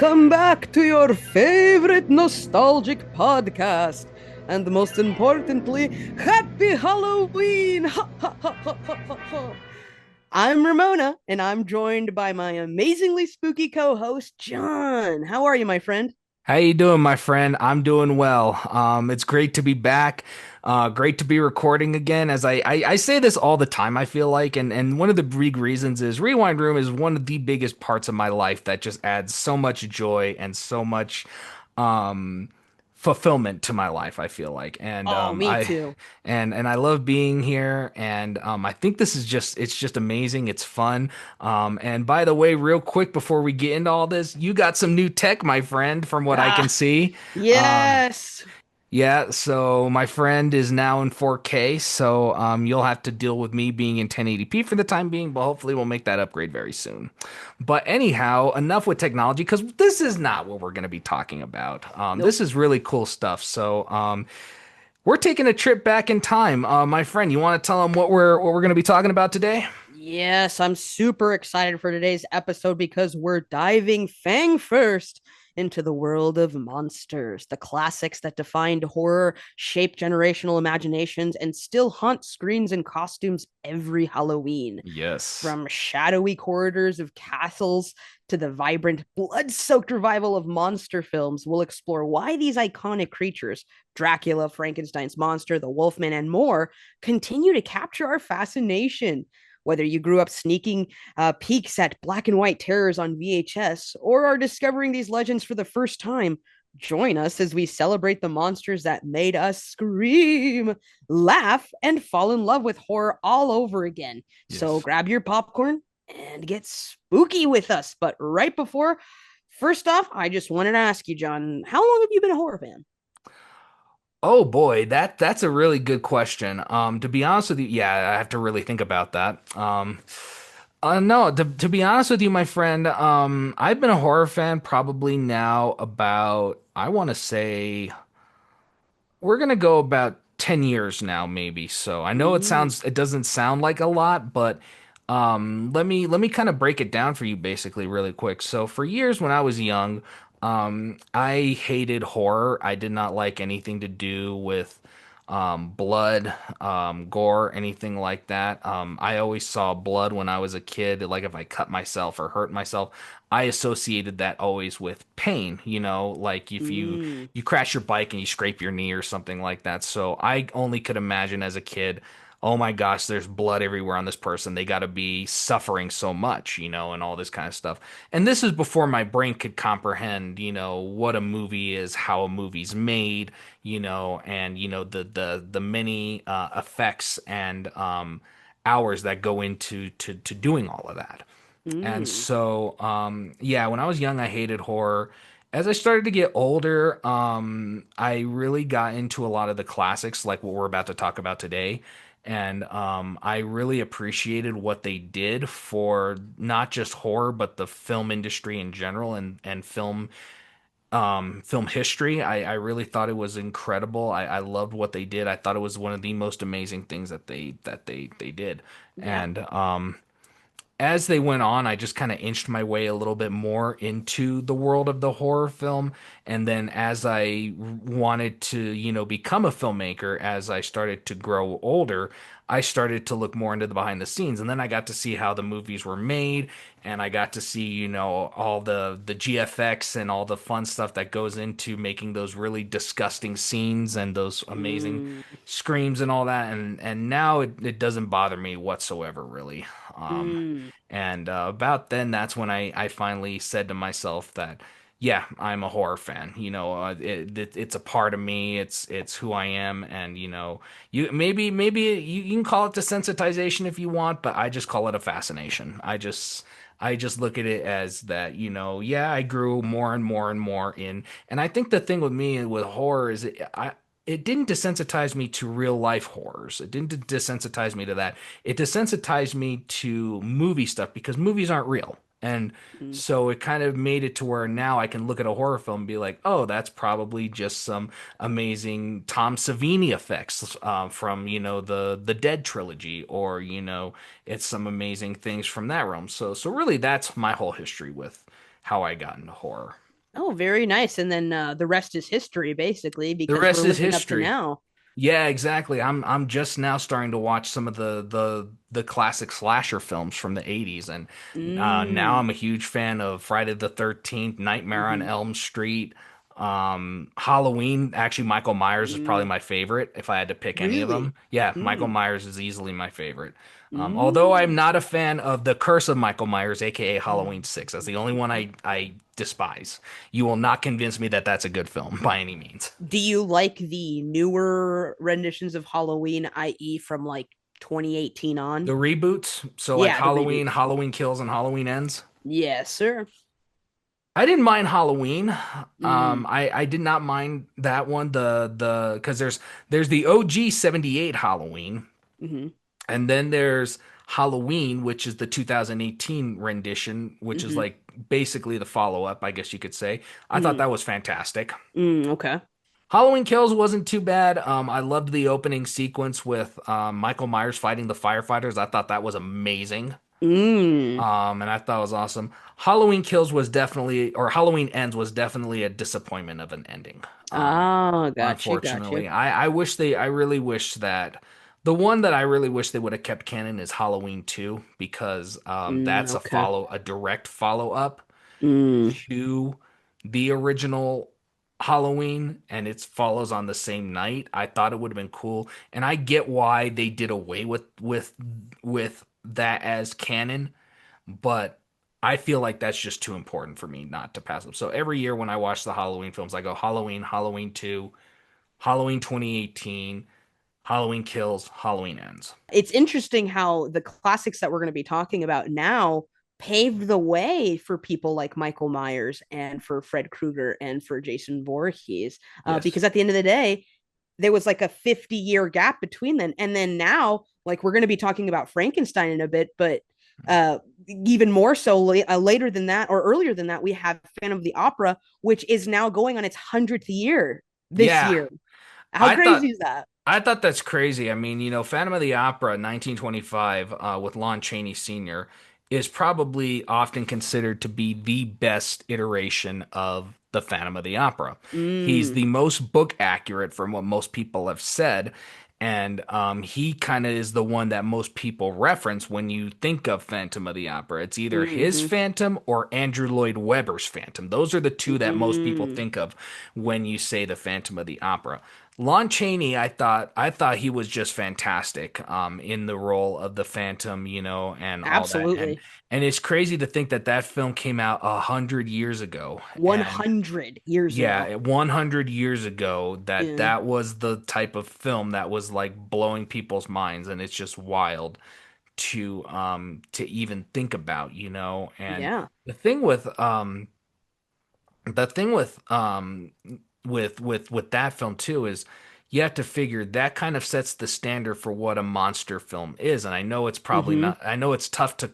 Welcome back to your favorite nostalgic podcast. And most importantly, happy Halloween! I'm Ramona, and I'm joined by my amazingly spooky co-host, Jon. How are you, my friend? How you doing, my friend? I'm doing well. It's great to be back. Great to be recording again. As I say this all the time, I feel like, and one of the big reasons is Rewind Room is one of the biggest parts of my life that just adds so much joy and so much um, fulfillment to my life. I feel like, and Oh, um, me I too. and I love being here. And I think this is just amazing. It's fun. And by the way, real quick before we get into all this, you got some new tech, my friend, from what I can Ah, see. Um, yes. yeah, so my friend is now in 4K, so you'll have to deal with me being in 1080p for the time being, but hopefully we'll make that upgrade very soon. But anyhow, enough with technology, because this is not what we're going to be talking about. This Nope. is really cool stuff. So we're taking a trip back in time. My friend, you want to tell them what we're going to be talking about today? Yes, I'm super excited for today's episode because we're diving fang first into the world of monsters, the classics that defined horror, shaped generational imaginations, and still haunt screens and costumes every Halloween. Yes. From shadowy corridors of castles to the vibrant, blood soaked revival of monster films, we'll explore why these iconic creatures, Dracula, Frankenstein's monster, the Wolfman, and more, continue to capture our fascination. Whether you grew up sneaking peeks at black and white terrors on VHS or are discovering these legends for the first time, join us as we celebrate the monsters that made us scream, laugh, and fall in love with horror all over again. So Yes. grab your popcorn and get spooky with us. But right before, first off, I just wanted to ask you, Jon, how long have you been a horror fan? Oh boy, that's a really good question. To be honest with you, yeah, I have to really think about that. No, to be honest with you, my friend, I've been a horror fan probably now about, I want to say, we're gonna go about 10 years now, maybe. So I know Mm, it doesn't sound like a lot, but let me kind of break it down for you basically really quick. So for years when I was young, I hated horror. I did not like anything to do with blood, gore, anything like that. I always saw blood when I was a kid. Like if I cut myself or hurt myself, I associated that always with pain, like if mm, you crash your bike and you scrape your knee or something like that. So I only could imagine as a kid, oh my gosh, there's blood everywhere on this person. They got to be suffering so much, and all this kind of stuff. And this is before my brain could comprehend, what a movie is, how a movie's made, and the many effects and hours that go into to doing all of that. And mm. so, yeah, when I was young, I hated horror. As I started to get older, I really got into a lot of the classics, like what we're about to talk about today. And I really appreciated what they did for not just horror, but the film industry in general and film history. I really thought it was incredible. I loved what they did. I thought it was one of the most amazing things that they did. Yeah. And as they went on, I just kind of inched my way a little bit more into the world of the horror film. And then as I wanted to, become a filmmaker, as I started to grow older, I started to look more into the behind the scenes. And then I got to see how the movies were made, and I got to see, all the GFX and all the fun stuff that goes into making those really disgusting scenes and those amazing Mm, screams and all that. And now it doesn't bother me whatsoever, really. Um, mm. and about then, that's when I finally said to myself that, yeah, I'm a horror fan. It's a part of me. It's who I am. And maybe you can call it desensitization if you want, but I just call it a fascination. I just look at it as that, yeah, I grew more and more and more in. And I think the thing with me with horror is it didn't desensitize me to real life horrors. It didn't desensitize me to that. It desensitized me to movie stuff because movies aren't real. And Mm. so it kind of made it to where now I can look at a horror film and be like, oh, that's probably just some amazing Tom Savini effects from, the Dead trilogy, or, it's some amazing things from that realm. So really that's my whole history with how I got into horror. Oh, very nice. And then the rest is history, basically, The because we're rest is living up to history. now. Yeah, exactly. I'm just now starting to watch some of the classic slasher films from the 80's, and now Mm. I'm a huge fan of Friday the 13th, Nightmare on Hmm. Elm Street, Halloween. Actually, Michael Myers is probably Mm. my favorite if I had to pick any of Really? them. Yeah, Michael Mm. Myers is easily my favorite. Although I'm Mm. not a fan of The Curse of Michael Myers, aka Halloween Mm. 6. That's the only one I despise. You will not convince me that that's a good film by any means. Do you like the newer renditions of Halloween, i.e., from like 2018 The on? reboots, so like Yeah, the Halloween, reboots. Halloween Kills, and Halloween Ends. Yes, sir. I didn't mind Halloween. Mm. I did not mind that one. The because there's the OG '78 Halloween, Hmm. and then there's Halloween, which is the 2018 rendition, which is Hmm. like basically the follow up, I guess you could say. I thought Hmm. that was fantastic. Okay. Halloween Kills wasn't too bad. I loved the opening sequence with Michael Myers fighting the firefighters. I thought that was amazing. Mm. And I thought it was awesome. Halloween Kills was definitely, or Halloween Ends was definitely a disappointment of an ending. Ah, got you, got you. Unfortunately, I really wish that the one that I really wish they would have kept canon is Halloween 2 because that's Okay. a direct follow up Mm. to the original Halloween and it follows on the same night. I thought it would have been cool, and I get why they did away with that as canon, but I feel like that's just too important for me not to pass up. So every year when I watch the Halloween films, I go Halloween, Halloween 2, Halloween 2018, Halloween Kills, Halloween Ends. It's interesting how the classics that we're going to be talking about now paved the way for people like Michael Myers and for Fred Krueger and for Jason Voorhees. Yes. Because at the end of the day, there was like a 50-year gap between them. And then now, like we're going to be talking about Frankenstein in a bit, but uh, even more so later than that or earlier than that, we have Phantom of the Opera, which is now going on its 100th year this Yeah. year. How I crazy thought is that? I thought that's crazy. I mean, Phantom of the Opera, 1925, with Lon Chaney Sr., is probably often considered to be the best iteration of the Phantom of the Opera. He's Mm, the most book accurate from what most people have said, and he kind of is the one that most people reference when you think of Phantom of the Opera. It's either his mm-hmm, Phantom or Andrew Lloyd Webber's Phantom. Those are the two that most people mm, think of when you say the Phantom of the Opera. Lon Chaney, I thought he was just fantastic in the role of the Phantom, and all that. And absolutely. and it's crazy to think that that film came out 100 years ago. And 100 years ago. yeah, 100 years ago, that Yeah. that was the type of film that was like blowing people's minds, and it's just wild to even think about, And Yeah. the thing with the thing with that film too is you have to figure that kind of sets the standard for what a monster film is. And I know it's probably Mm-hmm. not, I know it's tough to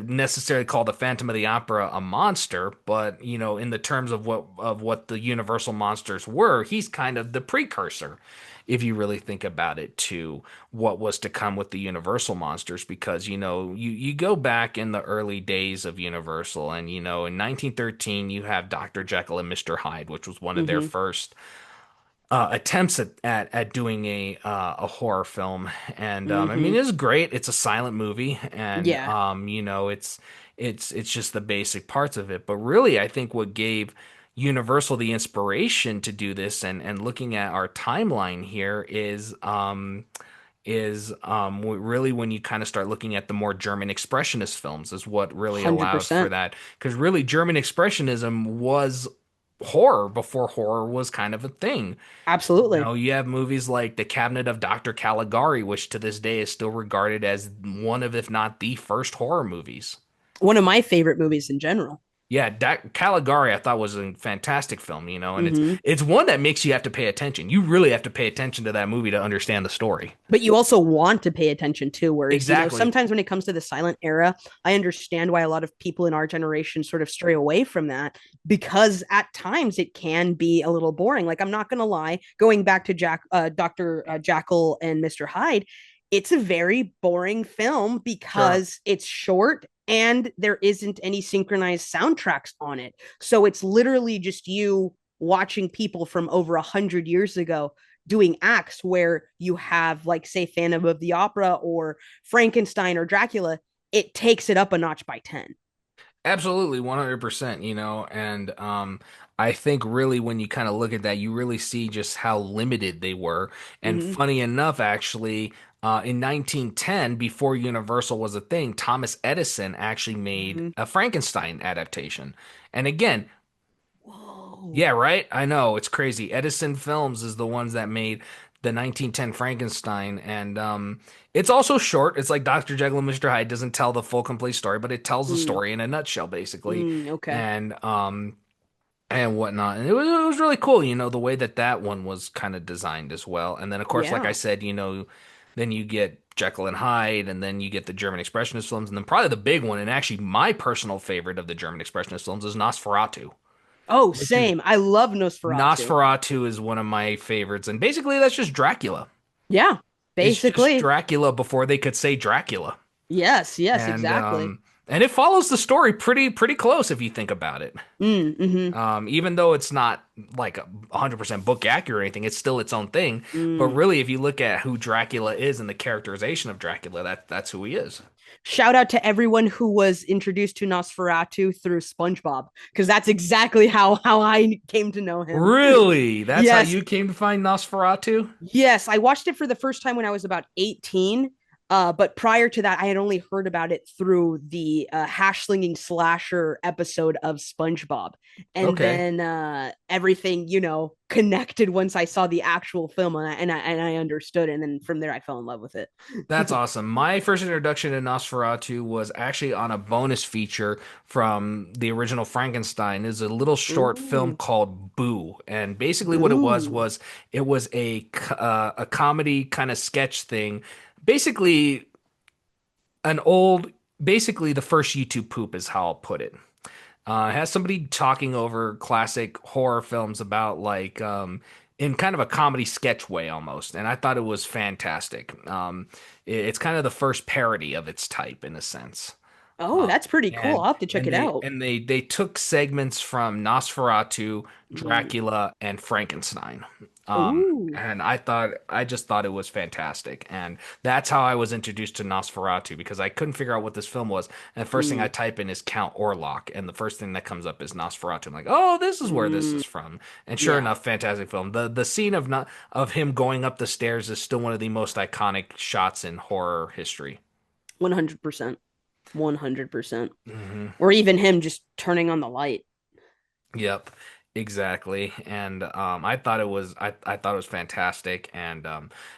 necessarily call the Phantom of the Opera a monster, but in the terms of what the Universal monsters were, he's kind of the precursor, if you really think about it, to what was to come with the Universal monsters. Because you go back in the early days of Universal, and in 1913 you have Dr. Jekyll and Mr. Hyde, which was one of their Mm-hmm. first attempts at doing a horror film. And I mean, Mm-hmm. it's great. It's a silent movie, and Yeah. it's just the basic parts of it. But really, I think what gave Universal the inspiration to do this, and looking at our timeline here, really when you kind of start looking at the more German expressionist films is what really allowed for 100%. that. Because really, German expressionism was horror before horror was kind of a thing. Absolutely. You have movies like The Cabinet of Dr. Caligari, which to this day is still regarded as one of, if not the first horror movies. One of my favorite movies in general. Yeah, Caligari I thought was a fantastic film, and it's Mm-hmm. it's one that makes you have to pay attention. You really have to pay attention to that movie to understand the story. But you also want to pay attention too. Whereas, Exactly. sometimes when it comes to the silent era, I understand why a lot of people in our generation sort of stray away from that because at times it can be a little boring. Like, I'm not going to lie, going back to Dr. Jackal and Mr. Hyde, it's a very boring film Sure. because it's short and there isn't any synchronized soundtracks on it. So it's literally just you watching people from over 100 years ago doing acts where you have, like, say, Phantom of the Opera or Frankenstein or Dracula. It takes it up a notch by 10. Absolutely, 100%, and I think really when you kind of look at that, you really see just how limited they were. And Mm-hmm. funny enough, actually, in 1910, before Universal was a thing, Thomas Edison actually made Mm-hmm. a Frankenstein adaptation. And again, Whoa. yeah, right? I know, it's crazy. Edison Films is the ones that made the 1910 Frankenstein, and it's also short. It's like Dr. Jekyll and Mr. Hyde doesn't tell the full complete story, but it tells the Mm, story in a nutshell, basically, okay. and whatnot. And it was really cool, the way that that one was kind of designed as well. And then, of course, like I Yeah. said, then you get Jekyll and Hyde, and then you get the German Expressionist films, and then probably the big one, and actually my personal favorite of the German Expressionist films is Nosferatu, Oh, which is same. I love Nosferatu. Nosferatu is one of my favorites, and basically that's just Dracula. Yeah, It's just basically. Dracula before they could say Dracula, Yes, yes, and exactly. it follows the story pretty close if you think about it. Mm-hmm. Even though it's not like 100% book accurate or anything, it's still its own thing. But Mm. really, if you look at who Dracula is and the characterization of Dracula, that's who he is. Shout out to everyone who was introduced to Nosferatu through SpongeBob, because that's exactly how I came to know him. Really, that's how Yes, you came to find Nosferatu? yes, I watched it for the first time when I was about 18. But prior to that, I had only heard about it through the hash slinging slasher episode of SpongeBob. And Okay. then everything, connected once I saw the actual film, and I understood. And then from there, I fell in love with it. That's awesome. My first introduction to Nosferatu was actually on a bonus feature from the original Frankenstein. It's a little short film Ooh, called Boo, and basically what it was boo. was it was a comedy kind of sketch thing. Basically, an old, basically the first YouTube poop is how I'll put it. It has somebody talking over classic horror films about like in kind of a comedy sketch way almost, and I thought it was fantastic. It's kind of the first parody of its type in a sense. Oh, Um, that's pretty cool. and I'll have to check and it they out. and they they took segments from Nosferatu, Mm. Dracula, and Frankenstein. Ooh. And I just thought it was fantastic. And that's how I was introduced to Nosferatu because I couldn't figure out what this film was. And the first thing I Mm. type in is Count Orlok, and the first thing that comes up is Nosferatu. I'm like, oh, this is where this Mm. is from. And sure Yeah. enough, fantastic film. The scene of not of him going up the stairs is still one of the most iconic shots in horror history. 100%. 100%. Hmm. Or even him just turning on the light. Yep, exactly. And I thought it was fantastic, and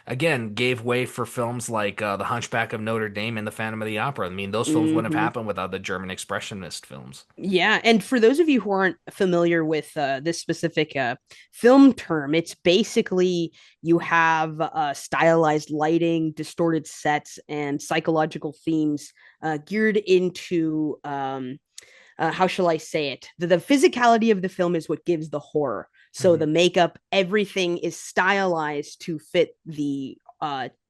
again gave way for films like The Hunchback of Notre Dame and The Phantom of the Opera. I mean, those films wouldn't have Hmm. happened without the German Expressionist films. Yeah, and for those of you who aren't familiar with this specific film term, it's basically you have stylized lighting, distorted sets, and psychological themes geared into how shall I say it? The physicality of the film is what gives the horror. So Mhm. the makeup, everything is stylized to fit the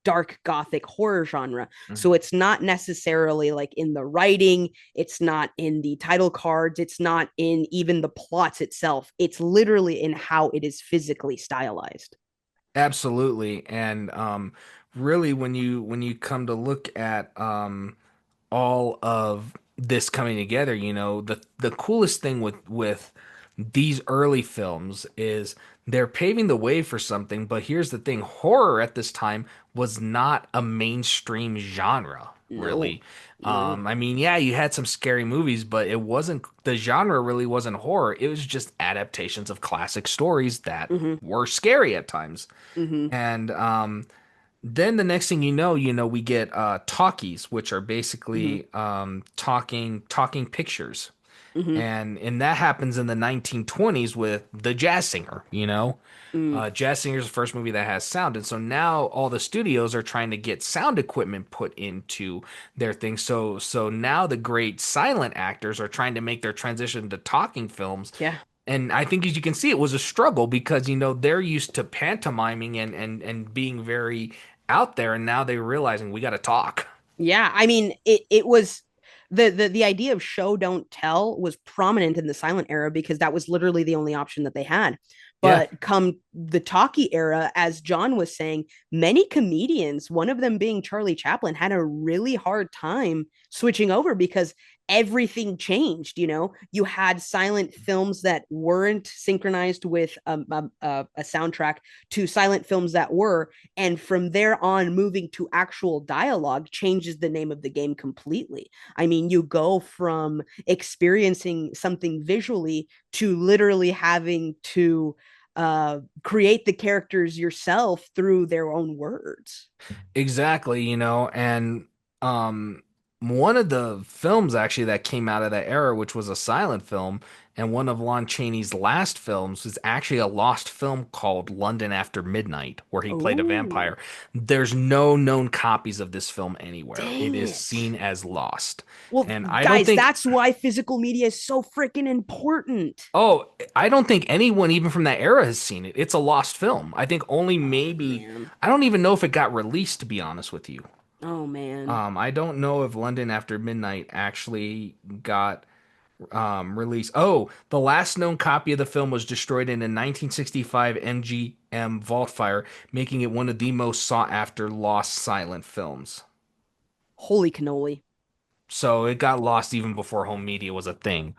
dark gothic horror genre. So Mhm. it's not necessarily like in the writing, it's not in the title cards, it's not in even the plots itself. It's literally in how it is physically stylized. Absolutely. And really when you come to look at all of this coming together, the coolest thing with these early films is they're paving the way for something, but here's the thing, horror at this time was not a mainstream genre, No, really. no. I mean, yeah, you had some scary movies, but it wasn't the genre really wasn't horror. It was just adaptations of classic stories that Mm-hmm. were scary at times. Mm-hmm. And then the next thing we get talkies, which are Mm-hmm. basically talking pictures, Mm-hmm. and that happens in the 1920s with The Jazz Singer. Mm. Jazz Singer is the first movie that has sound, and so now all the studios are trying to get sound equipment put into their thing. So now the great silent actors are trying to make their transition to talking films, Yeah. and I think as you can see, it was a struggle because they're used to pantomiming and being very out there, and now they're realizing we got to talk. Yeah, I mean, it was The idea of show don't tell was prominent in the silent era because that was literally the only option that they had. Yeah. But come the talkie era, as Jon was saying, many comedians, one of them being Charlie Chaplin, had a really hard time switching over because everything changed. You had silent films that weren't synchronized with a soundtrack to silent films that were, and from there on moving to actual dialogue changes the name of the game completely. I mean, you go from experiencing something visually to literally having to create the characters yourself through their own words. Exactly, and um one of the films actually that came out of that era, which was a silent film, and one of Lon Chaney's last films is actually a lost film called London After Midnight, where he played a Oh, vampire. There's no known copies of this film anywhere. It dang is it. seen as lost. Well, And I don't guys, think that's why physical media is so freaking important. Oh, I don't think anyone even from that era has seen it. It's a lost film. I think only Oh, maybe man. I don't even know if it got released, to be honest with you. Oh, man. I don't know if London After Midnight actually got released. Oh, the last known copy of the film was destroyed in a 1965 MGM vault fire, making it one of the most sought after lost silent films. Holy cannoli. So it got lost even before home media was a thing.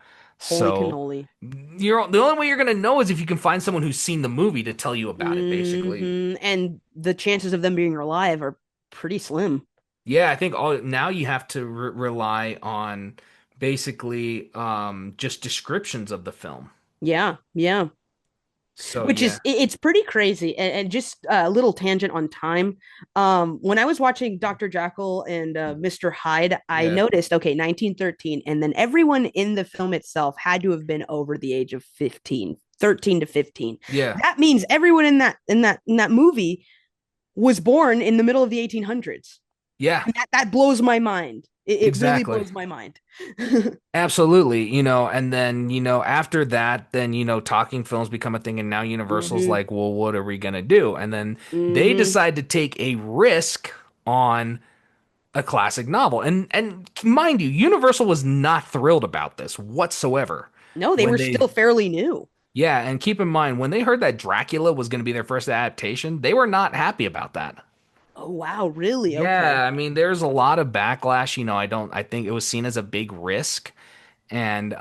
Holy So cannoli. the only way you're gonna know is if you can find someone who's seen the movie to tell you about it, basically. And the chances of them being alive are pretty slim. Yeah, I think all now you have to rely on basically just descriptions of the film. Yeah, yeah. So Which yeah, is it's pretty crazy. And just a little tangent on time. When I was watching Dr. Jackal and Mr. Hyde, I yeah, noticed, okay, 1913, and then everyone in the film itself had to have been over the age of 15, 13 to 15. yeah, That means everyone in that movie was born in the middle of the 1800s. yeah, And that blows my mind. It really exactly. blows my mind. Absolutely, and then, after that, then, talking films become a thing, and now Universal's Mm-hmm. like, well, what are we gonna do? And then they Mm-hmm. decide to take a risk on a classic novel. And mind you, Universal was not thrilled about this whatsoever. No, they When were they still fairly new. Yeah, and keep in mind when they heard that Dracula was going to be their first adaptation, they were not happy about that. Oh wow, really? Okay. Yeah, I mean, there's a lot of backlash. I think it was seen as a big risk. And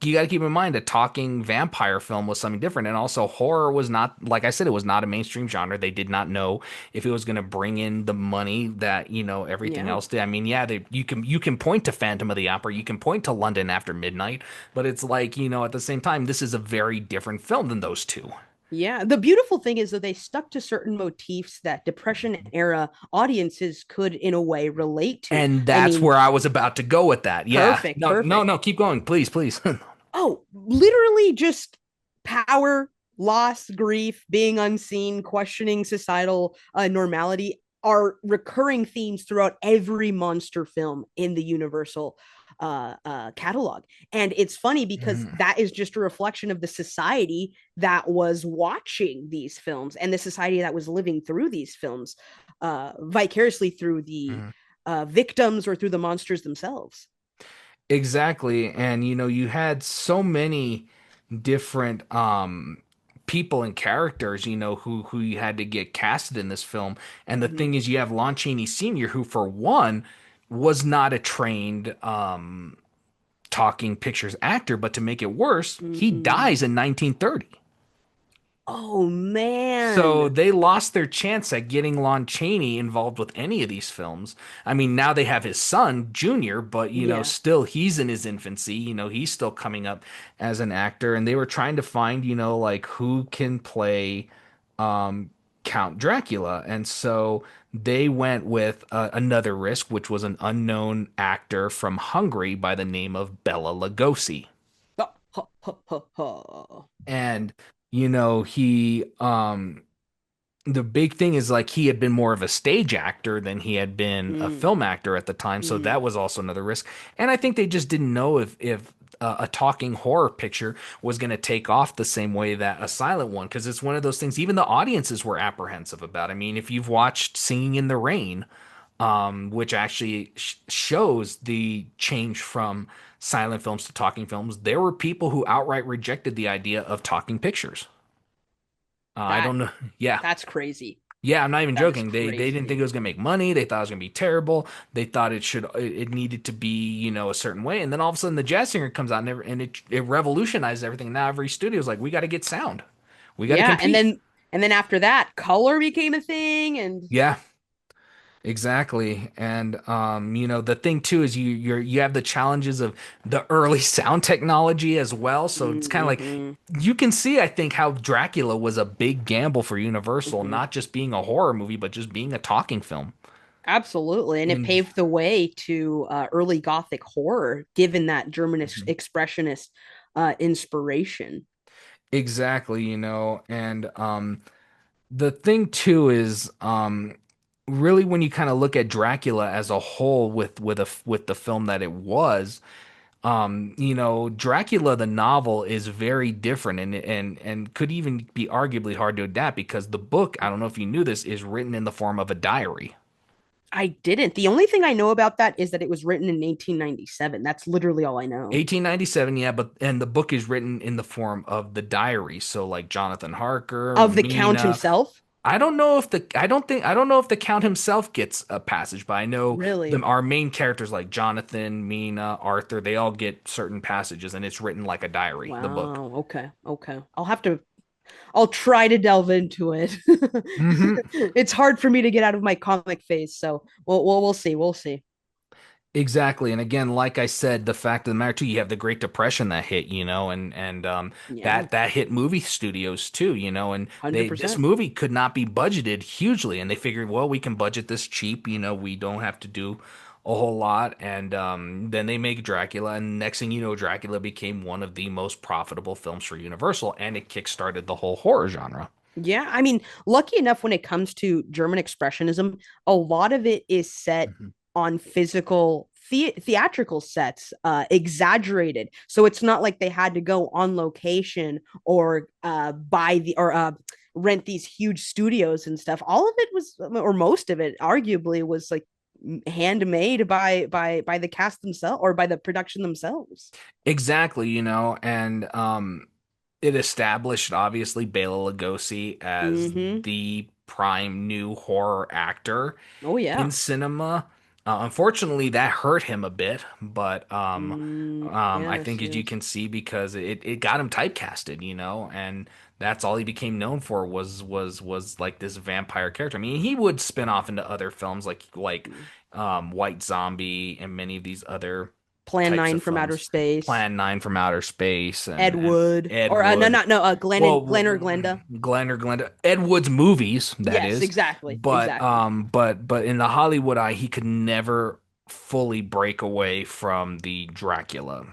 you got to keep in mind a talking vampire film was something different. And also, horror was not, like I said, it was not a mainstream genre. They did not know if it was going to bring in the money that, everything Yeah. else did. I mean, yeah, you can point to Phantom of the Opera, you can point to London After Midnight, but it's like, at the same time, this is a very different film than those two. Yeah. The beautiful thing is that they stuck to certain motifs that Depression era audiences could, in a way, relate to. And I that's mean, where I was about to go with that. Yeah. perfect, No, no, perfect. no, keep going, please, please. Oh, literally just power, loss, grief, being unseen, questioning societal normality are recurring themes throughout every monster film in the Universal catalog. And it's funny because Mhm, that is just a reflection of the society that was watching these films and the society that was living through these films vicariously through the mhm. victims or through the monsters themselves. Exactly. And you had so many different people and characters, who you had to get casted in this film. And the Mm-hmm. thing is you have Lon Chaney Sr., who for one was not a trained talking pictures actor, but to make it worse, he Mm-hmm. dies in 1930. Oh So man. they lost their chance at getting Lon Chaney involved with any of these films. I mean, now they have his son, Junior, but Yeah. still he's in his infancy. He's still coming up as an actor, and they were trying to find, like who can play um Count Dracula. And so they went with another risk, which was an unknown actor from Hungary by the name of Bela Lugosi. Ha, ha, ha, ha, ha. And he the big thing is like he had been more of a stage actor than he had been a Mm, film actor at the time, so mhm. that was also another risk. And I think they just didn't know if a talking horror picture was going to take off the same way that a silent one, because it's one of those things even the audiences were apprehensive about. I mean, if you've watched Singing in the Rain, which actually shows the change from silent films to talking films. There were people who outright rejected the idea of talking pictures. I That don't know. Yeah. that's crazy. Yeah, I'm not even That is joking. They didn't think crazy. it was gonna make money. They thought it was gonna be terrible. They thought it needed to be, a certain way. And then all of a sudden the jazz singer comes out and it revolutionized everything. Now every studio's like, we got to get sound. We got to Yeah, compete. and then after that, color became a thing, and Yeah, exactly. And the thing too is you have the challenges of the early sound technology as well. So it's kind of like hmm you can see, I think, how Dracula was a big gamble for Universal, hmm not just being a horror movie, but just being a talking film. absolutely, and it And paved the way to early Gothic horror, given that German Mhm. expressionist inspiration. Exactly, and the thing too is really when you kind of look at Dracula as a whole with the film that it was, Dracula the novel is very different and could even be arguably hard to adapt because the book, I don't know if you knew this, is written in the form of a diary. I didn't. The only thing I know about that is that it was written in 1897. That's literally all I know 1897, yeah, but and the book is written in the form of the diary. So like Jonathan Harker, of the Count Mina, himself. I don't know if the Count himself gets a passage, but I know Really? our main characters like Jonathan, Mina, Arthur, they all get certain passages and it's written like a diary, the book. Wow. Okay. Okay. I'll try to delve into it. Hmm. It's hard for me to get out of my comic phase, so we'll see. We'll see. Exactly. And again, like I said, the fact of the matter too, you have the Great Depression that hit, and Yeah, that hit movie studios too, and this 100%. movie could not be budgeted hugely, and they figured, well, we can budget this cheap, we don't have to do a whole lot, and then they make Dracula, and next thing you know, Dracula became one of the most profitable films for Universal, and it kickstarted the whole horror genre. Yeah, I mean, lucky enough when it comes to German expressionism, a lot of it is set Mhm. on physical theatrical sets, exaggerated. So it's not like they had to go on location or buy the or rent these huge studios and stuff. All of it was, or most of it, arguably, was like handmade by the cast themselves or by the production themselves. Exactly, and it established obviously Bela Lugosi as Mm-hmm. the prime new horror actor Oh in yeah. cinema. Unfortunately, that hurt him a bit, but I Yes, think as you yes. can see, because it got him typecasted, and that's all he became known for was like this vampire character. I mean, he would spin off into other films like White Zombie and many of these other Plan types 9 of from Outer films. Space. Plan 9 from Outer Space Ed and Wood. Ed Or no, Wood. not no, Glenn or Glenda. Glenn or Glenda, Ed Wood's movies, that Yes, is. exactly. But Exactly. in the Hollywood eye, he could never fully break away from the Dracula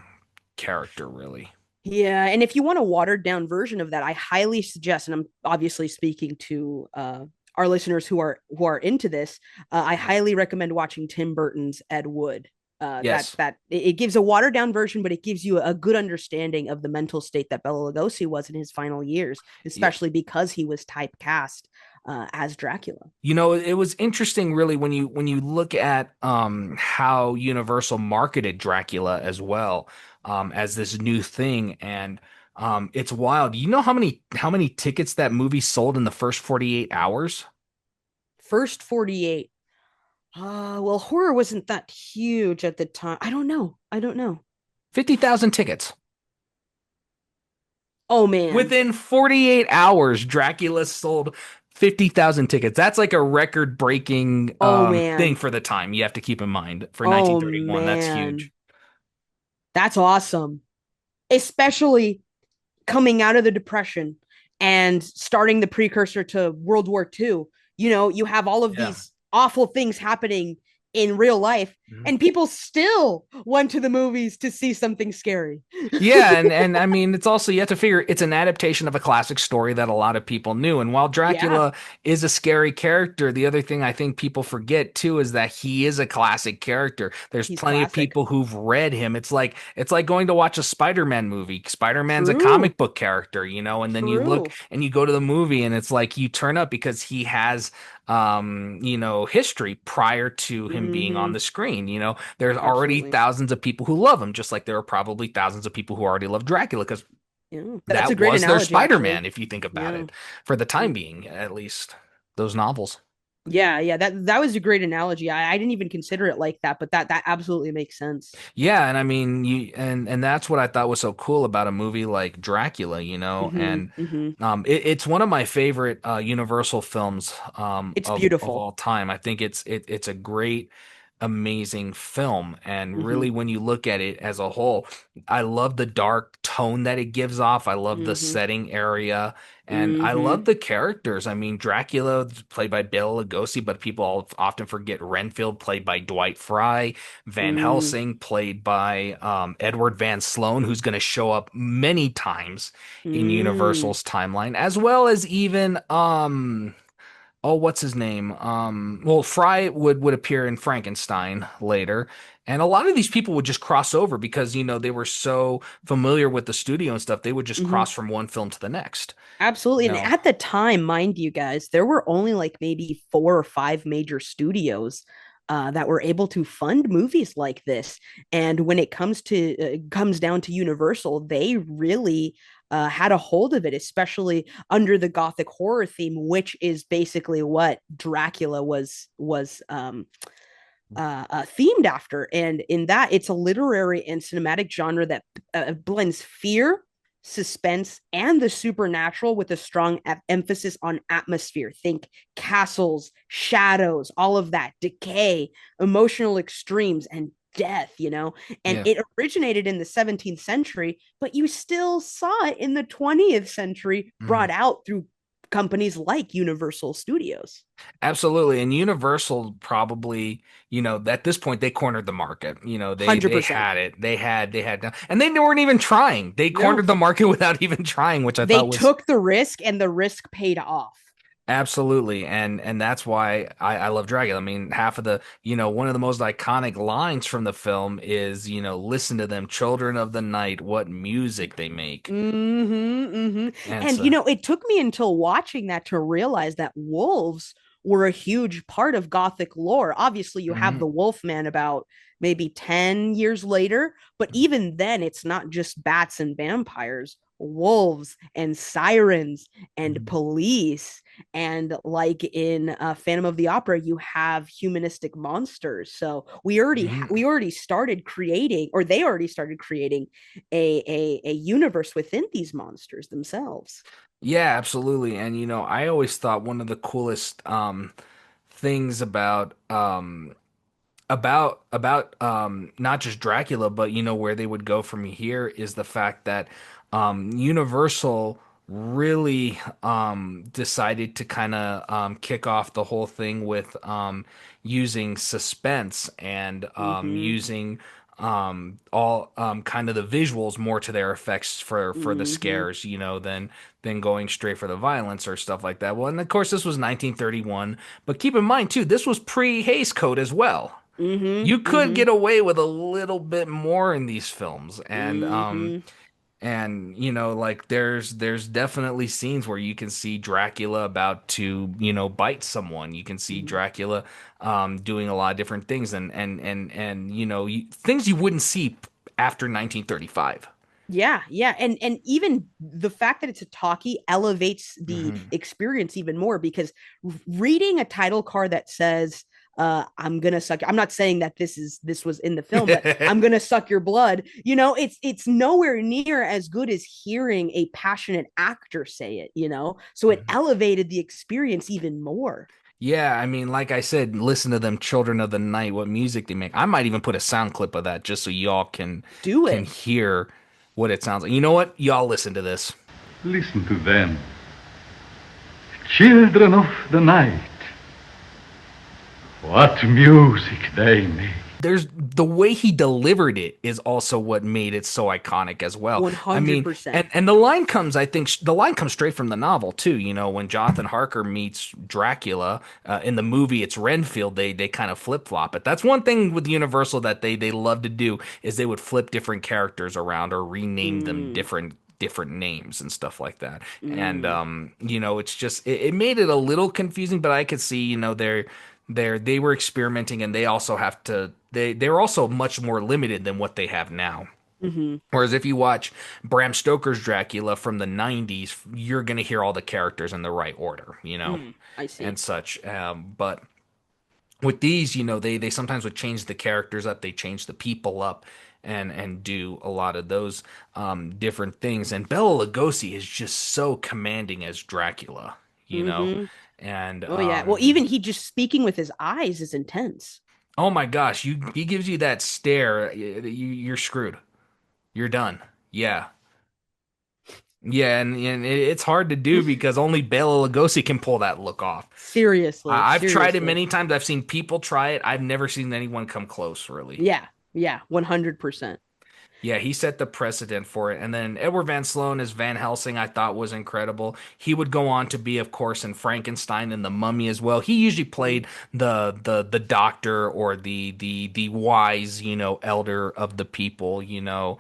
character, really. Yeah, and if you want a watered down version of that, I highly suggest, and I'm obviously speaking to our listeners who are into this, I highly recommend watching Tim Burton's Ed Wood. Yes. It gives a watered down version, but it gives you a good understanding of the mental state that Bela Lugosi was in his final years, Yeah. especially because he was typecast as Dracula. It was interesting really when you look at how Universal marketed Dracula as well, as this new thing, and it's wild. You know how many tickets that movie sold in the first 48 hours? First 48. Well, horror wasn't that huge at the time. I don't know. I don't know. 50,000 tickets. Oh man. Within 48 hours, Dracula sold 50,000 tickets. That's like a record-breaking Oh thing man. for the time. You have to keep in mind for Oh 1931. That's man. huge. That's awesome. Especially coming out of the Depression and starting the precursor to World War II. You know, you have all of Yeah. these awful things happening in real life, Mhm. and people still went to the movies to see something scary. Yeah, and I mean it's also you have to figure it's an adaptation of a classic story that a lot of people knew. And while Yeah, Dracula is a scary character, the other thing I think people forget too is that he is a classic character. There's he's plenty of classic. people who've read him. It's like going to watch a Spider-Man movie. Spider-Man's a True. comic book character, and then you look True. and you go to the movie and it's like you turn up because he has history prior to him being on Hmm. the screen. There's already Absolutely. thousands of people who love him, just like there are probably thousands of people who already love Dracula because Yeah, that's a that great was their analogy, actually. Spider-Man, if you think about Yeah. it, for the time Mm. being, at least, those novels. Yeah, yeah, that was a great analogy. I didn't even consider it like that, but that absolutely makes sense. Yeah, and I mean, and that's what I thought was so cool about a movie like Dracula, Hmm. and Hmm. it's one of my favorite Universal films It's of beautiful. all time. I think it's a great, amazing film, and Hmm. really, when you look at it as a whole, I love the dark tone that it gives off. I love the Hmm. setting area, and I love Hmm. the characters. I mean, Dracula played by Bela Lugosi, but people often forget Renfield, played by Dwight Frye. Van Mm. Helsing, played by Edward Van Sloan, who's going to show up many times in Mm. Universal's timeline, as well as even oh, what's his name? Well, Fry would appear in Frankenstein later, and a lot of these people would just cross over because they were so familiar with the studio and stuff. They would just Hmm. cross from one film to the next. Absolutely. You And know. at the time, mind you guys, there were only like maybe four or five major studios that were able to fund movies like this. And when it comes down to Universal, they really had a hold of it, especially under the gothic horror theme, which is basically what Dracula was themed after. And in that, it's a literary and cinematic genre that blends fear, suspense, and the supernatural with a strong emphasis on atmosphere. Think castles, shadows, all of that, decay, emotional extremes, and death. And Yeah. it originated in the 17th century, but you still saw it in the 20th century Mhm. brought out through companies like Universal Studios. Absolutely. And Universal probably, at this point they cornered the market. They 100%. had it. And they weren't even trying. They No, cornered the market without even trying, which I they thought was took the risk and the risk paid off. absolutely. And that's why I love Dracula. I mean, half of one of the most iconic lines from the film is, listen to them, children of the night, what music they make. Mm-hmm, mm-hmm. And And so, it took me until watching that to realize that wolves were a huge part of Gothic lore. Obviously, you have mhm, the Wolfman about maybe 10 years later, but even then, it's not just bats and vampires, wolves and sirens and mhm, police. And like in Phantom of the Opera, you have humanistic monsters. So mhm. we already started creating, or they already started creating a universe within these monsters themselves. Yeah, absolutely. And I always thought one of the coolest things about not just Dracula, but where they would go from here is the fact that Universal really decided to kind of kick off the whole thing with using suspense and Mm-hmm. using all kind of the visuals more to their effects for the Mm-hmm. scares, than going straight for the violence or stuff like that. Well, and of course this was 1931, but keep in mind too, this was pre-Hays Code as well. Mm-hmm. You could Mm-hmm. get away with a little bit more in these films, Mm-hmm. and like there's definitely scenes where you can see Dracula about to bite someone. You can see Mm-hmm. Dracula doing a lot of different things, and things you wouldn't see after 1935. Yeah, yeah, and even the fact that it's a talkie elevates the Hmm. experience even more because reading a title card that says I'm gonna suck. I'm not saying that this was in the film, but I'm gonna suck your blood. It's nowhere near as good as hearing a passionate actor say it. So it elevated the experience even more. Yeah, I mean, like I said, listen to them, Children of the Night, what music they make. I might even put a sound clip of that just so y'all Do can it. hear what it sounds like. You know what? Y'all listen to this. Listen to them, children of the night. What music they make. There's the way he delivered it is also what made it so iconic as well. I mean, 100%. and the line comes, I think the line comes straight from the novel too. When Jonathan Harker meets Dracula in the movie, it's Renfield. They kind of flip flop it. That's one thing with Universal that they love to do is they would flip different characters around or rename them Mm. different different names and stuff like that. And Mm. it's just it made it a little confusing, but I could see, they were experimenting, and they also have to they're also much more limited than what they have now. Mm-hmm. Whereas if you watch Bram Stoker's Dracula from the 90s, you're going to hear all the characters in the right order, I and see. such. But with these, they sometimes would change the characters up, they change the people up, and do a lot of those different things. And Bela Lugosi is just so commanding as Dracula, you know. Mm-hmm. And Oh yeah. Well, even he just speaking with his eyes is intense. oh my gosh, he gives you that stare, you're screwed. You're done. Yeah. Yeah, and it's hard to do because only Bela Lugosi can pull that look off. Seriously, I've tried it seriously. many times. I've seen people try it. I've never seen anyone come close, really. Yeah, yeah, 100%. Yeah, he set the precedent for it. And then Edward Van Sloan as Van Helsing, I thought was incredible. He would go on to be, of course, in Frankenstein and The Mummy as well. He usually played the doctor, or the wise, elder of the people, the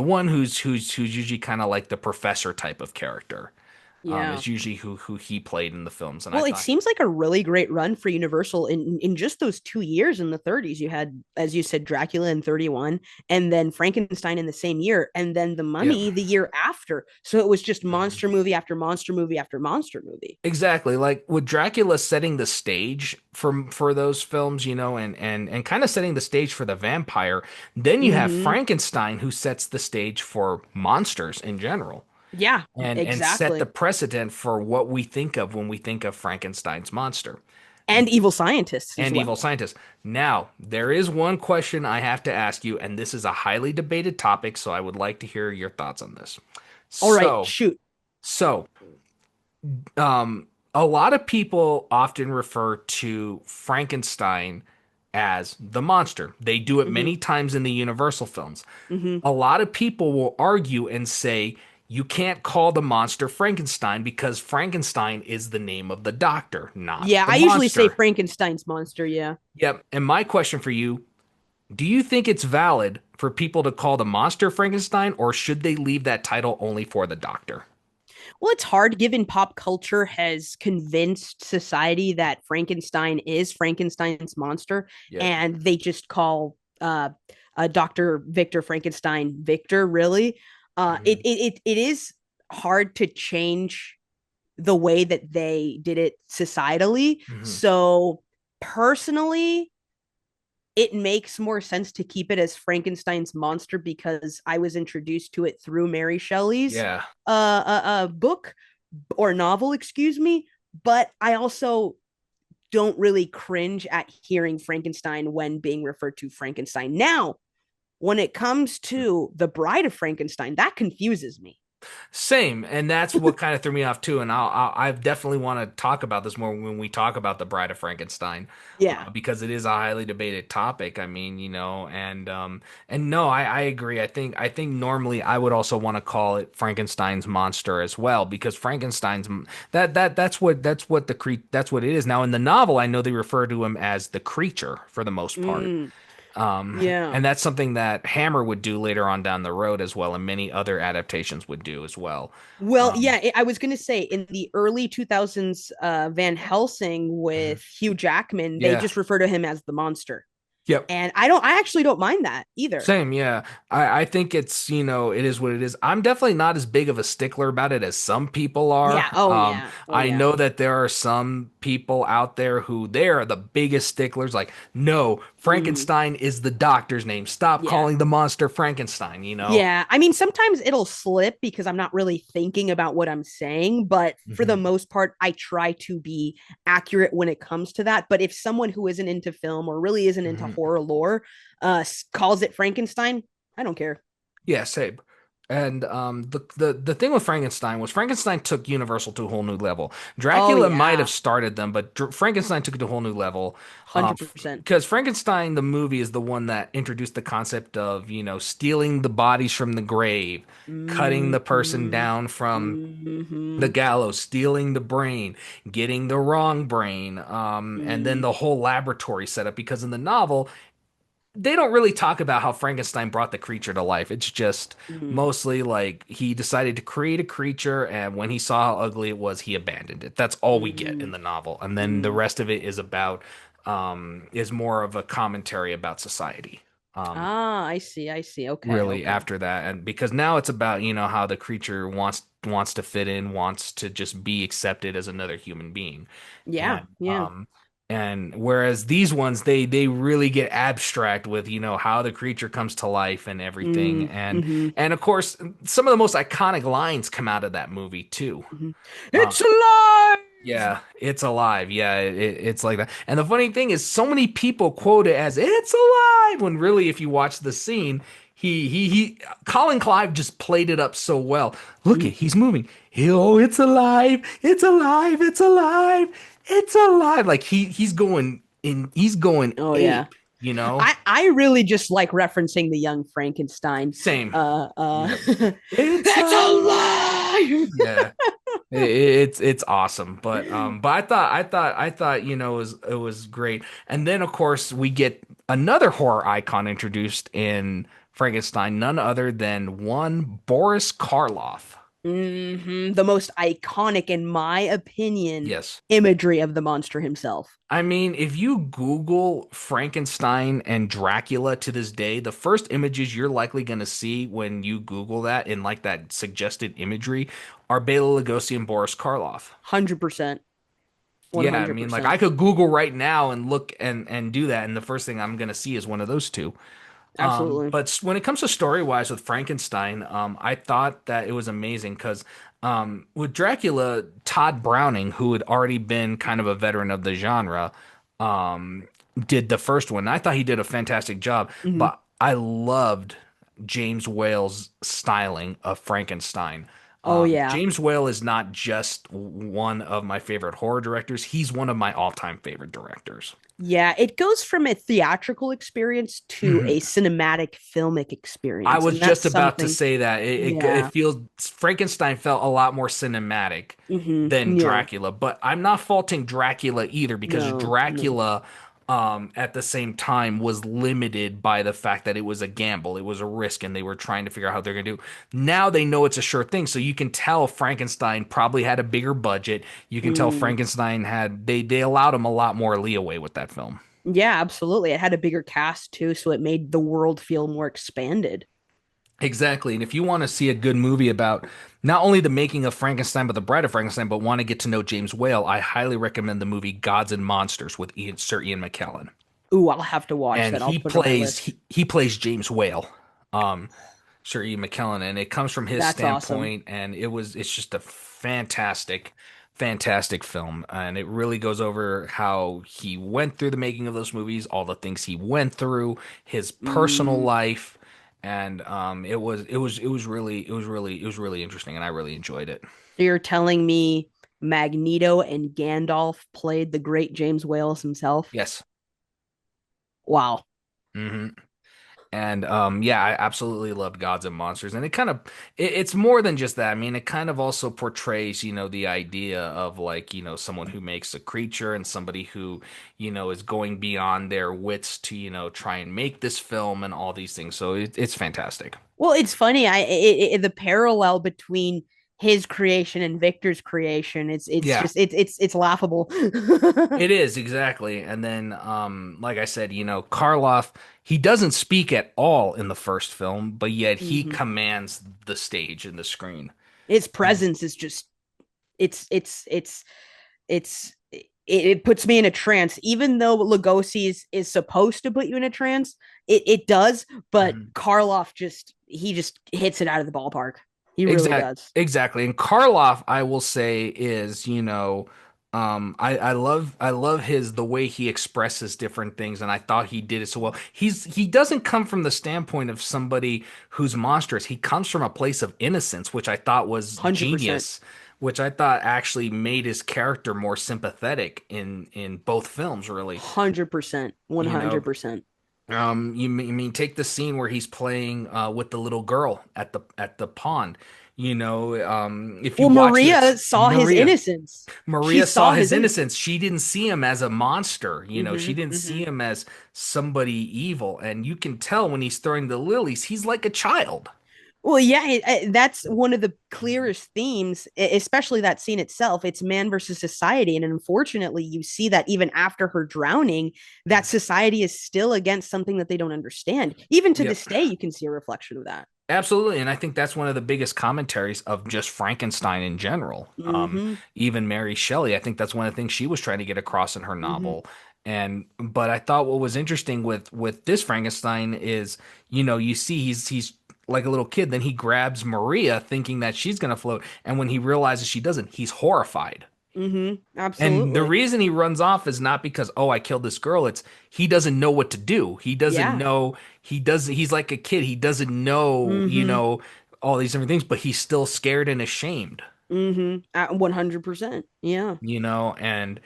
one who's usually kind of like the professor type of character. Yeah. Is usually who he played in the films. And I Well, it thought, seems like a really great run for Universal in just those 2 years in the 30s. You had, as you said, Dracula in 31, and then Frankenstein in the same year, and then The yeah. Mummy the year after. So it was just monster movie after monster movie after monster movie. Exactly. Like with Dracula setting the stage for those films, and kind of setting the stage for the vampire, then you have Mm-hmm. Frankenstein who sets the stage for monsters in general, Yeah, and set the exactly. precedent for what we think of when we think of Frankenstein's monster And evil scientists as and evil well. scientist. Now, there is one question I have to ask you, and this is a highly debated topic, so I would like to hear your thoughts on this. All right, So, shoot. so um, a lot of people often refer to Frankenstein as the monster. They do it Mm-hmm. many times in the Universal films. Mm-hmm. A lot of people will argue and say you can't call the monster Frankenstein because Frankenstein is the name of the doctor, not Yeah, the I usually say monster. Frankenstein's monster. Yeah. Yep. And my question for you, do you think it's valid for people to call the monster Frankenstein, or should they leave that title only for the doctor? Well, it's hard given pop culture has convinced society that Frankenstein is Frankenstein's monster, Yep. and they just call Dr. Victor Frankenstein Victor, really. Mhm. It is hard to change the way that they did it societally. Mhm. So, personally, it makes more sense to keep it as Frankenstein's monster because I was introduced to it through Mary Shelley's Yeah. book or novel, excuse me. But I also don't really cringe at hearing Frankenstein when being referred to Frankenstein. Now, when it comes to the Bride of Frankenstein, that confuses me. Same, and that's what kind of threw me off too. And I definitely want to talk about this more when we talk about the Bride of Frankenstein, Yeah. because it is a highly debated topic. I mean, and no, I agree. I think normally I would also want to call it Frankenstein's monster as well, because Frankenstein's that's what it is. Now in the novel, I know they refer to him as the creature for the most part. Mm, yeah. And that's something that Hammer would do later on down the road as well, and many other adaptations would do as well. Well, Um, yeah, I was going to say in the early 2000s, Van Helsing mhm. with Hugh Jackman, they Yeah. just refer to him as the monster. Yep. And I actually don't mind that either. Same, yeah. I think it is what it is. I'm definitely not as big of a stickler about it as some people are. Yeah. Oh, yeah. Oh, I yeah. know that there are some people out there who they are the biggest sticklers. Like, no, Mm, Frankenstein is the doctor's name. Stop yeah. calling the monster Frankenstein. Yeah. I mean, sometimes it'll slip because I'm not really thinking about what I'm saying, but for the Mhm. most part, I try to be accurate when it comes to that. But if someone who isn't into film or really isn't into Mhm. horror lore calls it Frankenstein, I don't care. Yeah, same. And the thing with Frankenstein was Frankenstein took Universal to a whole new level. Oh, Dracula might have yeah. started them, but Frankenstein took it to a whole new level. 100%. Because Frankenstein, the movie, is the one that introduced the concept of, stealing the bodies from the grave, cutting the person Mm-hmm. down from the Mm-hmm. gallows, stealing the brain, getting the wrong brain, and then Mm. the whole laboratory setup. Because in the novel, they don't really talk about how Frankenstein brought the creature to life. It's just Mhm. mostly like he decided to create a creature, and when he saw how ugly it was, he abandoned it. That's all we get in Mhm. the novel. And then the Mhm. rest of it is about is more of a commentary about society. Um, Ah, I see. I see. Okay. really Okay. after that, and because now it's about, how the creature wants to fit in, wants to just be accepted as another human being. Yeah. and Yeah. um and whereas these ones, they really get abstract with, how the creature comes to life and everything. and Mm-hmm. and of course, some of the most iconic lines come out of that movie too. Hmm. uh, It's alive. yeah, it's alive. Yeah, it's like that. And the funny thing is, so many people quote it as "it's alive," when really, if you watch the scene, Colin Clive just played it up so well. Look it, Mhm. he's moving. Oh, it's alive! It's alive! It's alive! It's alive! Like he's going Oh yeah. ape. You know, I really just like referencing the young Frankenstein. same. Yeah, it's It's alive. yeah. It's awesome, but I thought it was great. And then of course we get another horror icon introduced in Frankenstein, none other than one Boris Karloff. The most iconic, in my opinion, Yes. imagery of the monster himself. I mean, if you Google Frankenstein and Dracula to this day, the first images you're likely going to see when you Google that in like that suggested imagery are Bela Lugosi and Boris Karloff. 100%. Yeah, I mean, like 100%. I could Google right now and look and do that, and the first thing I'm gonna see is one of those two. Absolutely. But when it comes to story wise with Frankenstein, I thought that it was amazing because with Dracula, Todd Browning, who had already been kind of a veteran of the genre, um, did the first one. I thought he did a fantastic job, Mhm. but I loved James Whale's styling of Frankenstein. Oh yeah. James Whale is not just one of my favorite horror directors; he's one of my all-time favorite directors. Yeah, it goes from a theatrical experience to Mhm. a cinematic filmic I experience. was And that's just about to something, say that it yeah. feels Frankenstein felt a lot more cinematic than Yeah. Dracula, but I'm not faulting Dracula either because No, no. Dracula, at the same time, was limited by the fact that it was a gamble, it was a risk, and they were trying to figure out how they're gonna do. Now they know it's a sure thing, so you can tell Frankenstein probably had a bigger budget. You can tell Mm. Frankenstein had they allowed him a lot more leeway with that film. Yeah, absolutely. It had a bigger cast too, so it made the world feel more expanded. Exactly. And if you want to see a good movie about not only the making of Frankenstein, but the Bride of Frankenstein, but want to get to know James Whale, I highly recommend the movie Gods and Monsters with Sir Ian McKellen. Ooh, I'll have to watch And that. I'll he put it on my plays list. he plays James Whale, um, Sir Ian McKellen, and it comes from his That's awesome. standpoint, and it's just a fantastic film, and it really goes over how he went through the making of those movies, all the things he went through, his personal Mm. life, and it was really interesting, and I really enjoyed it. So you're telling me Magneto and Gandalf played the great James Wales himself? Yes. Wow. hmm And yeah, I absolutely loved Gods and Monsters, and it's more than just that. I mean, it kind of also portrays, the idea of like, someone who makes a creature and somebody who, is going beyond their wits to, try and make this film and all these things. So it's fantastic. Well, it's funny. The parallel between his creation and Victor's creation. It's Yeah. just it's laughable. It is exactly. And then, like I said, Karloff, he doesn't speak at all in the first film, but yet he Mhm. commands the stage and the screen. His presence is just it's it puts me in a trance. Even though Lugosi is supposed to put you in a trance, it does. But Mhm. Karloff just hits it out of the ballpark. He really does. Exactly. And Karloff, I will say, is, I love the way he expresses different things, and I thought he did it so well. He doesn't come from the standpoint of somebody who's monstrous. He comes from a place of innocence, which I thought was 100%. genius, which I thought actually made his character more sympathetic in both films, really. 100%. You know, 100%. you mean take the scene where he's playing with the little girl at the pond. If you Well, watch Maria this, saw his innocence. She Maria saw saw his his innocence. innocence. She didn't see him as a monster. She Hmm. didn't see Hmm. him as somebody evil. And you can tell when he's throwing the lilies, he's like a child. Well, yeah, that's one of the clearest themes, especially that scene itself. It's man versus society. And unfortunately, you see that even after her drowning, that society is still against something that they don't understand. Even to Yep. this day, you can see a reflection of that. Absolutely. And I think that's one of the biggest commentaries of just Frankenstein in general. Hmm. Even Mary Shelley, I think that's one of the things she was trying to get across in her Hmm. novel. But I thought what was interesting with this Frankenstein is, you see he's like a little kid, then he grabs Maria thinking that she's gonna float, and when he realizes she doesn't, he's horrified. Hmm. And the Absolutely. reason he runs off is not because, oh, I killed this girl. It's he doesn't know what to do. He doesn't Yeah. know. He's like a kid. He doesn't know, Hmm. all these different things, but he's still scared and ashamed, Hmm. At 100%. Yeah. and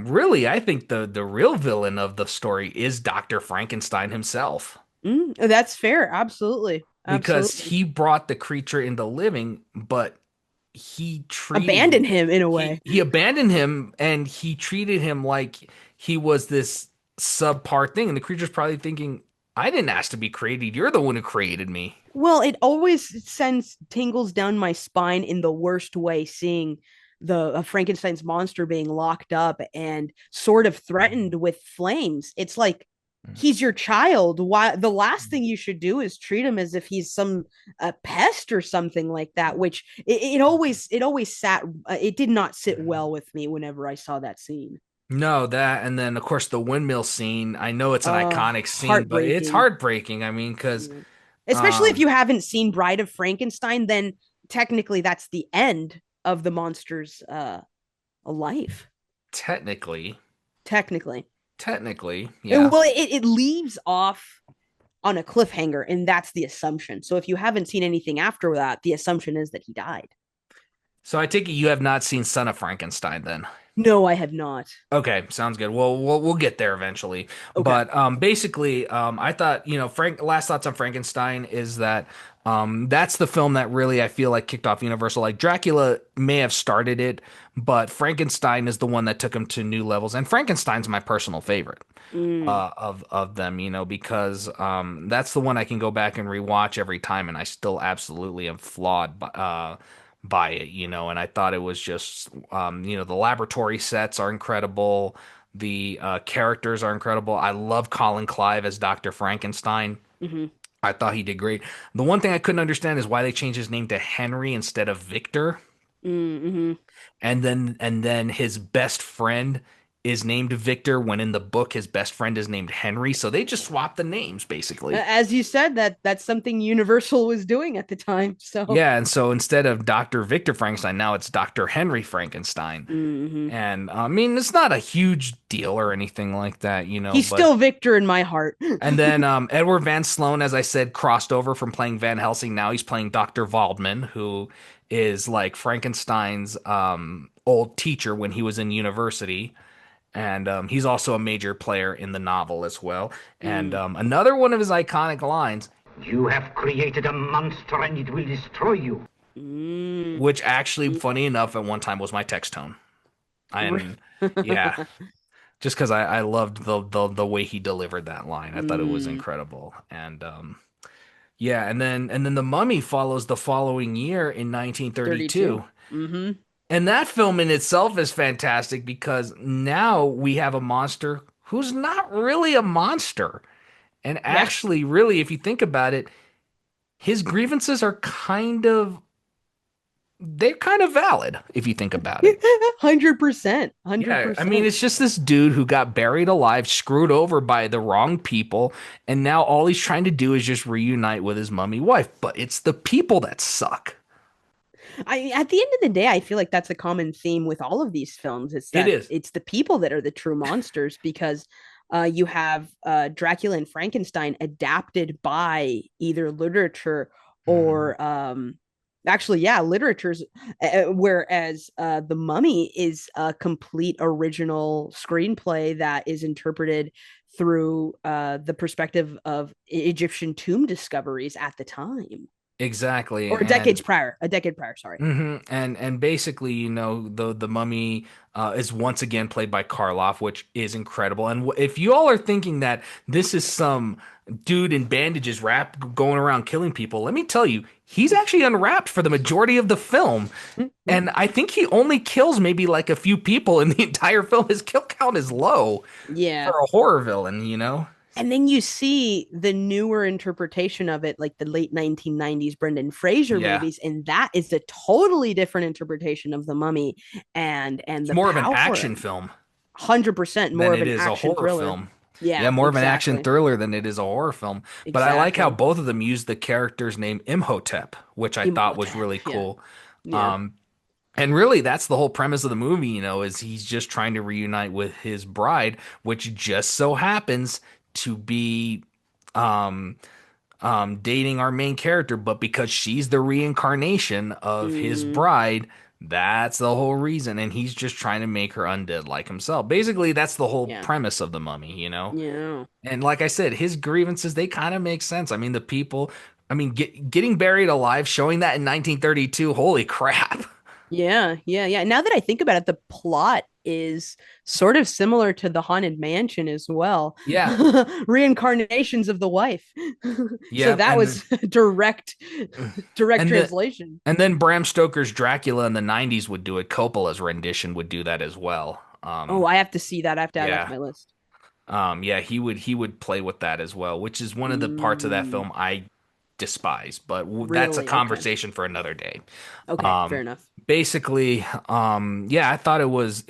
really, I think the real villain of the story is Dr. Frankenstein himself That's fair. Absolutely. because Absolutely. he brought the creature into living, but he treated Abandon him in a he way. he abandoned him and he treated him like he was this subpar thing, and the creature's probably thinking, I didn't ask to be created, you're the one who created me. Well, it always sends tingles down my spine in the worst way, seeing the Frankenstein's monster being locked up and sort of threatened with flames. It's like he's your child. Why the last thing you should do is treat him as if he's some pest or something like that. Which it always sat. It did not sit well with me whenever I saw that scene. No, that, and then of course the windmill scene, I know it's an iconic scene, but it's Heartbreaking. heartbreaking. I mean, because Yeah. Especially if um you haven't seen Bride of Frankenstein, then technically that's the end of the monster's life. technically Technically. technically yeah. Well, it leaves off on a cliffhanger, and that's the assumption. So if you haven't seen anything after that, the assumption is that he died. So I take it you have not seen Son of Frankenstein then. No, I have not. Okay, sounds good. Well, we'll get there eventually. Okay. But basically, I thought, Frank. Last thoughts on Frankenstein is that that's the film that really I feel like kicked off Universal. Like Dracula may have started it, but Frankenstein is the one that took him to new levels. And Frankenstein's my personal favorite Mm. of them. Because that's the one I can go back and rewatch every time, and I still absolutely am flawed by it, and I thought it was just, the laboratory sets are incredible. The characters are incredible. I love Colin Clive as Dr. Frankenstein. Hmm. I thought he did great. The one thing I couldn't understand is why they changed his name to Henry instead of Victor. Hmm. And then his best friend is named Victor when in the book his best friend is named Henry. So they just swapped the names basically. As you said, that's something Universal was doing at the time. So. Yeah, and so instead of Dr. Victor Frankenstein, now it's Dr. Henry Frankenstein. Hmm. And I mean, it's not a huge deal or anything like that, He's but still Victor in my heart. and then Edward Van Sloan, as I said, crossed over from playing Van Helsing. Now he's playing Dr. Waldman, who is like Frankenstein's old teacher when he was in university. And he's also a major player in the novel as well. And Mm. another one of his iconic lines, You have created a monster and it will destroy you. Mm. which actually, funny enough, at one time was my text tone. And yeah, just because I loved the way he delivered that line. I thought it was Mm. incredible. And yeah, and then The Mummy follows the following year in 32. 1932. Mm-hmm. And that film in itself is fantastic because now we have a monster who's not really a monster. And Yeah. actually, really, if you think about it, his grievances are they're kind of valid if you think about it. 100%. Yeah, I mean, 100%. it's just this dude who got buried alive, screwed over by the wrong people, and now all he's trying to do is just reunite with his mummy wife. But it's the people that suck. At the end of the day, I feel like that's a common theme with all of these films. It's It that is. it's the people that are the true monsters because you have Dracula and Frankenstein adapted by either literature Mhm. or actually, yeah, literatures. Whereas the Mummy is a complete original screenplay that is interpreted through the perspective of Egyptian tomb discoveries at the time. exactly. or And a decade prior. Sorry. and basically, the mummy is once again played by Karloff, which is incredible. And if you all are thinking that this is some dude in bandages wrapped going around killing people, let me tell you, he's actually unwrapped for the majority of the film. And I think he only kills maybe like a few people in the entire film. His kill count is low for Yeah. a horror villain. And then you see the newer interpretation of it, like the late 1990s Brendan Fraser Yeah. movies, and that is a totally different interpretation of the Mummy and It's the more of an power. action film 100% than more of it an is a action horror thriller. film. Yeah, Yeah, more of an action exactly. thriller than it is a horror film. But I like how Exactly. both of them use the character's name Imhotep, which I thought was Imhotep. really Yeah. cool. Yeah. Um, and really, that's the whole premise of the movie, is he's just trying to reunite with his bride, which just so happens to be um, dating our main character, but because she's the reincarnation of his Mm, bride, that's the whole reason. And he's just trying to make her undead like himself. Basically, that's the whole yeah. premise of the mummy. Yeah. And like I said, his grievances, they kind of make sense. I mean, the people, I mean, getting buried alive, showing that in 1932, holy crap. Yeah, yeah, yeah. Now that I think about it, the plot is sort of similar to the Haunted Mansion as well. Yeah. Reincarnations of the wife. So Yeah. that was direct And the, translation. and then Bram Stoker's Dracula in the 90s would do it. Coppola's rendition would do that as well. Oh, I have to see that. I have to add that to Yeah. my list. Yeah, he would play with that as well, which is one of the parts of that Mm, film I despise, but that's a really? Okay. conversation for another day. Okay, fair Um, enough. basically, yeah, I thought it was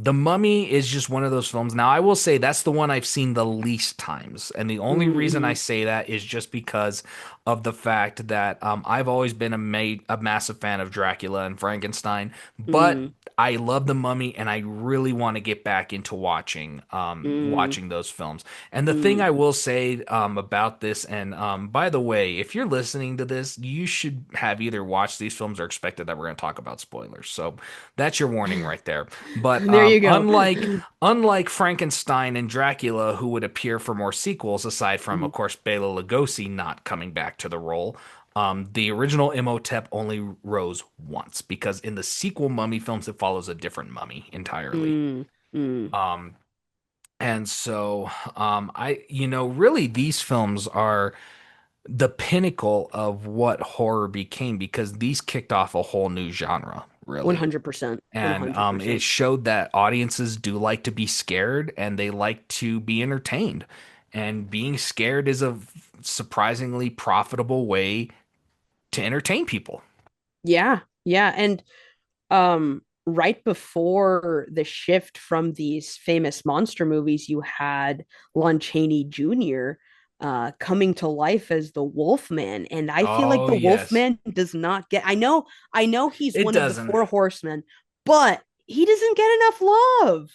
The Mummy is just one of those films. Now, I will say that's the one I've seen the least times, and the only reason I Mm-hmm. say that is just because of the fact that I've always been a massive fan of Dracula and Frankenstein, but Mm, I love The Mummy, and I really want to get back into mm, watching those films. And the thing mm. I will say about this, and by the way, if you're listening to this, you should have either watched these films or expected that we're going to talk about spoilers. So that's your warning right there. But There you go. unlike Frankenstein and Dracula, who would appear for more sequels, aside from, of Mhm. course, Bela Lugosi not coming back to the role. The original Imhotep only rose once because in the sequel Mummy films, it follows a different mummy entirely. Mm, mm. Um, and so, really, these films are the pinnacle of what horror became because these kicked off a whole new genre, really. 100%. And it 100%. showed that audiences do like to be scared and they like to be entertained. And being scared is a surprisingly profitable way to entertain people. Yeah. Yeah. And right before the shift from these famous monster movies, you had Lon Chaney Jr. Coming to life as the Wolfman, and I feel like Oh, the yes. Wolfman does not get. I know he's It one of the doesn't. four horsemen, but he doesn't get enough love.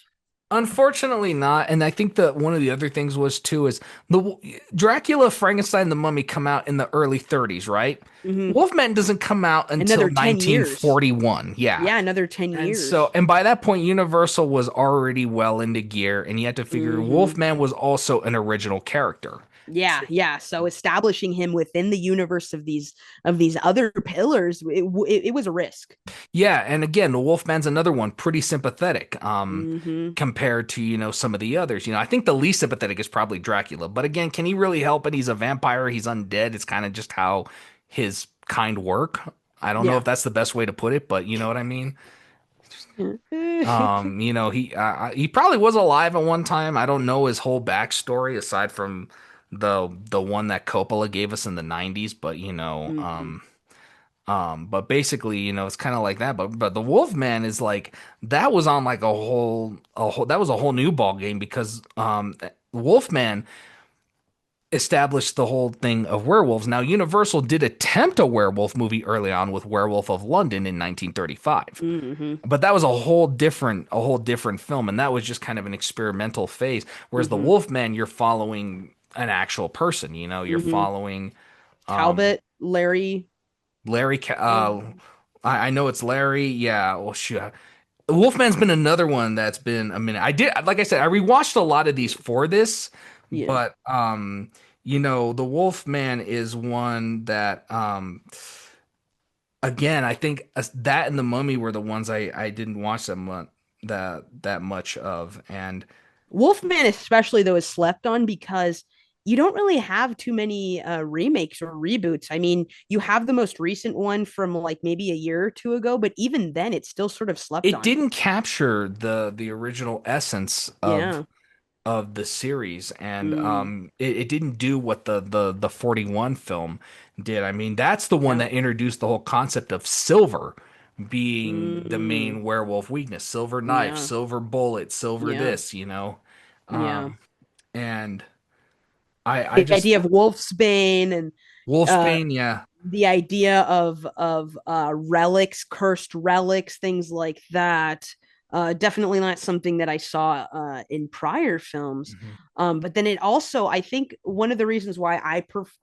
Unfortunately not, and I think that one of the other things was too is the Dracula, Frankenstein, the Mummy come out in the early 30s, right? Hmm. Wolfman doesn't come out until Another 10 years. 1941. Yeah. Yeah, another ten And so, years. and by that point, Universal was already well into gear, and you had to figure Hmm. Wolfman was also an original character. Yeah, yeah. So establishing him within the universe of these other pillars, it was a risk. Yeah, and again, the Wolfman's another one, pretty sympathetic, Hmm. compared to, some of the others. I think the least sympathetic is probably Dracula. But again, can he really help it? He's a vampire, he's undead. It's kind of just how his kind work. I don't know Yeah. if that's the best way to put it, but you know what I mean? He probably was alive at one time. I don't know his whole backstory aside from the one that Coppola gave us in the 90s, but Hmm. but basically, it's kind of like that. But the Wolfman is like that was on like a whole that was a whole new ball game because Wolfman established the whole thing of werewolves. Now, Universal did attempt a werewolf movie early on with Werewolf of London in 1935. Hmm. But that was a whole different film, and that was just kind of an experimental phase. Whereas the Hmm. Wolfman, you're following an actual person, you're Hmm. following um Talbot, Larry. Larry. Oh, I know it's Larry. Yeah. Well, shoot. Wolfman's been another one that's been a minute. Like I said, I rewatched a lot of these for this, yeah. but The Wolfman is one that again, I think that and the Mummy were the ones I didn't watch that much of, and Wolfman, especially though, is slept on because you don't really have too many remakes or reboots. I mean, you have the most recent one from like maybe a year or two ago, but even then, it's still sort of slept it on. didn't capture the original essence Yeah. of the series, and Mm, it didn't do what the 41 film did. I mean, that's the one yeah. that introduced the whole concept of silver being the Mm, main werewolf weakness. Silver knife, yeah. silver bullet, silver Yeah. this. Yeah. And I The just idea of Wolfsbane and uh, Wolfsbane, yeah. the idea of relics, cursed relics, things like that. Definitely not something that I saw in prior films. Mhm. But then it also, I think, one of the reasons why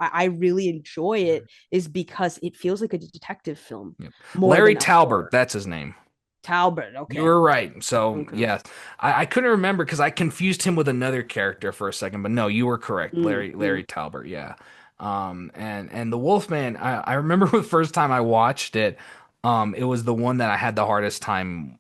I really enjoy it is because it feels like a detective film Yep. more Larry than a Talbert, horror. that's his name. Talbot, You okay, were right. So, okay, yes, I couldn't remember because I confused him with another character for a second, but no, you were correct. mm-hmm. Larry Talbert, yeah. And the Wolfman, I remember the first time I watched it, it was the one that I had the hardest time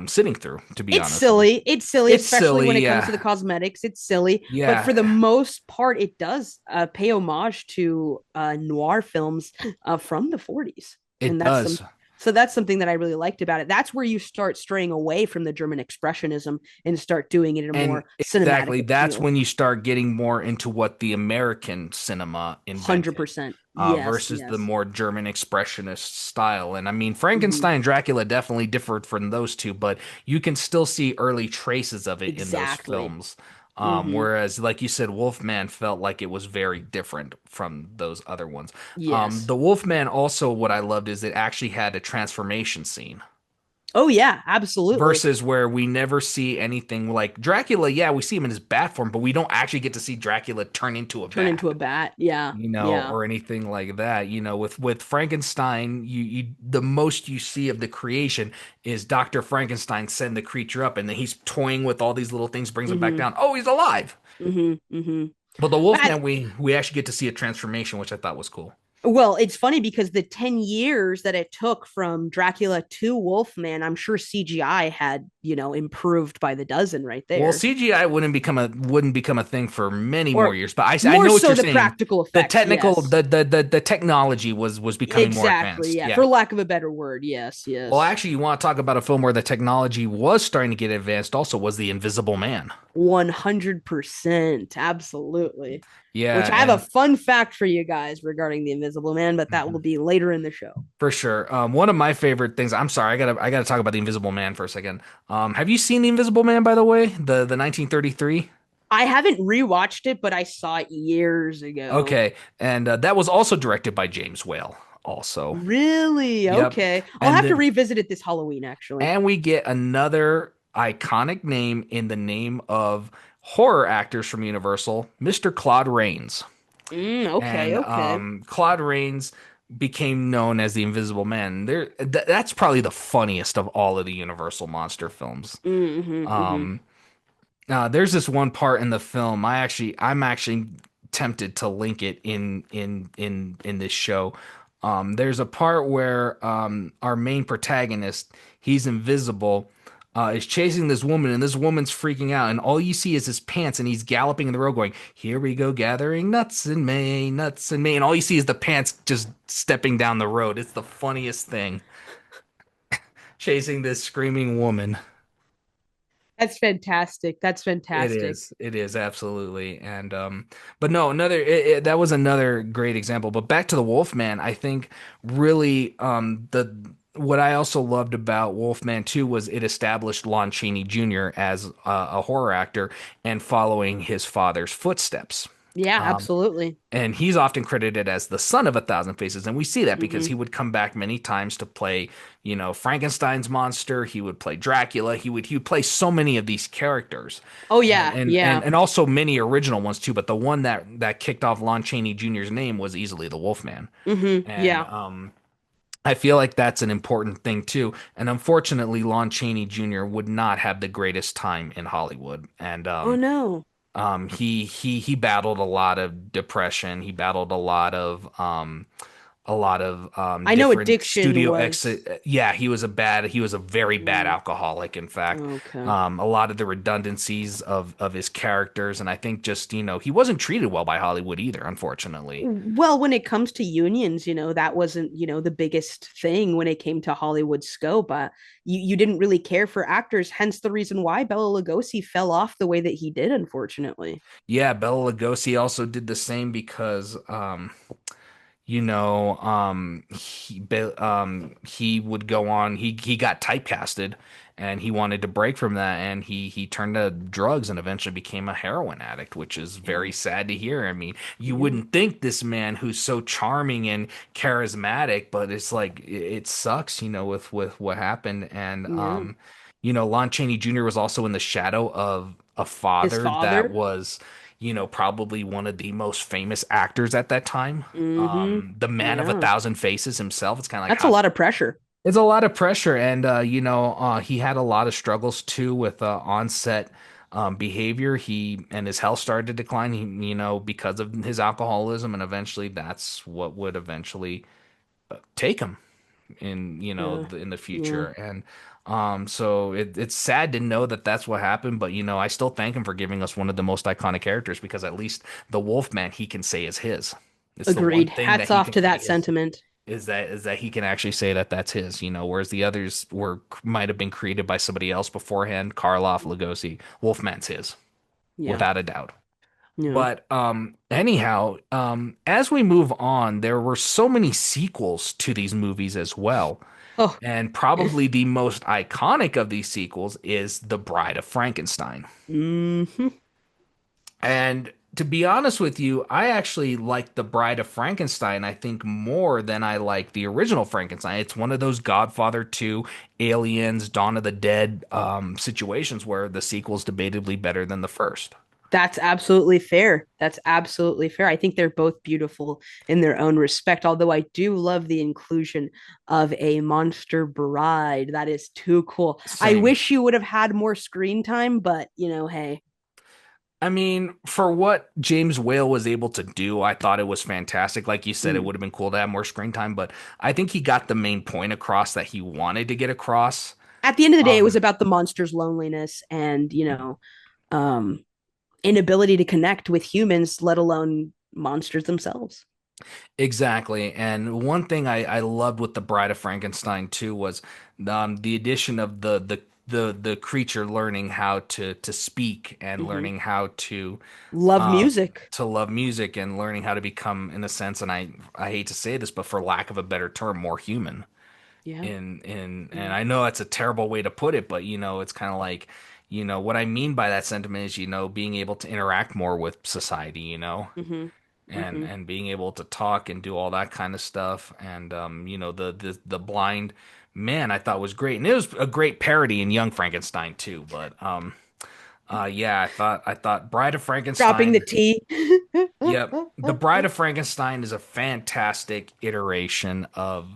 sitting through, to be It's honest with you. silly. It's silly, It's especially silly, when it comes to yeah. the cosmetics. It's silly, but for Yeah, the most part, it does pay homage to noir films from the 40's, it and that's some. does. So that's something that I really liked about it. That's where you start straying away from the German expressionism and start doing it in a And more cinematic exactly, that's appeal. when you start getting more into what the American cinema Hundred invented percent. Yes. versus the Yes. more German expressionist style. And I mean, Hmm. Frankenstein and Dracula definitely differed from those two, but you can still see early traces of it in those Exactly. films. Hmm. Whereas, like you said, Wolfman felt like it was very different from those other ones. Yes. The Wolfman also, what I loved is it actually had a transformation scene Oh yeah. Absolutely. versus where we never see anything like Dracula. Yeah, we see him in his bat form, but we don't actually get to see Dracula turn into a Turn into bat, a bat. Yeah. Yeah. or anything like that. With Frankenstein, you the most you see of the creation is Dr. Frankenstein send the creature up, and then he's toying with all these little things, brings him back Hmm. down. Oh, he's alive. Hmm. Hmm. But the But Wolfman, we actually get to see a transformation, which I thought was cool. well, it's funny because the 10 years that it took from Dracula to Wolfman, I'm sure CGI had, improved by the dozen right Well, there. CGI wouldn't become a thing for many more Or years, but I more know what so you're the saying. practical The effects, technical, yes. the technology was becoming more Exactly, advanced. yeah. Yeah. For lack of a better word, yes, Well, yes. actually, you want to talk about a film where the technology was starting to get advanced. Also, was The Invisible Man. 100%. Absolutely. Yeah, Which I have a and fun fact for you guys regarding the Invisible Man, but that will mhm, be later in the show. for sure. One of my favorite things. I'm sorry, I gotta talk about The Invisible Man for a second. Have you seen The Invisible Man, by the way? The 1933. I haven't rewatched it, but I saw it years ago. Okay, and that was also directed by James Whale. Also, Really? yep. Okay. I'll And have to then revisit it this Halloween, actually. And we get another iconic name in the name of horror actors from Universal, Mr. Claude Rains. Okay, And okay. Claude Rains became known as the Invisible Man. That's probably the funniest of all of the Universal monster films. Mm-hmm, mm-hmm. Um, there's this one part in the film. I'm actually tempted to link it in this show. There's a part where our main protagonist, he's invisible, is chasing this woman, and this woman's freaking out, and all you see is his pants, and he's galloping in the road, going, "Here we go, gathering nuts in May, nuts in May," and all you see is the pants just stepping down the road. It's the funniest thing, chasing this screaming woman. That's fantastic. That's It fantastic. is. It is absolutely. And but no, that was another great example. But back to the Wolfman, I think really the what I also loved about Wolfman 2 was it established Lon Chaney Jr. as a horror actor and following his father's footsteps. Yeah, Um, absolutely. and he's often credited as the son of a thousand faces, and we see that because Mm-hmm. he would come back many times to play, Frankenstein's monster. He would play Dracula. He would play so many of these characters, Oh and yeah, and and, yeah. and also many original ones too. But the one that kicked off Lon Chaney Jr.'s name was easily the Wolfman, Mm-hmm. and Yeah. I feel like that's an important thing too. And unfortunately, Lon Chaney Jr. would not have the greatest time in Hollywood, and Oh no. He battled a lot of depression. He battled a lot of I know different addiction studio was. exit. Yeah, he was a very bad Mm, alcoholic, in fact. okay. A lot of the redundancies of his characters, and I think just, he wasn't treated well by Hollywood either, unfortunately. Well, when it comes to unions, that wasn't, the biggest thing when it came to Hollywood scope. You didn't really care for actors, hence the reason why Bela Lugosi fell off the way that he did, unfortunately. Yeah, Bela Lugosi also did the same because he would go on, he got typecasted, and he wanted to break from that, and he turned to drugs and eventually became a heroin addict, which is very Yeah. sad to hear. I mean, you Yeah. wouldn't think this man who's so charming and charismatic, but it's like it sucks, with what happened. And Yeah. Lon Chaney Jr. was also in the shadow of a His father that father. was, probably one of the most famous actors at that time. Mm-hmm. The man of a Yeah. thousand faces himself. It's kind of like That's a how lot of pressure. it's a lot of pressure, and he had a lot of struggles too with onset behavior. He and his health started to decline. Because of his alcoholism, and eventually that's what would eventually take him in Yeah. in the Yeah. future. And so it's sad to know that that's what happened, but I still thank him for giving us one of the most iconic characters, because at least the Wolfman he can say is his. It's the one Agreed. thing that Hats he off can to say that is sentiment. that he can actually say that that's his, whereas the others were might have been created by somebody else beforehand. Karloff, Lugosi, Wolfman's his, Yeah. without a doubt. Yeah. But anyhow, as we move on, there were so many sequels to these movies as well. Oh. And probably the most iconic of these sequels is The Bride of Frankenstein. Mm-hmm. And to be honest with you, I actually like The Bride of Frankenstein, I think, more than I like the original Frankenstein. It's one of those Godfather 2, Aliens, Dawn of the Dead situations where the sequel's debatably better than the first. That's absolutely fair. That's absolutely fair. I think they're both beautiful in their own respect, although I do love the inclusion of a monster bride. That is too cool. I Same. wish you would have had more screen time, but hey. I mean, for what James Whale was able to do, I thought it was fantastic. Like you said, it Mm. would have been cool to have more screen time, but I think he got the main point across that he wanted to get across. At the end of the day, it was Um, about the monster's loneliness and, um, inability to connect with humans, let alone monsters themselves. exactly. And one thing I loved with The Bride of Frankenstein too was the addition of the creature learning how to speak, and Mm-hmm. learning how Love uh, music. to love music, and learning how to become, in a sense, and I hate to say this, but for lack of a better term, more human. Yeah. And Yeah. I know that's a terrible way to put it, but it's kind of like, what I mean by that sentiment is, being able to interact more with society, Mm-hmm. and Mm-hmm. being able to talk and do all that kind of stuff. And the blind man I thought was great, and it was a great parody in Young Frankenstein too. But yeah, I thought Bride of Dropping the Frankenstein. T. Yep. The Bride of Frankenstein is a fantastic iteration of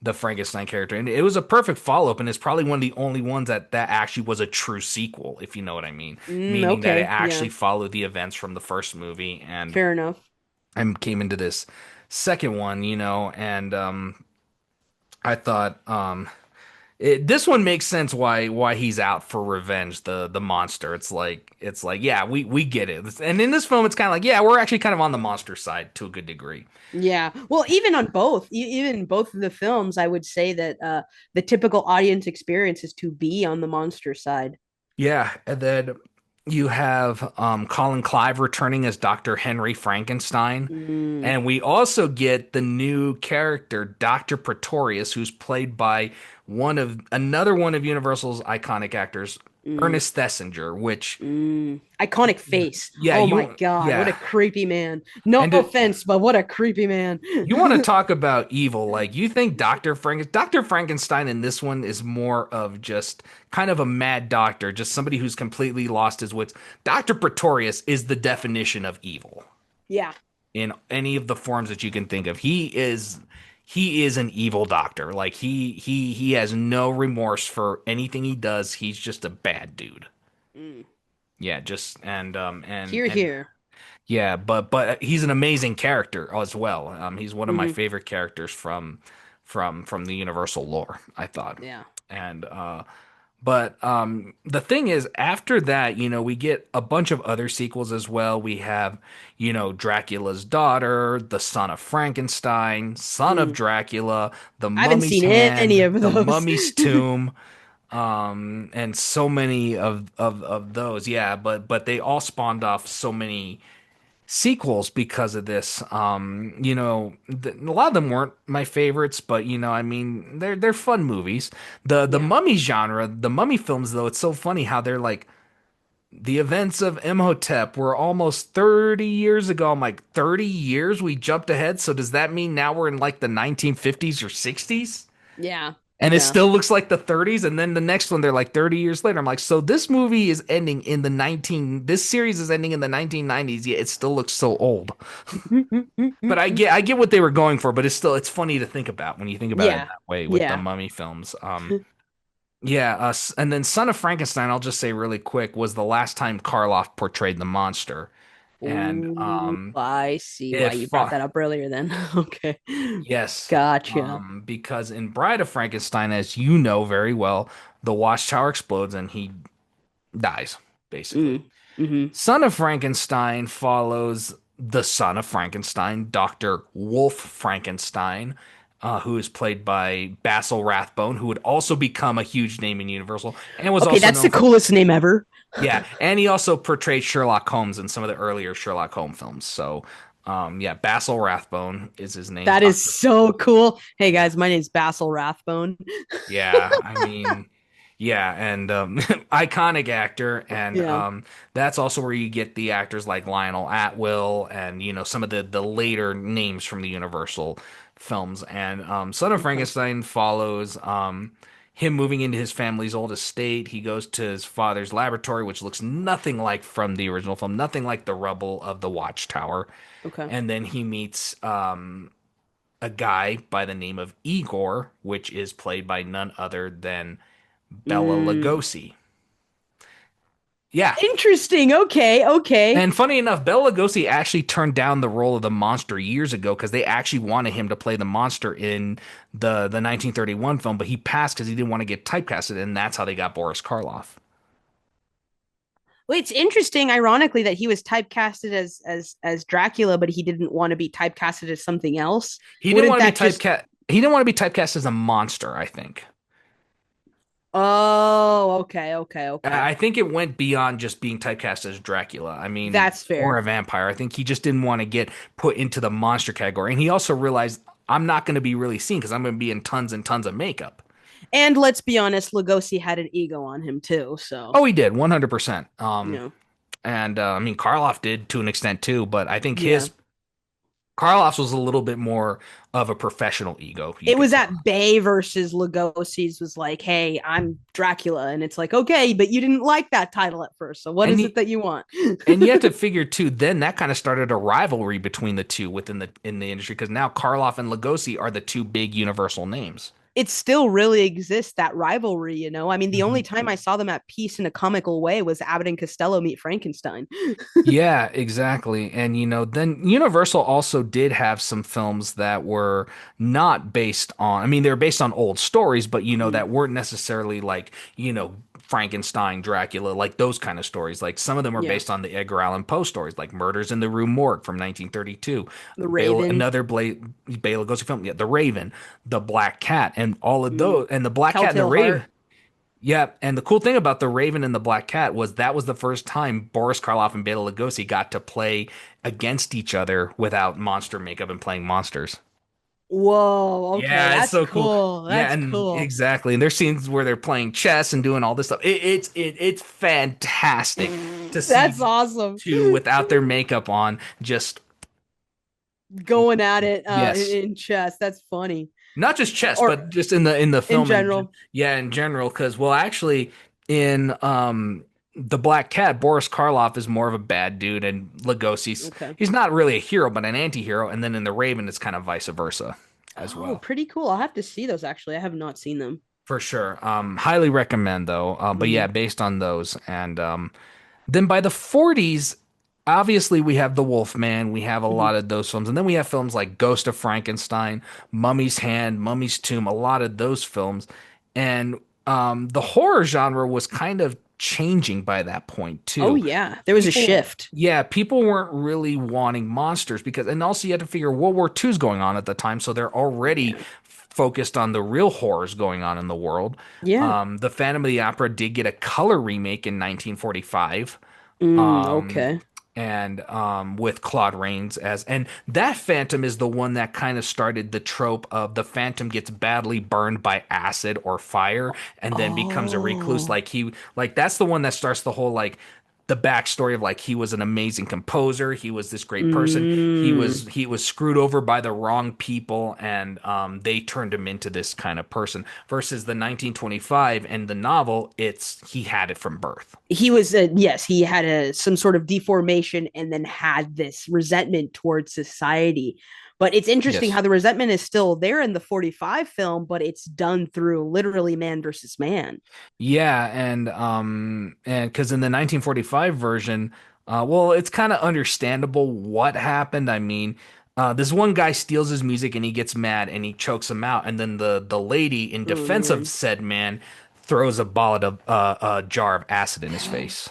the Frankenstein character. And it was a perfect follow-up, and it's probably one of the only ones that actually was a true sequel, if you know what I mean. Meaning that it Okay. Yeah. actually followed the events from the first movie, Fair enough. and came into this second one, and I thought this one makes sense why he's out for revenge, the monster. It's like, yeah, we get it. And in this film it's kind of like, yeah, we're actually kind of on the monster side to a good degree. Yeah. Well, even on both, even both of the films, I would say that the typical audience experience is to be on the monster side. Yeah, and then you have Colin Clive returning as Dr. Henry Frankenstein. Mm, And we also get the new character, Dr. Pretorius, who's played by another one of Universal's iconic actors, mm, Ernest Thesiger, which, iconic face. yeah, Oh my God, what a yeah. creepy man. No And offense, but what a creepy man. you want to talk about evil? Like, you think Dr. Frankenstein in this one is more of just kind of a mad doctor, just somebody who's completely lost his wits. Dr. Pretorius is the definition of evil Yeah. in any of the forms that you can think of. He is an evil doctor. Like, he has no remorse for anything he does. He's just a bad dude. Mm. Yeah, just Here, and here. yeah, but he's an amazing character as well. He's one of my Hmm. favorite characters from the Universal lore, I thought. Yeah. And but the thing is, after that, we get a bunch of other sequels as well. We have, Dracula's daughter, the son of Frankenstein, son of Mm. Dracula, the I haven't mummy's seen any hand, of the those. mummy's tomb, and so many of those. Yeah, but they all spawned off so many sequels because of this. A lot of them weren't my favorites, but I mean, they're fun movies. The Yeah. mummy genre, the mummy films, though, it's so funny how they're like the events of Imhotep were almost 30 years ago. I'm like, 30 years? We jumped ahead. So does that mean now we're in like the 1950s or 60s? Yeah. And it Yeah. still looks like the 30s. And then the next one, they're like 30 years later. I'm like, so this movie is ending in this series is ending in the 1990s, yet it still looks so old. But I get what they were going for, but it's funny to think about when you think about it Yeah. that way with the Yeah. Mummy films. Yeah, and then Son of Frankenstein, I'll just say really quick, was the last time Karloff portrayed the monster. And Oh, I see why you if brought that up earlier then. Okay. yes, Gotcha. because in Bride of Frankenstein, as you know very well, the watchtower explodes and he dies, basically. Mm. Hmm. Son of Frankenstein follows the son of Frankenstein, Dr. Wolf Frankenstein, who is played by Basil Rathbone, who would also become a huge name in Universal and was Okay, also that's known the for, coolest name ever. yeah, and he also portrayed Sherlock Holmes in some of the earlier Sherlock Holmes films. So, yeah, Basil Rathbone is his name. That is so cool. Hey guys, my name's Basil Rathbone. Yeah, I mean, yeah, and iconic actor, and Yeah. that's also where you get the actors like Lionel Atwill and some of the later names from the Universal films. And Son of Okay. Frankenstein follows him moving into his family's old estate. He goes to his father's laboratory, which looks nothing like from the original film, nothing like the rubble of the Watchtower. Okay. And then he meets a guy by the name of Igor, which is played by none other than Bella Mm. Lugosi. Yeah. Interesting. Okay. Okay. And funny enough, Bela Lugosi actually turned down the role of the monster years ago because they actually wanted him to play the monster in the 1931 film, but he passed because he didn't want to get typecasted, and that's how they got Boris Karloff. Well, it's interesting, ironically, that he was typecasted as Dracula, but he didn't want to be typecasted as something else. He didn't Wouldn't want to be that just? typecast. He didn't want to be typecast as a monster, I think. Oh, okay, okay, okay. I think it went beyond just being typecast as Dracula. I mean, That's or fair. a vampire. I think he just didn't want to get put into the monster category. And he also realized I'm not going to be really seen because I'm going to be in tons and tons of makeup. And let's be honest, Lugosi had an ego on him too. So Oh, he did 100%. you know, And I mean, Karloff did to an extent too, but I think yeah. his Karloff's was a little bit more of a professional ego, you It could was say. at Bay versus Lugosi's was like, hey, I'm Dracula. And it's like, okay, but you didn't like that title at first. So what And is you, it that you want? and you have to figure too, then that kind of started a rivalry between the two within the industry because now Karloff and Lugosi are the two big universal names. It still really exists, that rivalry, I mean, the only Mhm. time I saw them at peace in a comical way was Abbott and Costello meet Frankenstein. Yeah, exactly. And then Universal also did have some films that were not based on, I mean, they were based on old stories, but Mm, that weren't necessarily like, Frankenstein, Dracula, like those kind of stories. Like some of them were yeah. based on the Edgar Allan Poe stories, like Murders in the Rue Morgue from 1932. The Raven, Bela Lugosi film, yeah, The Raven, The Black Cat, and all of those, and The Black Cat and The Telltale Raven. Heart. Yeah, and the cool thing about The Raven and the Black Cat was that was the first time Boris Karloff and Bela Lugosi got to play against each other without monster makeup and playing monsters. Whoa, okay, Yeah, it's that's so cool. cool. Yeah, That's and cool. exactly. And there's scenes where they're playing chess and doing all this stuff. It's fantastic to That's see awesome. two without their makeup on. Just Going at it yes, in chess. That's funny. not just chess, Or but just in the in film and general. yeah, in general. Because well, actually, in the Black Cat, Boris Karloff is more of a bad dude, and Lugosi's Okay. he's not really a hero, but an anti-hero. And then in the Raven, it's kind of vice versa as Oh, well. pretty cool. I'll have to see those actually. I have not seen them. For sure. Highly recommend though. But yeah, Mm. based on those and Then by the 40s, obviously we have The Wolfman, we have a Mhm. lot of those films, and then we have films like Ghost of Frankenstein, Mummy's Hand, Mummy's Tomb, a lot of those films. And the horror genre was kind of changing by that point Oh too. yeah, there was a shift. Yeah, people weren't really wanting monsters because, and also you had to figure World War II is going on at the time, so they're already Yeah. focused on the real horrors going on in the world. Yeah. The Phantom of the Opera did get a color remake in 1945, um, Okay. and with Claude Rains as, and that Phantom is the one that kind of started the trope of the Phantom gets badly burned by acid or fire and then becomes a recluse. Oh. Like that's the one that starts the whole like the backstory of like he was an amazing composer, he was this great person, Mm. he was screwed over by the wrong people, and they turned him into this kind of person. Versus the 1925 and the novel, it's he had it from birth. He was yes, he had some sort of deformation and then had this resentment towards society. But it's interesting Yes. how the resentment is still there in the 45 film, but it's done through literally man versus man. Yeah, and because in the 1945 version, well, it's kind of understandable what happened. I mean, this one guy steals his music and he gets mad and he chokes him out, and then the lady, in Oh defense of man. said man, throws a jar of acid in his face.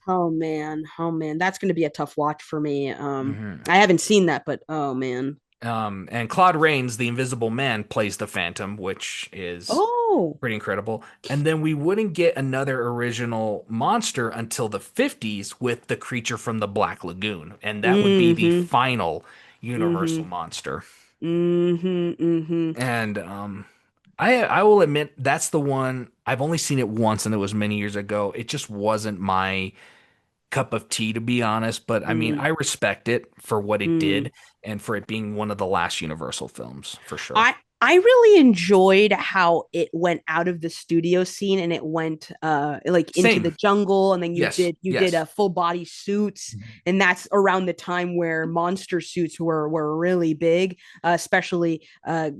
Oh man. Oh man. That's going to be a tough watch for me. Mhm. I haven't seen that, but oh man. And Claude Rains, the Invisible Man, plays the Phantom, which is Oh. pretty incredible. And then we wouldn't get another original monster until the 50s with the creature from the Black Lagoon. And that would be the Mhm. final Universal Mhm. monster. Mhm. Mhm. And I will admit that's the one I've only seen it once and it was many years ago. It just wasn't my cup of tea to be honest, but I mean, Mm. I respect it for what it Mm. did and for it being one of the last Universal films for sure. I really enjoyed how it went out of the studio scene and it went like into the Same. jungle, and then Yes. you did a Yes. full body suits, and that's around the time where monster suits were really big, especially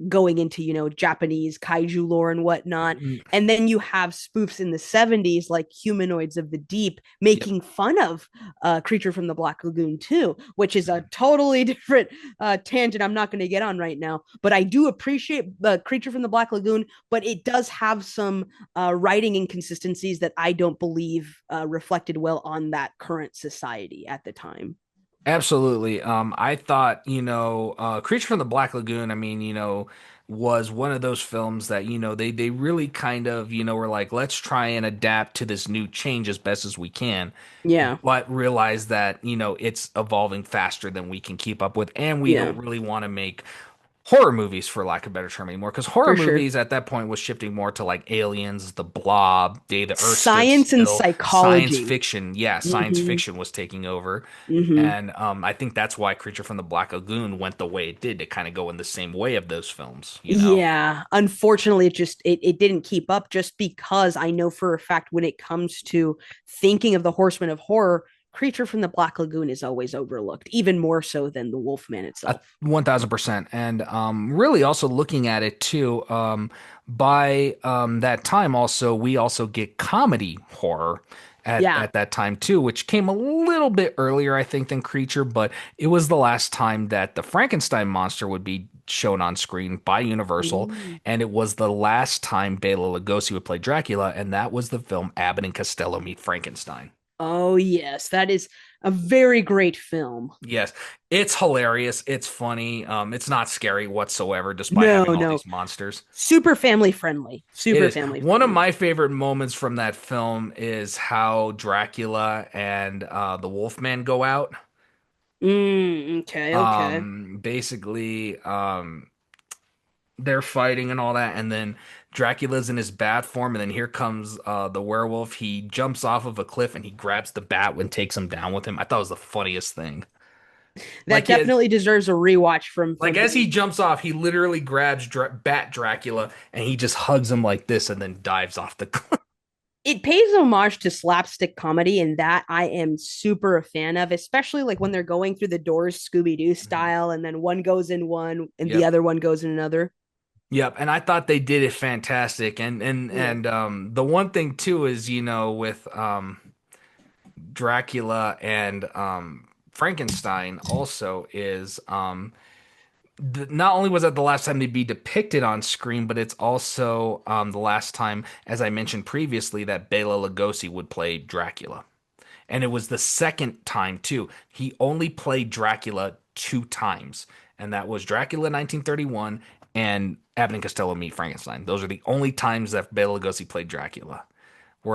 going into Japanese kaiju lore and whatnot. Mm, And then you have spoofs in the 70s like Humanoids of the Deep yep. making fun of Creature from the Black Lagoon too, which is a totally different tangent I'm not going to get on right now. But I do appreciate the Creature from the Black Lagoon, but it does have some writing inconsistencies that I don't believe reflected well on that current society at the time. Absolutely. I thought, Creature from the Black Lagoon, I mean, was one of those films that, they really kind of, were like, let's try and adapt to this new change as best as we can, Yeah, but realize that, it's evolving faster than we can keep up with, and we yeah, don't really want to make horror movies for lack of a better term anymore because horror for sure. movies at that point was shifting more to like aliens, the blob, day the earth stood Science and still, science psychology. fiction. Yeah, science Mm-hmm. fiction was taking over. Mm-hmm. And I think that's why Creature from the Black Lagoon went the way it did, to kind of go in the same way of those films. Yeah, unfortunately, it didn't keep up just because I know for a fact when it comes to thinking of the Horsemen of Horror, Creature from the Black Lagoon is always overlooked, even more so than the Wolfman itself. 1000%. And really also looking at it too, by that time also we also get comedy horror Yeah. at that time too, which came a little bit earlier, I think, than Creature, but it was the last time that the Frankenstein monster would be shown on screen by Universal, Mm. and it was the last time Bela Lugosi would play Dracula, and that was the film Abbott and Costello Meet Frankenstein. Oh, yes, that is a very great film. Yes, it's hilarious. It's funny. It's not scary whatsoever, despite No, having all no, these monsters. super family friendly. It Super is. family One of friendly. my favorite moments from that film is how Dracula and the Wolfman go out. Okay, okay. Basically, they're fighting and all that, and then Dracula's in his bat form, and then here comes the werewolf. He jumps off of a cliff and he grabs the bat and takes him down with him. I thought it was the funniest thing. That Like he, definitely deserves a rewatch Like from as he the. jumps off, he literally grabs Bat Dracula and he just hugs him like this and then dives off the cliff. It pays homage to slapstick comedy, and that I am super a fan of, especially like when they're going through the doors Scooby Doo Mhm. style, and then one goes in one and the Yep. other one goes in another. Yep. And I thought they did it fantastic. And Yeah. the one thing too is, with Dracula and Frankenstein also is not only was that the last time they'd be depicted on screen, but it's also the last time, as I mentioned previously, that Bela Lugosi would play Dracula. And it was the second time, too. He only played Dracula two times, and that was Dracula 1931 and Abbott and Costello Meet Frankenstein. Those are the only times that Bela Lugosi played Dracula.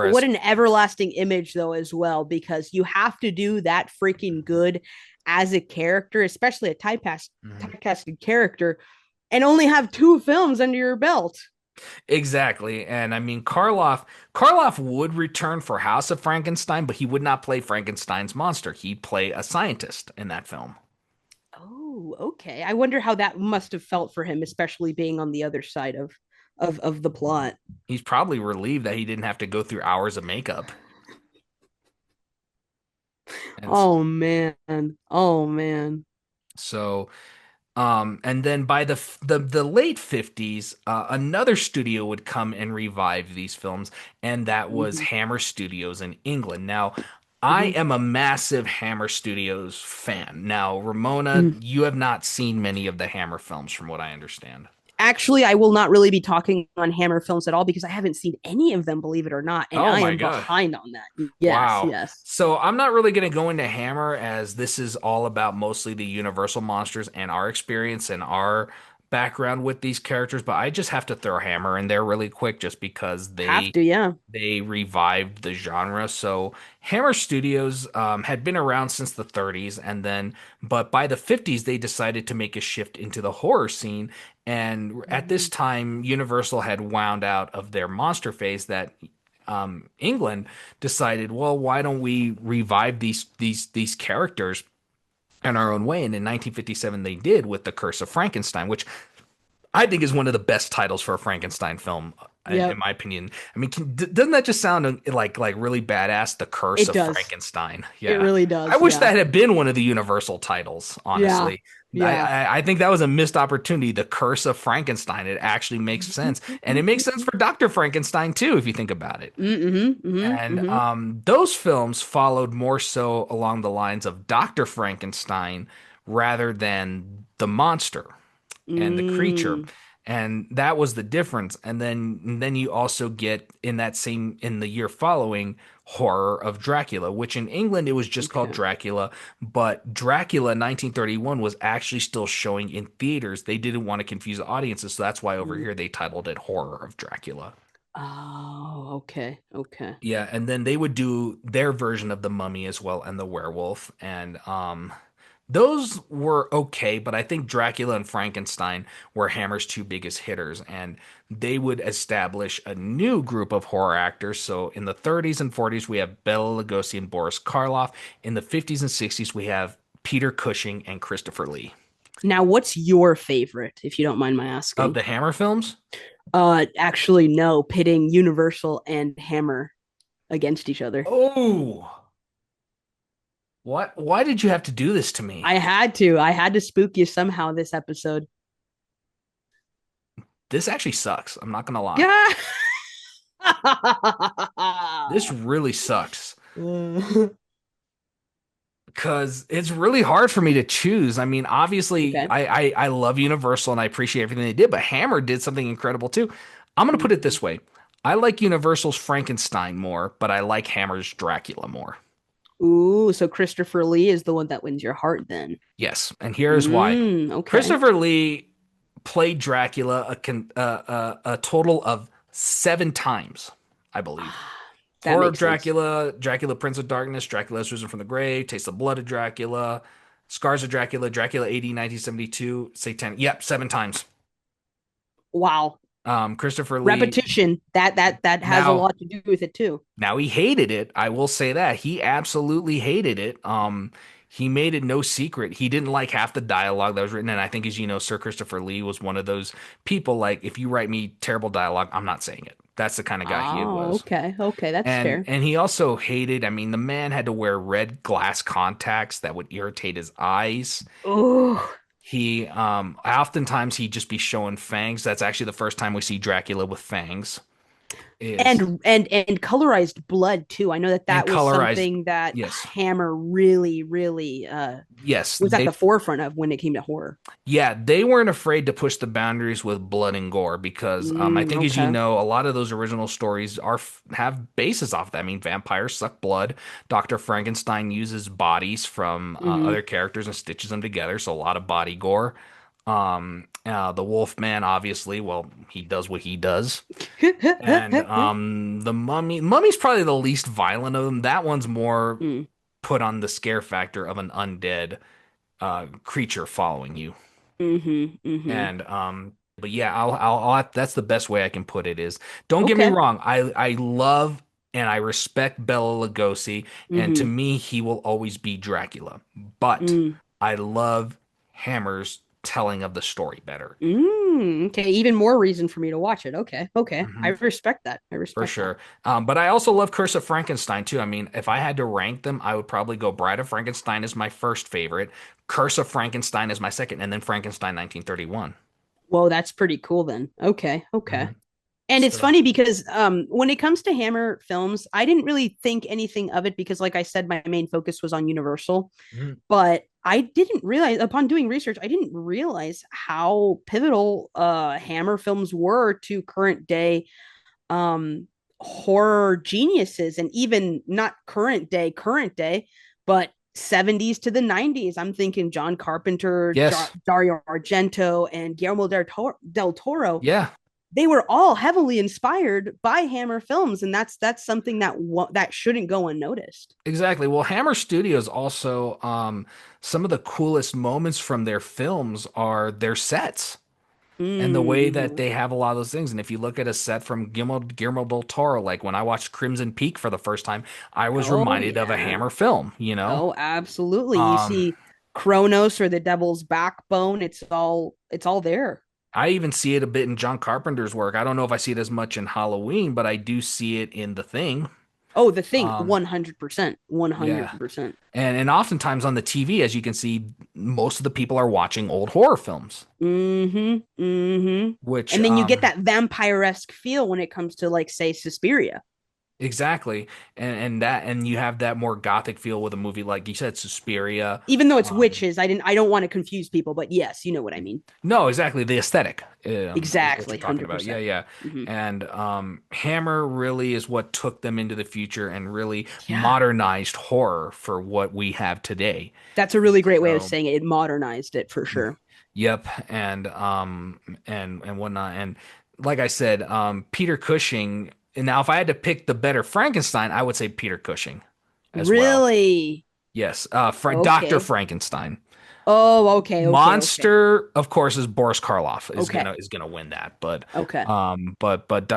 What Whereas, an everlasting image, though, as well, because you have to do that freaking good as a character, especially a Mhm. typecasted character, and only have two films under your belt. Exactly. And I mean, Karloff would return for House of Frankenstein, but he would not play Frankenstein's monster. He'd play a scientist in that film. Oh, okay. I wonder how that must have felt for him, especially being on the other side of the plot. He's probably relieved that he didn't have to go through hours of makeup. And Oh man. Oh man. so and then by the late 50s, another studio would come and revive these films, and that was Hmm. Hammer Studios in England. Now, I Hmm. am a massive Hammer Studios fan. Now, Ramona, Hmm. you have not seen many of the Hammer films, from what I understand. Actually, I will not really be talking on Hammer films at all because I haven't seen any of them, believe it or not, and Oh I my am God. behind on that. Yes, Wow. yes. So I'm not really going to go into Hammer as this is all about mostly the Universal monsters and our experience and our background with these characters, but I just have to throw Hammer in there really quick just because Have to, yeah. they revived the genre. So Hammer Studios had been around since the 30s, and then but by the 50s they decided to make a shift into the horror scene. And at this time, Universal had wound out of their monster phase that England decided, well, why don't we revive these characters in our own way? And in 1957, they did with The Curse of Frankenstein, which I think is one of the best titles for a Frankenstein film, in Yep. my opinion. I mean, doesn't that just sound like really badass? The Curse It of does. Frankenstein. It Yeah, really I does. wish Yeah. that had been one of the Universal titles. Yeah. Honestly, Yeah. I think that was a missed opportunity. The Curse of Frankenstein. It actually makes sense, and it makes sense for Doctor Frankenstein too, if you think about it. Mm-hmm. Mm-hmm. And Mm-hmm. those films followed more so along the lines of Dr. Frankenstein rather than the monster and the creature. Mm. And that was the difference. And then you also get in the year following horror of Dracula, which in England it was just called Okay. Dracula, but Dracula 1931 was actually still showing in theaters. They didn't want to confuse audiences, so that's why over Mm. here they titled it Horror of Dracula. Oh, okay. Okay. Yeah, and then they would do their version of the Mummy as well and the Werewolf, and those were okay, but I think Dracula and Frankenstein were Hammer's two biggest hitters, and they would establish a new group of horror actors. So in the 30s and 40s, we have Bela Lugosi and Boris Karloff. In the 50s and 60s, we have Peter Cushing and Christopher Lee. Now, what's your favorite, if you don't mind my Of asking? the Hammer films, Actually, no, pitting Universal and Hammer against each other. oh, what? Why did you have to do this to me? I had to. I had to spook you somehow this episode. This actually sucks. I'm not gonna lie. Yeah. This really sucks because it's really hard for me to choose. I mean, obviously, Okay. I love Universal and I appreciate everything they did, but Hammer did something incredible too. I'm gonna put it this way: I like Universal's Frankenstein more, but I like Hammer's Dracula more. Ooh, so Christopher Lee is the one that wins your heart then. Yes, and here's why: Okay. Christopher Lee played Dracula a total of 7 times, I believe. That Horror of makes sense. Dracula, Dracula Prince of Darkness, Dracula has risen from the grave, Taste the Blood of Dracula, Scars of Dracula, Dracula AD 1972, Satanic. Yep, 7 times. Wow. Christopher Lee. Repetition. That has a Now, lot to do with it too. now he hated it. I will say that he absolutely hated it. He made it no secret. He didn't like half the dialogue that was written, and I think, as you know, Sir Christopher Lee was one of those people. Like, if you write me terrible dialogue, I'm not saying it. That's the kind of guy he Oh, was. okay. Okay, that's And fair. and he also hated, I mean, the man had to wear red glass contacts that would irritate his eyes. Oh, He oftentimes he'd just be showing fangs. That's actually the first time we see Dracula with fangs. is And colorized blood too. I know that and that was colorized. something that Yes, Hammer really yes, was at the forefront of when it came to horror. yeah, they weren't afraid to push the boundaries with blood and gore because I think, as you Okay. know, a lot of those original stories have bases off that. I mean, vampires suck blood. Dr. Frankenstein uses bodies from Hmm. other characters and stitches them together, so a lot of body gore. The Wolfman, obviously, well, he does what he does. And the Mummy's probably the least violent of them. That one's more Mm. put on the scare factor of an undead creature following you. Mm-hmm. And but yeah, that's the best way I can put it is, don't get me Okay. wrong, I love and I respect Bela Lugosi, and to Mm-hmm. me he will always be Dracula. But Mm. I love Hammer's telling of the story better. Okay. Even more reason for me to watch it. Okay. Okay. I Mhm. respect that. I For respect that. sure. But I also love Curse of Frankenstein too. I mean, if I had to rank them, I would probably go Bride of Frankenstein is my first favorite, Curse of Frankenstein is my second, and then Frankenstein 1931. Whoa, that's pretty cool then. Okay. Okay. Mhm. And it's So, funny because when it comes to Hammer films, I didn't really think anything of it because, like I said, my main focus was on Universal. mhm. But I didn't realize, upon doing research, I didn't realize how pivotal Hammer films were to current day um, horror geniuses, and even not current day, but 70s to the 90s. I'm thinking John Carpenter, Yes. Dario Argento, and Guillermo del Toro. Yeah. They were all heavily inspired by Hammer films, and that's something that shouldn't go unnoticed. Exactly. Well, Hammer Studios also, some of the coolest moments from their films are their sets and the way that Mm-hmm. they have a lot of those things. And if you look at a set from Guillermo del Toro, like when I watched Crimson Peak for the first time, I was Oh reminded of a yeah. Hammer film, you know? Oh, absolutely. You Um, see Kronos or the Devil's Backbone. It's all there. I even see it a bit in John Carpenter's work. I don't know if I see it as much in Halloween, but I do see it in The Thing. Oh, the thing, Um, 100%. yeah. 100%. And oftentimes on the TV, as you can see, most of the people are watching old horror films, Mm-hmm. Mm-hmm. which And then you get that vampire-esque feel when it comes to, like, say, Suspiria. exactly, and you have that more gothic feel with a movie like you said, Suspiria. Even though it's Um, witches, I don't want to confuse people, but yes, you know what I mean. no, exactly, the aesthetic is what Exactly, you're talking about. Yeah, 100%. yeah. Mm-hmm. And Hammer really is what took them into the future and really Yeah. modernized horror for what we have today. That's a really great way of So, saying it. It modernized it for sure. yep, and whatnot. And like I said, Peter Cushing. And now, if I had to pick the better Frankenstein, I would say Peter Cushing as well. Really? Yes, Dr. Okay. Frankenstein. Oh, okay. Monster, of course, is Boris Karloff Okay. is gonna win that, but Okay.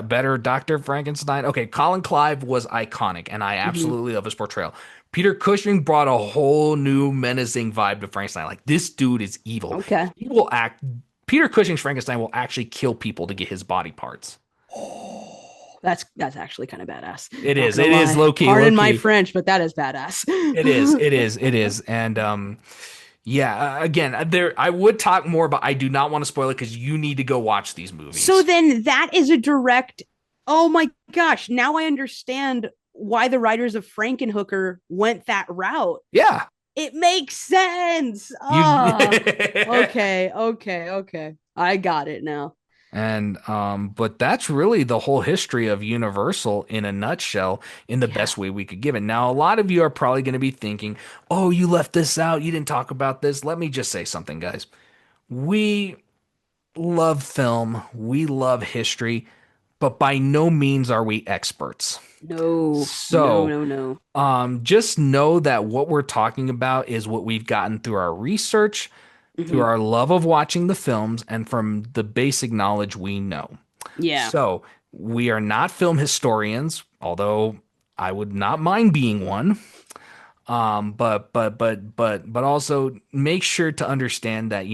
better Dr. Frankenstein. Okay, Colin Clive was iconic, and I Hmm. absolutely love his portrayal. Peter Cushing brought a whole new menacing vibe to Frankenstein. Like, this dude is evil. Okay. He will act. Peter Cushing's Frankenstein will actually kill people to get his body parts. That's actually kind of badass. It Not is. gonna It is lie. low key. Low Pardon my key. French, but that is badass. It is. It is. It is. And yeah. Again, there I would talk more, but I do not want to spoil it because you need to go watch these So movies. then that is a direct. Oh my gosh! Now I understand why the writers of Frankenhooker went that route. Yeah. It makes sense. You. Ah, okay. I got it now. And but that's really the whole history of Universal in a nutshell, in the Yeah. best way we could give it. Now, a lot of you are probably going to be thinking, "Oh, you left this out. You didn't talk about this." Let me just say something, guys. We love film, we love history, but by no means are we experts. No. No. So, No. No. just know that what we're talking about is what we've gotten through our research, through Hmm. our love of watching the films, and from the basic knowledge we know. Yeah. So, we are not film historians, although I would not mind being one. But also make sure to understand that,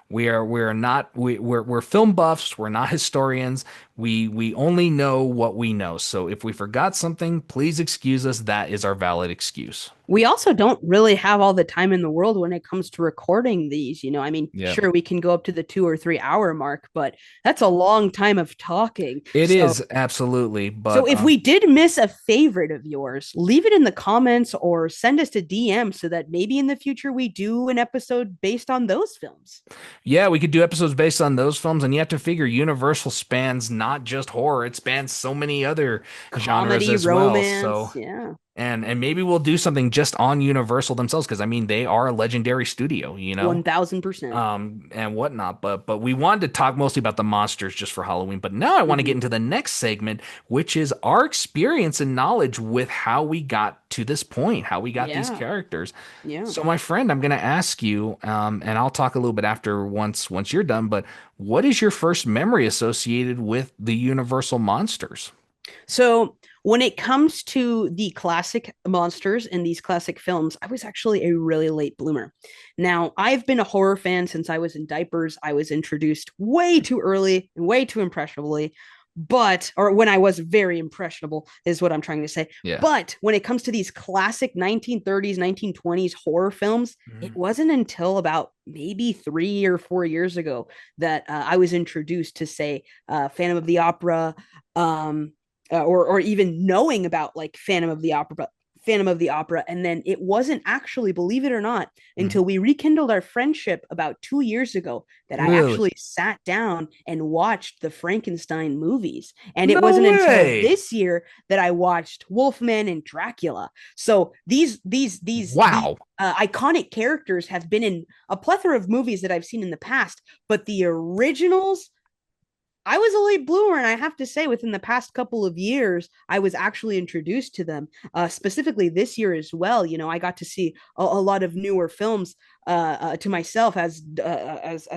we're not we're film buffs, we're not historians. We only know what we know. So if we forgot something, please excuse us. That is our valid excuse. We also don't really have all the time in the world when it comes to recording these. I mean, Yeah. sure, we can go up to the 2 or 3 hour mark, but that's a long time of talking. It So, is absolutely, so but if we did miss a favorite of yours, leave it in the comments or send us a DM so that maybe in the future we do an episode based on those films. yeah, we could do episodes based on those films, and you have to figure Universal spans not just horror, it spans so many other genres Comedy, as well. So romance, yeah, and maybe we'll do something just on Universal themselves, because I mean they are a legendary studio, 1000%. and whatnot. But we wanted to talk mostly about the monsters just for Halloween. But now I want to get Mhm. into the next segment, which is our experience and knowledge with how we got to this point, how we got these Yeah, characters. yeah. So, my friend, I'm going to ask you, and I'll talk a little bit after once you're done. But what is your first memory associated with the Universal monsters? So when it comes to the classic monsters in these classic films, I was actually a really late bloomer. Now, I've been a horror fan since I was in diapers. I was introduced way too early and way too impressionably, or when I was very impressionable, is what I'm trying to say. Yeah. But when it comes to these classic 1930s, 1920s horror films, it Mhm. wasn't until about maybe 3 or 4 years ago that I was introduced to, say, Phantom of the Opera, um, or even knowing about like Phantom of the Opera, and then it wasn't actually, believe it or not, Mhm. until we rekindled our friendship about 2 years ago that I Really? actually sat down and watched the Frankenstein movies. And it No wasn't until way. this year that I watched Wolfman and Dracula. So these Wow. iconic characters have been in a plethora of movies that I've seen in the past, but the originals, I was a late bloomer, and I have to say, within the past couple of years, I was actually introduced to them. Specifically this year as well. I got to see a lot of newer films to myself, as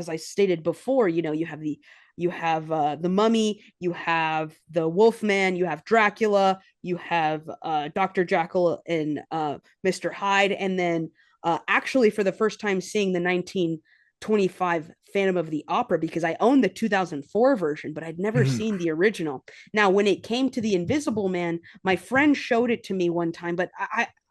I stated before. You have the Mummy, you have the Wolfman, you have Dracula, you have Dr. Jekyll and Mr. Hyde, and then actually for the first time seeing the 1925 Phantom of the Opera, because I owned the 2004 version, but I'd never Mhm. seen the original. Now, when it came to the Invisible Man, my friend showed it to me one time, but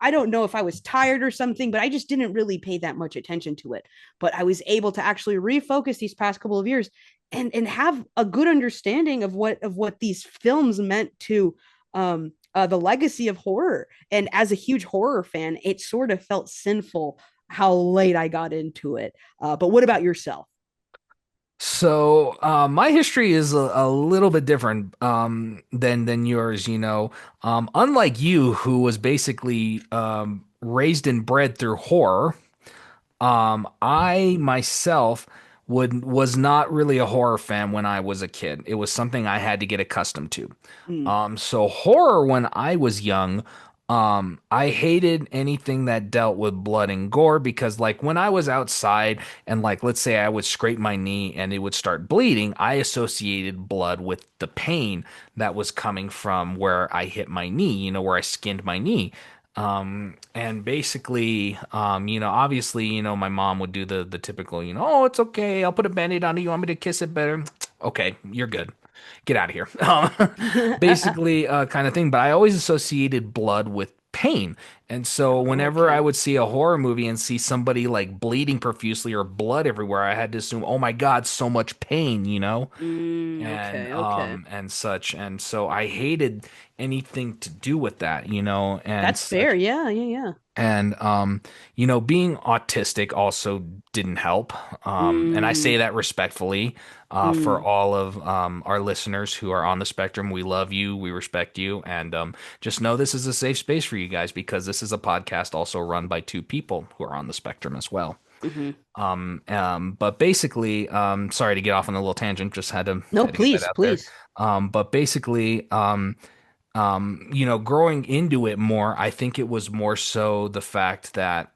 I don't know if I was tired or something, but I just didn't really pay that much attention to it. But I was able to actually refocus these past couple of years and have a good understanding of what these films meant to the legacy of horror. And as a huge horror fan, it sort of felt sinful how late I got into it. But what about yourself? So, my history is a little bit different than yours. Unlike you, who was basically raised and bred through horror. I myself was not really a horror fan when I was a kid. It was something I had to get accustomed to. Mm, So horror when I was young, I hated anything that dealt with blood and gore, because like when I was outside and like let's say I would scrape my knee and it would start bleeding, I associated blood with the pain that was coming from where I hit my knee, where I skinned my knee. And basically, obviously, my mom would do the typical, oh, it's okay. I'll put a band-aid on it. You want me to kiss it better? Okay, you're good. Get out of here. Basically, kind of thing. But I always associated blood with pain. And so whenever I okay. would see a horror movie and see somebody like bleeding profusely or blood everywhere, I had to assume, oh my God, so much pain. and Okay. Okay. and such. And so I hated anything to do with that, and That's fair. such. Yeah. Yeah. Yeah. And being autistic also didn't help. And I Mm, say that respectfully, for mm. all of our listeners who are on the spectrum. We love you, we respect you, and just know this is a safe space for you guys, because this is a podcast also run by two people who are on the spectrum as well. Hmm. But basically, sorry to get off on a little tangent, just No, had to get that please, out there. please. But basically, growing into it more, I think it was more so the fact that,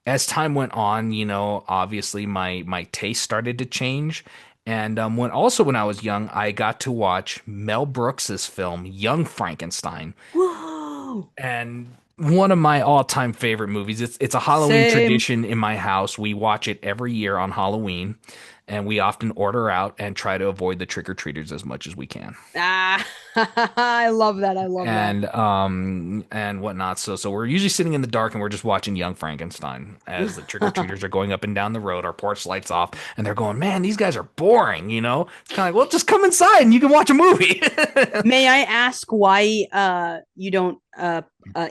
as time went on, obviously my taste started to change. And when I was young, I got to watch Mel Brooks's film Young Frankenstein. Whoa. Oh, And one of my all-time favorite movies. It's a Halloween same. tradition in my house. We watch it every year on Halloween, and we often order out and try to avoid the trick-or-treaters as much as we can. Ah, I love that. I love that. And whatnot. So we're usually sitting in the dark and we're just watching Young Frankenstein as the trick-or-treaters are going up and down the road, our porch lights off, and they're going, man, these guys are boring, you know? It's kind of like, well, just come inside and you can watch a movie. May I ask why you don't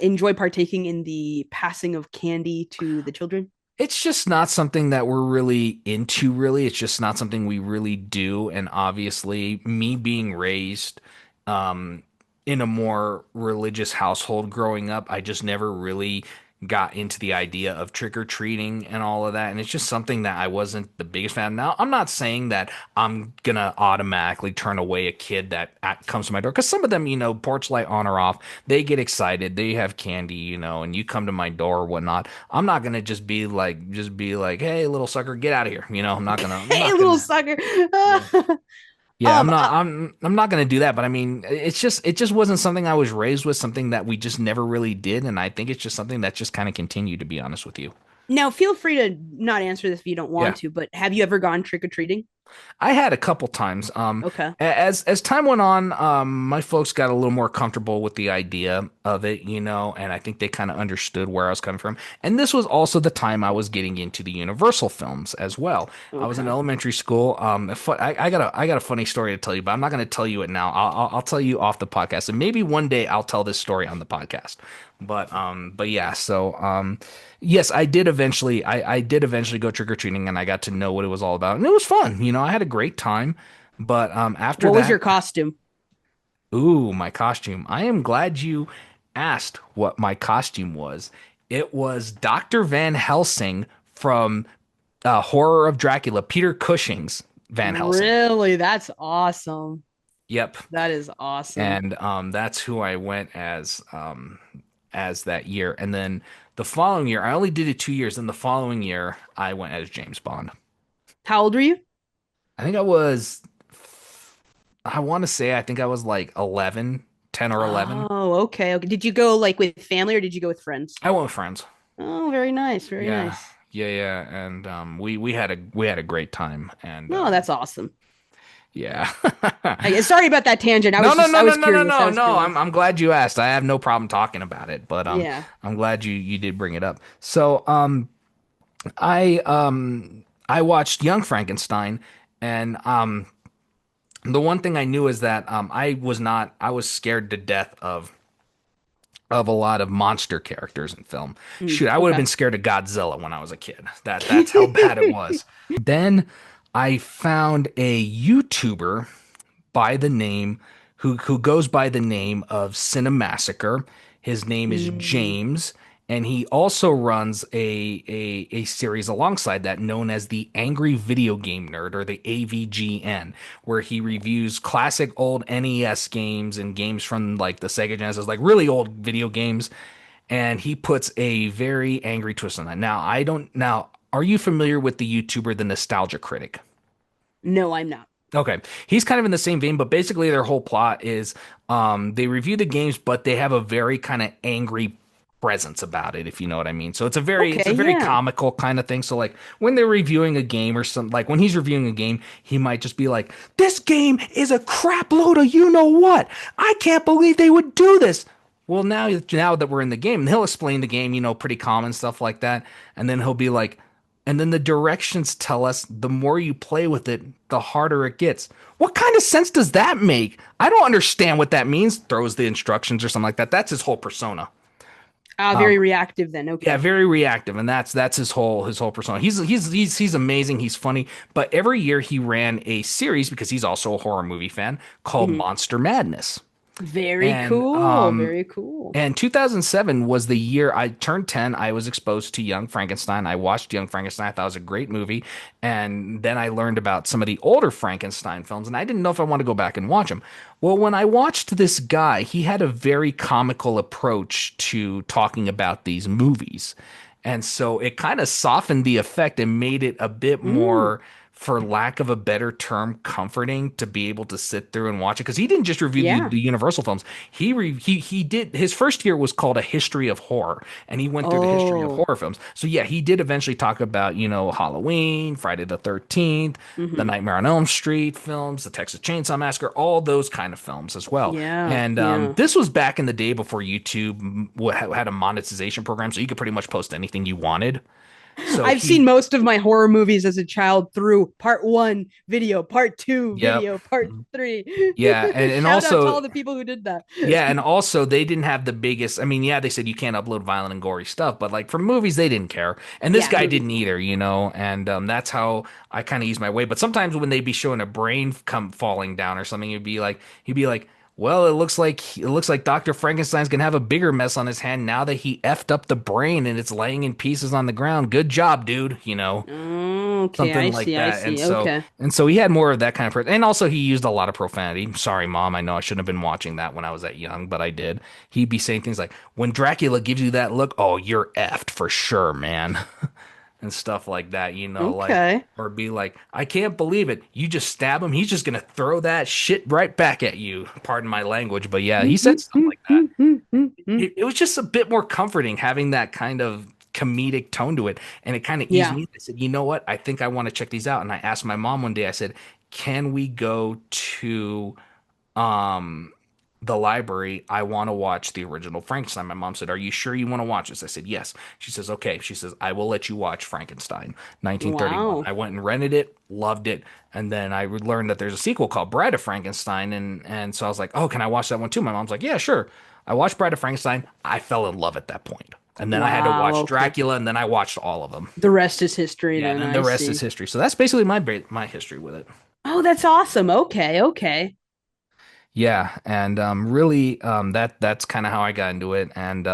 enjoy partaking in the passing of candy to the children? It's just not something that we're really into, really. It's just not something we really do. And obviously, me being raised um, in a more religious household growing up, I just never really got into the idea of trick or treating and all of that. And it's just something that I wasn't the biggest fan. Now, I'm not saying that I'm gonna automatically turn away a kid that comes to my door, because some of them, you know, porch light on or off, they get excited, they have candy, you know, and you come to my door or whatnot. I'm not gonna just be like, hey, little sucker, get out of here. You know, I'm Hey, not little gonna. sucker. Yeah. Yeah, I'm um, not uh, I'm not gonna do that, but I mean it just wasn't something I was raised with, something that we just never really did, and I think it's just something that just kind of continued, to be honest with you. Now, feel free to not answer this if you don't Yeah. want to, but have you ever gone trick or treating? I had a couple times. Okay. As time went on, my folks got a little more comfortable with the idea of it, you know, and I think they kind of understood where I was coming from. And this was also the time I was getting into the Universal films as well. I was in Okay. elementary school. I got a funny story to tell you, but I'm not going to tell you it now. I'll tell you off the podcast, and maybe one day I'll tell this story on the podcast. But yeah, yes, I did eventually go trick or treating, and I got to know what it was all about, and it was fun. You know, I had a great time. But after What was your that, costume? ooh, my costume. I am glad you asked what my costume was. It was Dr. Van Helsing from Horror of Dracula, Peter Cushing's Van Helsing. Really? That's awesome. Yep. That is awesome. And that's who I went as that year. And then the following year, I only did it 2 years. And the following year, I went as James Bond. How old were you? I think I want to say, I think I was like 11, 10 or 11. Oh, okay. Okay. Did you go like with family or did you go with friends? I went with friends. Oh, very nice. Very Yeah. nice. Yeah. And we had a great time. And No, that's awesome. yeah. Sorry about that tangent. No, no, I no, no, was no, no, curious. I no, was no. curious. I'm glad you asked. I have no problem talking about it, but Yeah. I'm glad you did bring it up. So I watched Young Frankenstein, and the one thing I knew is that I was scared to death of a lot of monster characters in film. Shoot, I would have Okay. been scared of Godzilla when I was a kid. That's how bad it was. Then I found a YouTuber by the name who goes by the name of Cinemassacre. His name is Mm. James, and he also runs a series alongside that known as the Angry Video Game Nerd, or the AVGN, where he reviews classic old NES games and games from like the Sega Genesis, like really old video games, and he puts a very angry twist on that. Now, are you familiar with the YouTuber The Nostalgia Critic? No, I'm not. Okay. He's kind of in the same vein, but basically their whole plot is they review the games, but they have a very kind of angry presence about it, if you know what I mean. So it's a Okay, very yeah. comical kind of thing. So like when they're reviewing a game or something, like when he's reviewing a game, he might just be like, "This game is a crap load of you know what? I can't believe they would do this." Well, now that we're in the game, and he'll explain the game, you know, pretty calm and stuff like that, and then he'll be like, and then the directions tell us the more you play with it, the harder it gets. What kind of sense does that make? I don't understand what that means. Throws the instructions or something like that. That's his whole persona. Very reactive then. Yeah, Okay. very reactive, and that's his whole persona. He's amazing. He's funny. But every year he ran a series, because he's also a horror movie fan, called Mhm. Monster Madness. Very And cool. Very cool. and 2007 was the year I turned 10. I was exposed to Young Frankenstein. I watched Young Frankenstein. I thought it was a great movie. And then I learned about some of the older Frankenstein films, and I didn't know if I wanted to go back and watch them. Well, when I watched this guy, he had a very comical approach to talking about these movies. And so it kind of softened the effect and made it a bit Mm. more for lack of a better term, comforting to be able to sit through and watch it because he didn't just review Yeah. the Universal films. He did his first year was called A History of Horror, and he went through the history of Oh. horror films. So yeah, he did eventually talk about Halloween, Friday the 13th, the Hmm. Nightmare on Elm Street films, the Texas Chainsaw Massacre, all those kind of films as well. Yeah. And Yeah. this was back in the day before YouTube had a monetization program, so you could pretty much post anything you wanted. So I've seen he, most of my horror movies as a child through part one video, part two yep. video, part three. Yeah, and Shout out to also all the people who did that. yeah, and also they didn't have the biggest. I mean, yeah, they said you can't upload violent and gory stuff, but like for movies, they didn't care, and this Yeah, guy movies didn't don't. either. And that's how I kind of use my way. But sometimes when they'd be showing a brain come falling down or something, he'd be like, well, it looks like Dr. Frankenstein's gonna have a bigger mess on his hand now that he effed up the brain and it's laying in pieces on the ground. Good job, dude. Okay, Something I like see. I that. And see. so Okay. and so he had more of that kind of person. And also he used a lot of profanity. Sorry, mom. I know I shouldn't have been watching that when I was that young, but I did. He'd be saying things like, when Dracula gives you that look, oh, you're effed for sure, man. And stuff like that, like, Okay. or be like, I can't believe it. You just stab him. He's just gonna throw that shit right back at you. Pardon my language, but yeah, he said stuff like that. It was just a bit more comforting having that kind of comedic tone to it. And it kind of eased Yeah. me. I said, you know what? I think I want to check these out. And I asked my mom one day, I said, can we go to um the library? I want to watch the original Frankenstein. My mom said, are you sure you want to watch this? I said, yes. She says, okay. She says, I will let you watch Frankenstein 1931. Wow. I went and rented it, loved it. And then I learned that there's a sequel called Bride of Frankenstein. And so I was like, oh, can I watch that one too? My mom's like, yeah, sure. I watched Bride of Frankenstein. I fell in love at that point. And then I had to Wow. watch Okay. Dracula, and then I watched all of them. The rest is history Yeah, and then. then I the rest is see. history. So that's basically my history with it. Oh, that's awesome. Okay. Okay. Yeah, and really, that's kind of how I got into it, and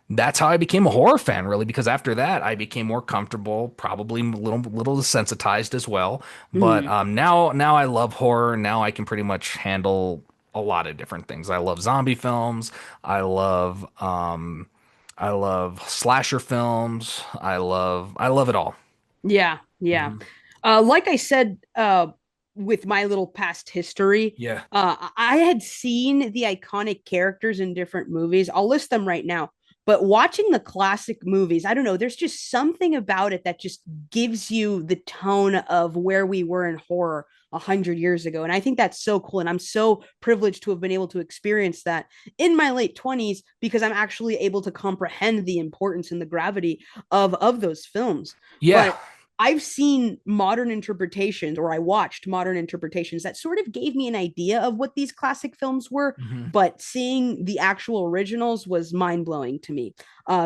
that's how I became a horror fan, really, because after that I became more comfortable, probably a little desensitized as well. But Hmm. now I love horror. Now I can pretty much handle a lot of different things. I love zombie films. I love slasher films. I love it all. Yeah. Yeah. Mhm. Like I said, with my little past history, Yeah. I had seen the iconic characters in different movies. I'll list them right now. But watching the classic movies, I don't know, there's just something about it that just gives you the tone of where we were in horror 100 years ago. And I think that's so cool. And I'm so privileged to have been able to experience that in my late 20s because I'm actually able to comprehend the importance and the gravity of those films. Yeah. But I've seen modern interpretations, or I watched modern interpretations that sort of gave me an idea of what these classic films were, Mhm. but seeing the actual originals was mind blowing to me.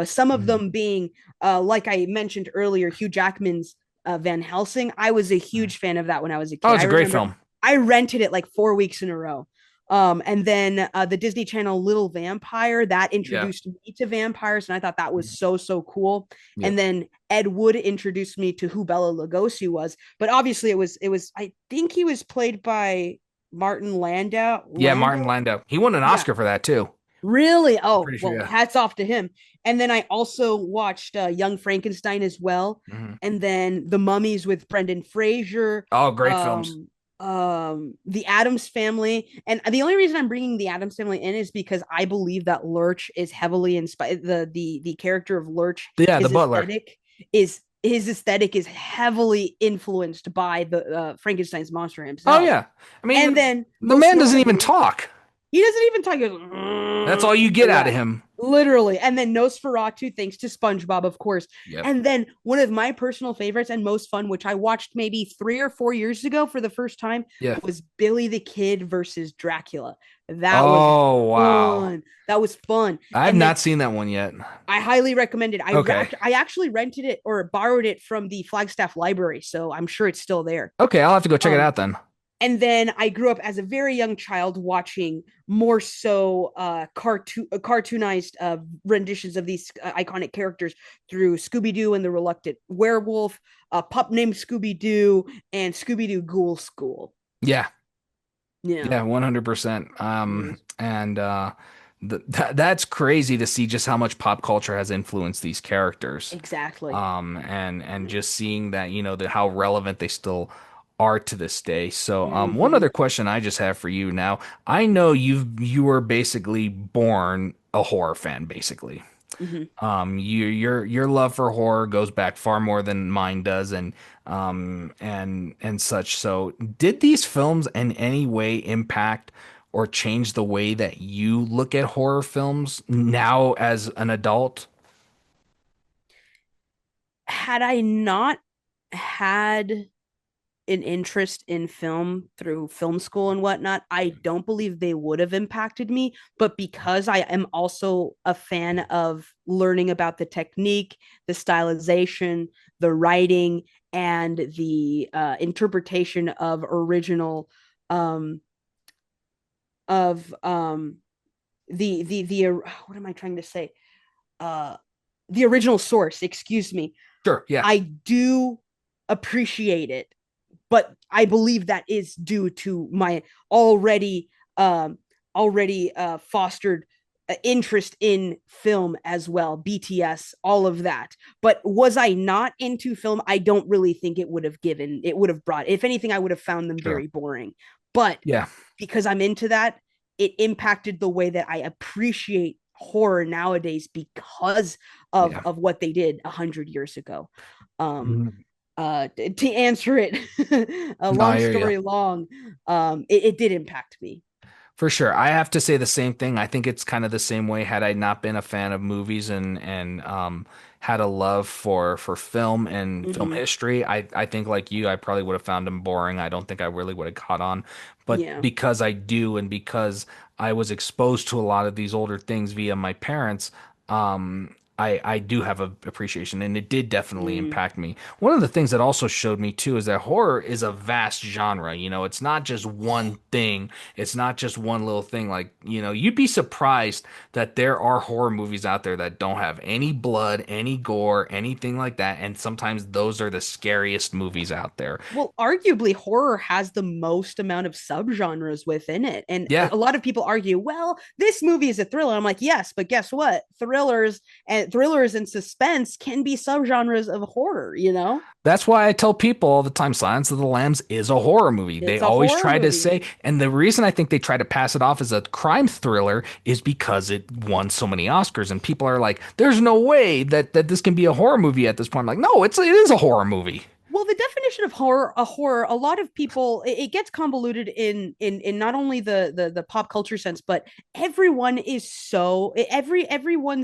Some of Mhm. them being, like I mentioned earlier, Hugh Jackman's Van Helsing. I was a huge fan of that when I was a Oh, kid. it's I a great remember film. I rented it like 4 weeks in a row. And then the Disney Channel Little Vampire that Yeah. introduced me to vampires, and I thought that was so cool. Yep. And then Ed Wood introduced me to who Bela Lugosi was, but obviously it was I think he was played by Martin Landau. Yeah, Martin Landau, Landau. He won an yeah, Oscar for that too. really. I'm Oh pretty sure, well, yeah. hats off to him. And then I also watched Young Frankenstein as well, Mhm. and then The Mummies with Brendan Fraser, Oh, great films. um, The Adams Family. And the only reason I'm bringing The Adams Family in is because I believe that Lurch is heavily inspired. The character of Lurch, Yeah, the his Butler. aesthetic is his aesthetic is heavily influenced by the Frankenstein's monster Oh himself. yeah. I And mean, then the most man doesn't even notably, talk. he doesn't even talk. He goes, That's all you get like out of that. him. Literally. And then Nosferatu, thanks to SpongeBob, of course. Yep. And then one of my personal favorites and most fun, which I watched maybe 3 or 4 years ago for the first time, Yeah. was Billy the Kid versus Dracula. That was Oh, wow. fun. That was fun. I have And then not seen that one yet. I highly recommend it. Okay. I actually rented it or borrowed it from the Flagstaff Library, so I'm sure it's still there. Okay, I'll have to go check it Um, out then. and then I grew up as a very young child watching more so cartoonized renditions of these iconic characters through Scooby-Doo and the Reluctant Werewolf, a pup named Scooby-Doo, and Scooby-Doo Ghoul School. Yeah. Yeah. Yeah, 100%. Yes. And that's crazy to see just how much pop culture has influenced these characters. Exactly. And just seeing that, how relevant they still are to this day. So, one Hmm. other question I just have for you now. I know you were basically born a horror fan, basically. Hmm. Your love for horror goes back far more than mine does, and such. So, did these films in any way impact or change the way that you look at horror films now as an adult? Had I not had an interest in film through film school and whatnot, I don't believe they would have impacted me. But because I am also a fan of learning about the technique, the stylization, the writing, and the interpretation of original um of the what am I trying to say? Uh the original source, excuse me. Sure, yeah, I do appreciate it, but I believe that is due to my already um already fostered interest in film as well, BTS, all of that. But was I not into film? I don't really think it would have brought, if anything, I would have found them sure, very boring. But yeah, because I'm into that, it impacted the way that I appreciate horror nowadays because yeah. of what they did 100 years ago. Um, Mhm. to answer it, a No, I long hear you. story long, it did impact me. For sure. I have to say the same thing. I think it's kind of the same way had I not been a fan of movies and had a love for film and film Hmm. history. I think like you, I probably would have found them boring. I don't think I really would have caught on. But Yeah. because I do and because I was exposed to a lot of these older things via my parents, I do have a appreciation and it did definitely Mm. impact me. One of the things that also showed me too is that horror is a vast genre. You know, it's not just one thing. It's not just one little thing. Like, you know, you'd be surprised that there are horror movies out there that don't have any blood, any gore, anything like that. And sometimes those are the scariest movies out there. Well, arguably, horror has the most amount of subgenres within it. And Yeah, a lot of people argue, well, this movie is a thriller. I'm like, yes, but guess what? Thrillers and suspense can be subgenres of horror, you know? that's why I tell people all the time Silence of the Lambs is a horror movie. They It's a always horror try to movie. say, and the reason I think they try to pass it off as a crime thriller is because it won so many Oscars. And people are like, there's no way that this can be a horror movie at this point. I'm like, no, it is a horror movie. Well, the definition of horror, a lot of people, it gets convoluted in not only the pop culture sense, but everyone's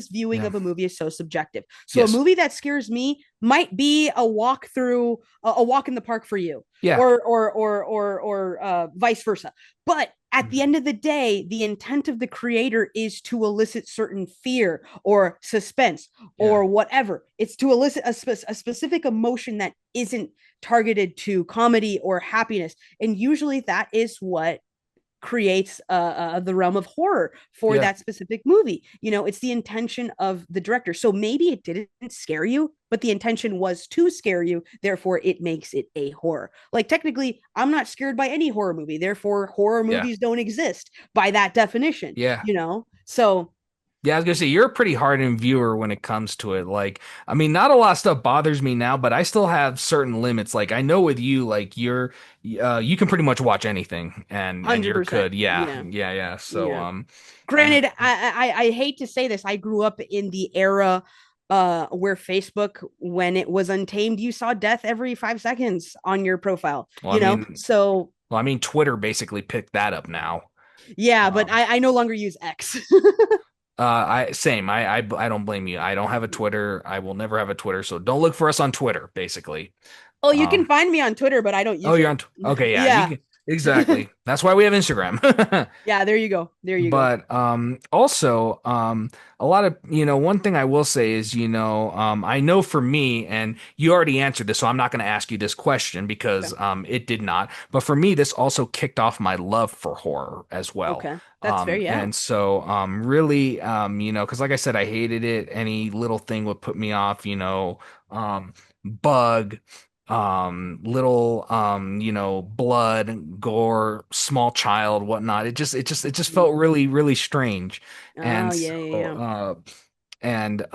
viewing Yeah. of a movie is so subjective. So a Yes. movie that scares me might be a walk through a walk in the park for you, Yeah. or vice versa. But at the end of the day, the intent of the creator is to elicit certain fear or suspense Yeah. or whatever. It's to elicit a specific emotion that isn't targeted to comedy or happiness. And usually that is what creates the realm of horror for Yeah. that specific movie. You know, it's the intention of the director. So maybe it didn't scare you, but the intention was to scare you. Therefore, it makes it a horror. Like technically, I'm not scared by any horror movie. Therefore, horror Yeah. movies don't exist by that definition. Yeah. You know, so Yeah, I was gonna say you're a pretty hardened viewer when it comes to it. Like, I mean, not a lot of stuff bothers me now, but I still have certain limits. Like, I know with you, like you can pretty much watch anything, and you're 100%. good. Yeah, Yeah. yeah, yeah. So, Yeah. uh, Granted, I hate to say this. I grew up in the era where Facebook, when it was untamed, you saw death every 5 seconds on your profile, well, I you know? mean, So Twitter basically picked that up now. yeah, but Um, I no longer use X. I same. I don't blame you. I don't have a Twitter. I will never have a Twitter. So don't look for us on Twitter, basically. Oh, you can Um, find me on Twitter, but I don't oh, use you're it. on. Okay, yeah, you Yeah. can exactly. That's why we have Instagram. Yeah, there you go. There you go. But also a lot of one thing I will say is I know for me and you already answered this so I'm not going to ask you this question because Okay. it did not, but for me this also kicked off my love for horror as well. Okay. That's fair, yeah. And so really because like I said I hated it, any little thing would put me off, bug, little blood, gore, small child, whatnot. It just felt really really strange. Oh, And yeah, so yeah, yeah. And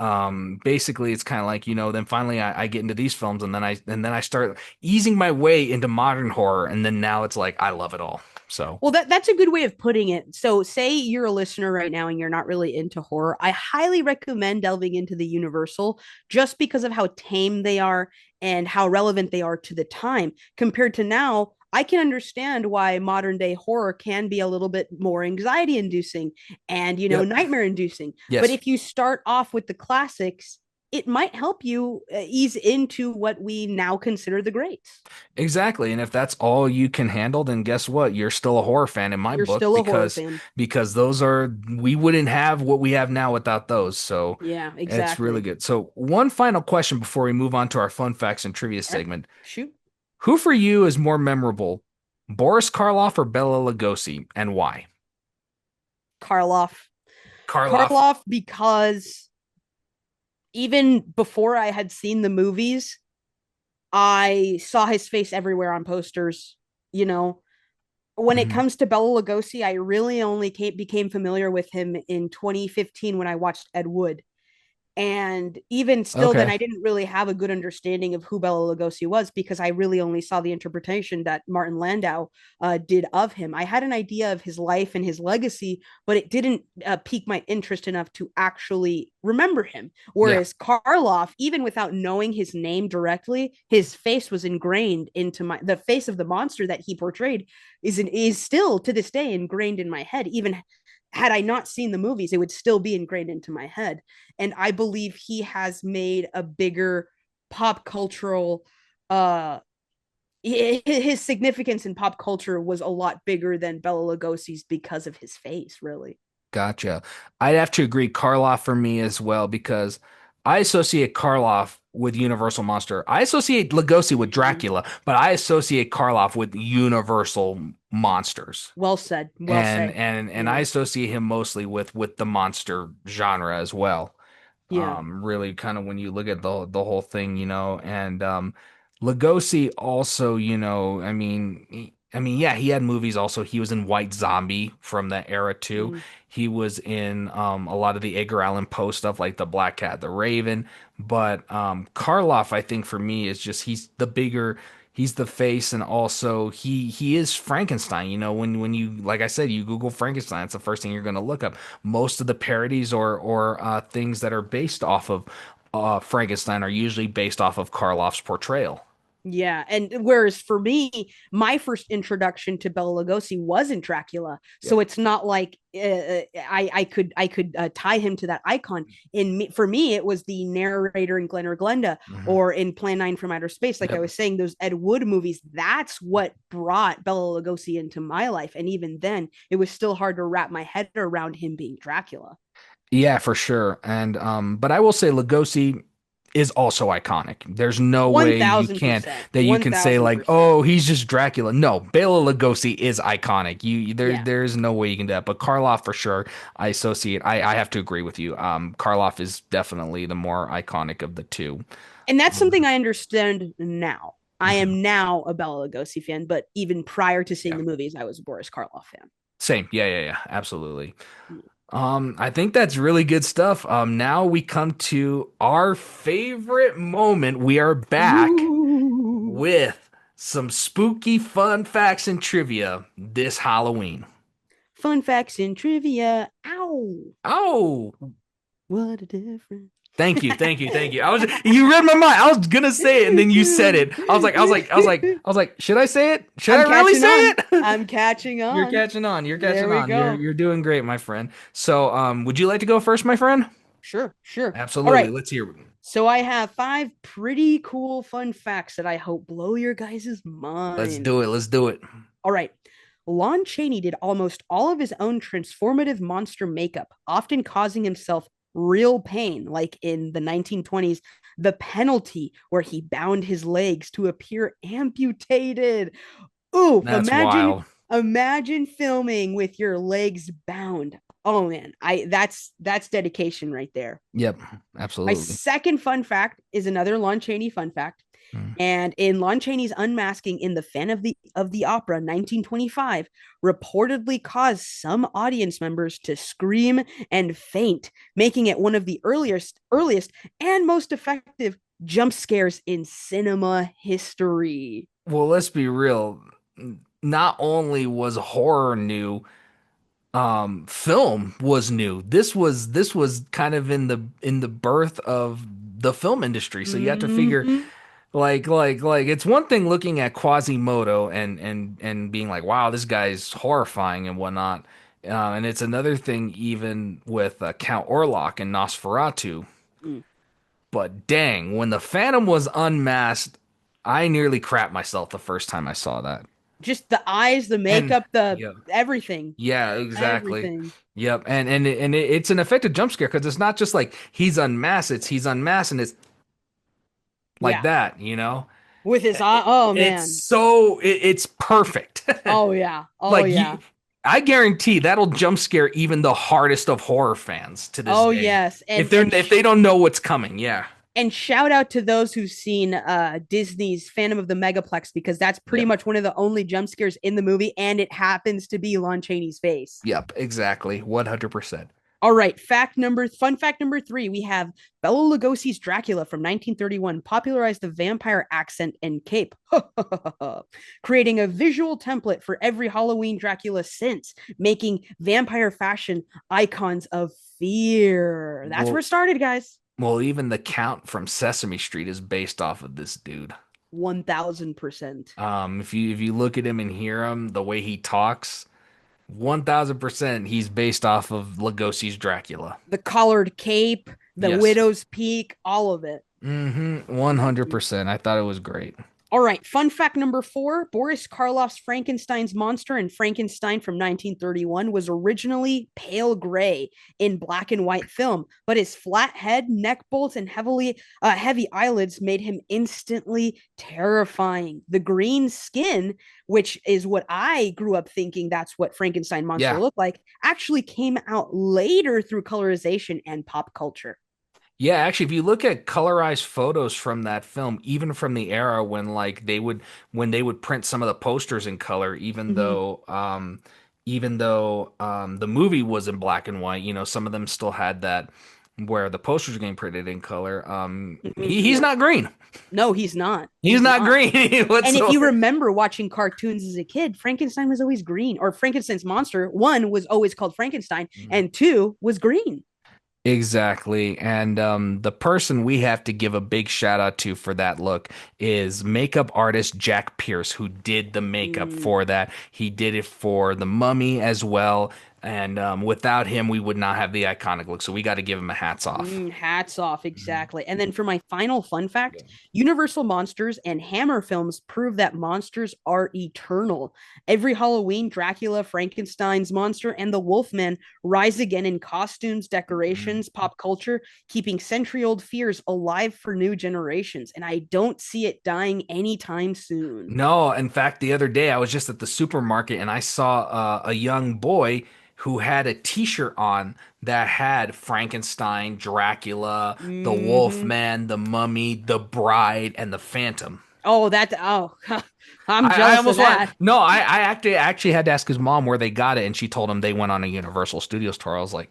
basically it's kind of like, then finally I get into these films, and then I start easing my way into modern horror, and then now it's like I love it all. So Well, that's a good way of putting it. So, say you're a listener right now and you're not really into horror. I highly recommend delving into the Universal just because of how tame they are and how relevant they are to the time compared to now. I can understand why modern day horror can be a little bit more anxiety inducing and, yep. nightmare inducing. But Yes. if you start off with the classics, it might help you ease into what we now consider the greats. Exactly. And if that's all you can handle, then guess what? You're still a horror fan in my You're book, still a horror because fan. those are, we wouldn't have what we have now without those. So Yeah, it's really exactly. good. So one final question before we move on to our fun facts and trivia All right, segment. shoot. Who for you is more memorable, Boris Karloff or Bela Lugosi, and why? Karloff. Karloff. Karloff, because even before I had seen the movies, I saw his face everywhere on posters. You know, when it Mhm. comes to Bela Lugosi, I really only became familiar with him in 2015 when I watched Ed Wood. And even still, then Okay. I didn't really have a good understanding of who Bela Lugosi was because I really only saw the interpretation that Martin Landau did of him. I had an idea of his life and his legacy, but it didn't pique my interest enough to actually remember him. Yeah. Whereas Karloff, even without knowing his name directly, his face was ingrained into the face of the monster that he portrayed is still to this day ingrained in my head. Even had I not seen the movies, it would still be ingrained into my head. And I believe he has made a bigger pop cultural uh his significance in pop culture was a lot bigger than Bela Lugosi's because of his face, really. Gotcha. I'd have to agree, Karloff for me as well, because I associate Karloff with Universal Monster. I associate Lugosi with Mm-hmm. Dracula, but I associate Karloff with Universal monsters. Well said. Well And said. and I Yeah. associate him mostly with the monster genre as well. Yeah. Really kind of when you look at the whole thing, and Lugosi also, yeah, he had movies also. He was in White Zombie from that era too. Mm. He was in a lot of the Edgar Allan Poe stuff like The Black Cat, The Raven. But Karloff, I think for me is just he's the face, and also he is Frankenstein. When you, like I said, you Google Frankenstein, it's the first thing you're going to look up. Most of the parodies or things that are based off of Frankenstein are usually based off of Karloff's portrayal. Yeah, and whereas for me, my first introduction to Bela Lugosi was in Dracula, Yep. so it's not like I could tie him to that icon. For me, it was the narrator in Glen or Glenda Hmm. or in Plan 9 from Outer Space. Like I Yep. was saying, those Ed Wood movies. That's what brought Bela Lugosi into my life, and even then, it was still hard to wrap my head around him being Dracula. Yeah, for sure. And but I will say Lugosi is also iconic. There's no One way you thousand can't percent, that you one can say thousand like, percent. oh, he's just Dracula. No, Bela Lugosi is iconic. Yeah. There's no way you can do that. But Karloff for sure, I associate. I have to agree with you. Karloff is definitely the more iconic of the two. And that's something Um, I understand now. I mhm. am now a Bela Lugosi fan, but even prior to seeing Yeah. the movies, I was a Boris Karloff fan. Same. Yeah, yeah, yeah. Absolutely. I think that's really good stuff. Now we come to our favorite moment. We are back Ooh. with some spooky fun facts and trivia this Halloween. Fun facts and trivia. Ow. Oh, What a difference. thank you, thank you, thank you. You read my mind. I was gonna say it, and then you said it. I was like, should I say it? Should I I'm really catching say on. it? I'm catching You're on. catching on. You're There catching we on. You're go. you're doing great, my friend. So, would you like to go first, my friend? Sure, sure. All Absolutely. right. Let's hear. So I have five pretty cool fun facts that I hope blow your guys' Let's mind. do it. Let's do it. All right. Lon Chaney did almost all of his own transformative monster makeup, often causing himself real pain, like in the 1920s, The Penalty, where he bound his legs to appear amputated. Oof, That's imagine wild. imagine filming with your legs bound. Oh man, I that's dedication right there. Yep, My absolutely. second fun fact is another Lon Chaney fun fact. Mm. And in Lon Chaney's unmasking in The Phantom of the Opera 1925, reportedly caused some audience members to scream and faint, making it one of the earliest and most effective jump scares in cinema history. Well, let's be real. Not only was horror new, film was new. This was kind of in the birth of the film industry. So you have to figure Mm-hmm. like it's one thing looking at Quasimodo and being like, wow, this guy's horrifying and whatnot. And it's another thing even with Count Orlok and Nosferatu. Mm. But dang, when the Phantom was unmasked, I nearly crapped myself the first time I saw that. Just the eyes, the And makeup, the yeah, everything. yeah, exactly. Everything. Yep, it's an effective jump scare because it's not just like he's unmasked; he's unmasked and it's like Yeah. that, you know. With his eye. Oh, It's man. so it's perfect. Oh, yeah. Oh, Like yeah. I guarantee that'll jump scare even the hardest of horror fans to this Oh, day. yes. If they don't know what's coming, yeah. And shout out to those who've seen Disney's Phantom of the Megaplex, because that's pretty Yep. much one of the only jump scares in the movie, and it happens to be Lon Chaney's face. Yep, exactly. 100%. All right, fun fact number 3, we have Bela Lugosi's Dracula from 1931 popularized the vampire accent and cape, creating a visual template for every Halloween Dracula since, making vampire fashion icons of fear. That's where it Well, started, guys. well, even the Count from Sesame Street is based off of this dude. 1000%. If you look at him and hear him, the way he talks, 1000% he's based off of Lugosi's Dracula. The collared cape, the Yes. widow's peak, all of it. 100%. I thought it was great. All right, fun fact number 4, Boris Karloff's Frankenstein's monster in Frankenstein from 1931 was originally pale gray in black and white film, but his flat head, neck bolts, and heavy eyelids made him instantly terrifying. The green skin, which is what I grew up thinking that's what Frankenstein monster Yeah. looked like, actually came out later through colorization and pop culture. Yeah, actually, if you look at colorized photos from that film, even from the era when they would print some of the posters in color, Mhm. even though the movie was in black and white, some of them still had that where the posters were getting printed in color. He's Yeah. not green. No, he's not. He's not green And if you whatsoever. remember watching cartoons as a kid, Frankenstein was always green, or Frankenstein's monster, 1 was always called Frankenstein, and 2 was green. Exactly. And the person we have to give a big shout out to for that look is makeup artist Jack Pierce, who did the makeup Mm. for that. He did it for the Mummy as well. And without him, we would not have the iconic look. So we got to give him a hats off. Hats off, Mhm. exactly. And then for my final fun fact, Yeah. Universal Monsters and Hammer films prove that monsters are eternal. Every Halloween, Dracula, Frankenstein's monster, and the Wolfman rise again in costumes, decorations, pop culture, keeping century-old fears alive for new generations. And I don't see it dying anytime soon. No, in fact, the other day I was just at the supermarket and I saw a young boy who had a t-shirt on that had Frankenstein, Dracula, the Mhm. Wolfman, the Mummy, the Bride, and the Phantom. Oh, I'm I jealous of almost want that. no, I actually had to ask his mom where they got it, and she told him they went on a Universal Studios tour. I was like,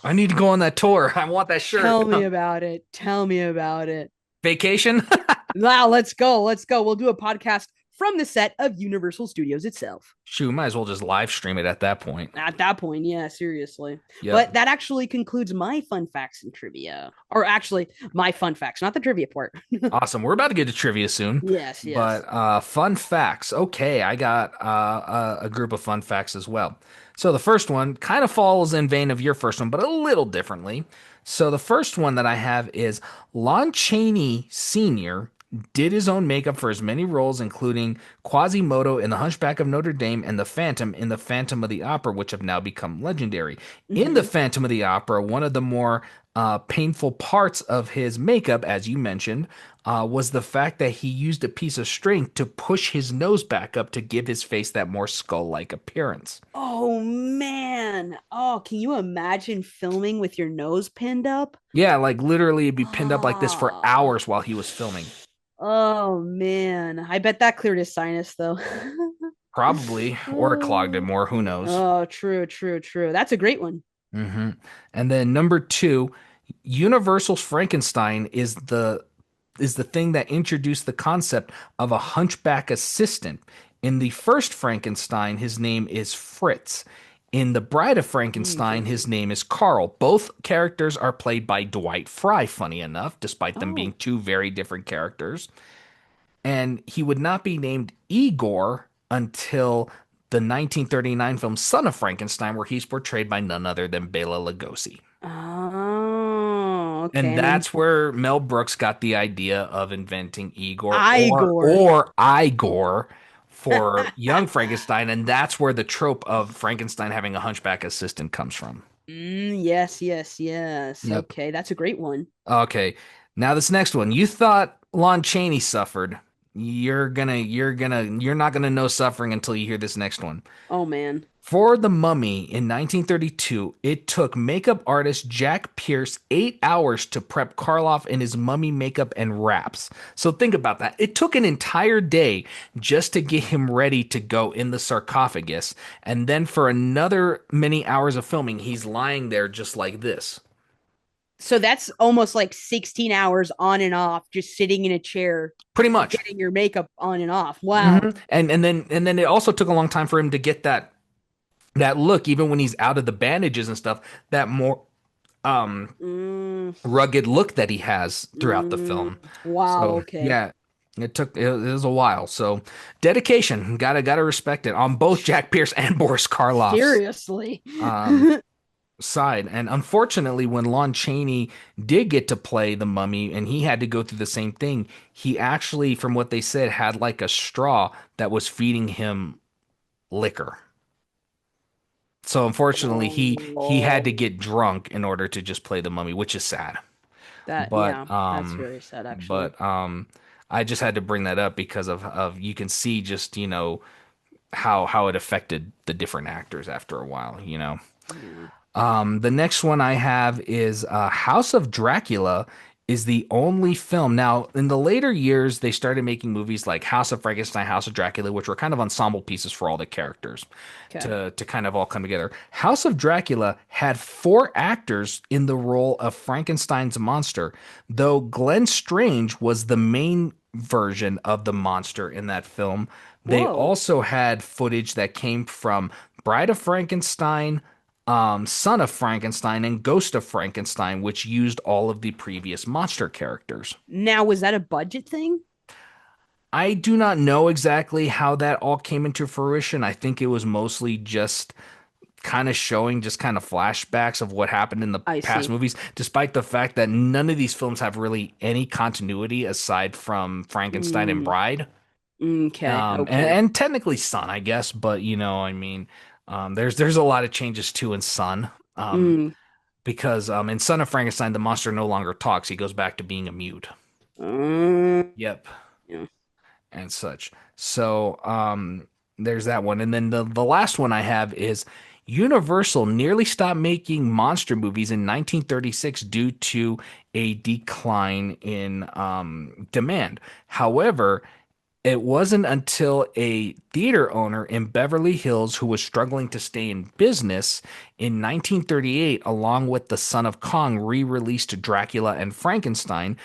I need to go on that tour. I want that shirt. Tell me about it. Tell me about it. Vacation? Now, let's go. Let's go. We'll do a podcast from the set of Universal Studios itself. Shoot, might as well just live stream it at that point. At that point, yeah, seriously. Yep. But that actually concludes my fun facts and trivia. Or actually, my fun facts, not the trivia part. Awesome. We're about to get to trivia soon. Yes, yes. But fun facts. Okay, I got a group of fun facts as well. So the first one kind of falls in vein of your first one, but a little differently. So the first one that I have is Lon Chaney Sr. did his own makeup for his many roles, including Quasimodo in The Hunchback of Notre Dame and the Phantom in The Phantom of the Opera, which have now become legendary. In The Phantom of the Opera, one of the more painful parts of his makeup, as you mentioned, was the fact that he used a piece of string to push his nose back up to give his face that more skull-like appearance. Oh, man. Oh, can you imagine filming with your nose pinned up? Yeah, like literally it'd be pinned up like this for hours while he was filming. Oh man, I bet that cleared his sinus though. Probably, or it clogged it more. Who knows? Oh, true, true, true. That's a great one. hmm And then number two, Universal's Frankenstein is the thing that introduced the concept of a hunchback assistant. In the first Frankenstein, his name is Fritz. In The Bride of Frankenstein, his Interesting. name is Carl. Both characters are played by Dwight Fry, funny enough, despite them being Oh, two very different characters. And he would not be named Igor until the 1939 film Son of Frankenstein, where he's portrayed by none other than Bela Lugosi. oh, okay. And And then that's where Mel Brooks got the idea of inventing Igor Igor. or Igor for young Frankenstein, and that's where the trope of Frankenstein having a hunchback assistant comes from. Yes, yes, yes. Yep. Okay, that's a great one. Okay. Now this next one. You thought Lon Chaney suffered. You're not gonna know suffering until you hear this next one. Oh man. For The Mummy in 1932, it took makeup artist Jack Pierce 8 hours to prep Karloff in his mummy makeup and wraps. So think about that. It took an entire day just to get him ready to go in the sarcophagus. And then for another many hours of filming, he's lying there just like this. So that's almost like 16 hours on and off, just sitting in a chair, Pretty much. getting your makeup on and off. Wow. And then it also took a long time for him to get that look, even when he's out of the bandages and stuff, that more Mm, rugged look that he has throughout the mm, film. wow. So Okay. yeah, it was a while. So dedication, gotta respect it on both Jack Pierce and Boris Karloff's Seriously. um side. And unfortunately, when Lon Chaney did get to play the mummy and he had to go through the same thing, he actually, from what they said, had like a straw that was feeding him liquor. So unfortunately, he had to Oh, get drunk in order to just play the mummy, which is sad. that But yeah, that's very sad actually. but I just had to bring that up because of you can see just, how it affected the different actors after a while. Yeah. The next one I have is House of Dracula is the only film. Now, in the later years, they started making movies like House of Frankenstein, House of Dracula, which were kind of ensemble pieces for all the characters Okay. to kind of all come together. House of Dracula had four actors in the role of Frankenstein's monster, though Glenn Strange was the main version of the monster in that film. They Whoa. also had footage that came from Bride of Frankenstein, Son of Frankenstein, and Ghost of Frankenstein, which used all of the previous monster characters. Now was that a budget thing? I do not know exactly how that all came into fruition. I think it was mostly just kind of showing just kind of flashbacks of what happened in the I past see. movies, despite the fact that none of these films have really any continuity aside from Frankenstein and Mm, Bride. okay. And, Okay. and technically Son, I guess, but I mean, there's a lot of changes too in Son. Mm, Because in Son of Frankenstein, the monster no longer talks. He goes back to being a mute. mm, Yep, yeah. and such. So there's that one. And then the last one I have is Universal nearly stopped making monster movies in 1936 due to a decline in demand. However, it wasn't until a theater owner in Beverly Hills who was struggling to stay in business in 1938, along with The Son of Kong, re-released Dracula and Frankenstein.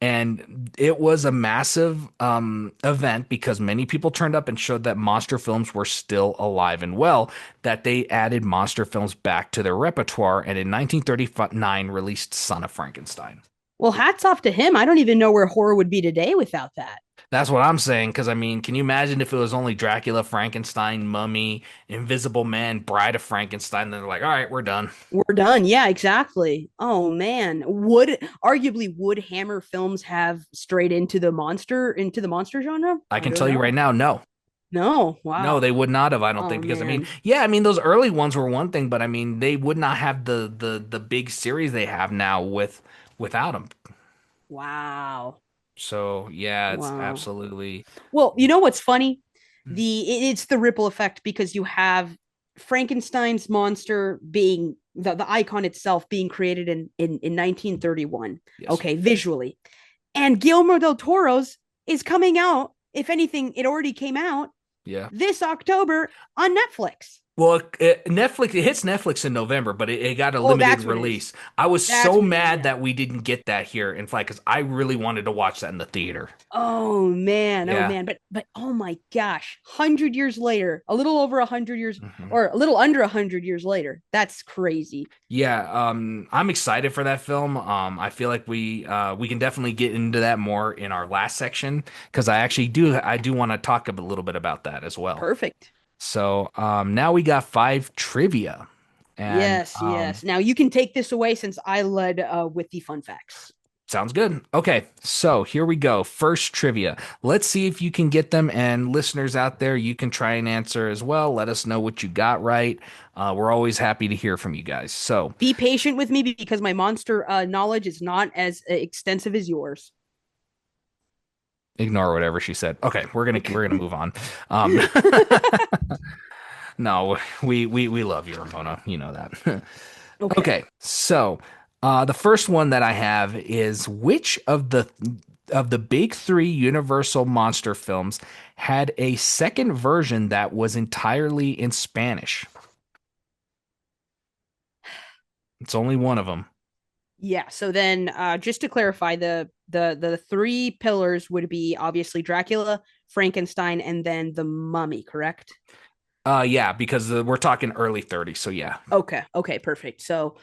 And it was a massive event because many people turned up and showed that monster films were still alive and well, that they added monster films back to their repertoire, and in 1939 released Son of Frankenstein. Well, hats off to him. I don't even know where horror would be today without that. That's what I'm saying. Because, I mean, can you imagine if it was only Dracula, Frankenstein, Mummy, Invisible Man, Bride of Frankenstein? Then they're like, all right, we're done. We're done. Yeah, exactly. Oh man. Would Hammer films have strayed into the monster genre? I I can don't tell you right know. now, no. No. No, Wow. they would not have, I don't Oh think, because I mean, man. yeah, I mean those early ones were one thing, but I mean they would not have the big series they have now without them. Wow. So yeah, it's Wow. absolutely. Well, you know what's funny? It's the ripple effect because you have Frankenstein's monster being the icon itself being created in 1931. Yes. Okay, visually. And Guillermo del Toro's is coming out. If anything, it already came out Yeah. this October on Netflix. Well, Netflix, it hits Netflix in November, but it got a Oh, limited that's what it is. release. I was That's so what it is. mad Yeah. that we didn't get that here in flight because I really wanted to watch that in the theater. Oh man, oh Yeah. man, but oh my gosh, 100 years later, a little over 100 years, Mhm. or a little under 100 years later. That's crazy. Yeah, I'm excited for that film. I feel like we can definitely get into that more in our last section because I do want to talk a little bit about that as well. Perfect. So now we got five trivia, and Yes, yes. Now you can take this away since I led with the fun facts. sounds good. Okay, so here we go. First trivia. Let's see if you can get them, and listeners out there, you can try and answer as well. Let us know what you got right. We're always happy to hear from you guys. So Be patient with me because my monster knowledge is not as extensive as yours. ignore whatever she said. Okay, we're gonna move on. Um, no, we love you, Ramona. You know that. Okay. Okay, so the first one that I have is which of the big three Universal monster films had a second version that was entirely in Spanish? It's only one of them. Yeah. So then, just to clarify, the three pillars would be obviously Dracula, Frankenstein, and then the Mummy. Correct? Yeah, because we're talking early 30s, so yeah. Okay. Okay. Perfect. So,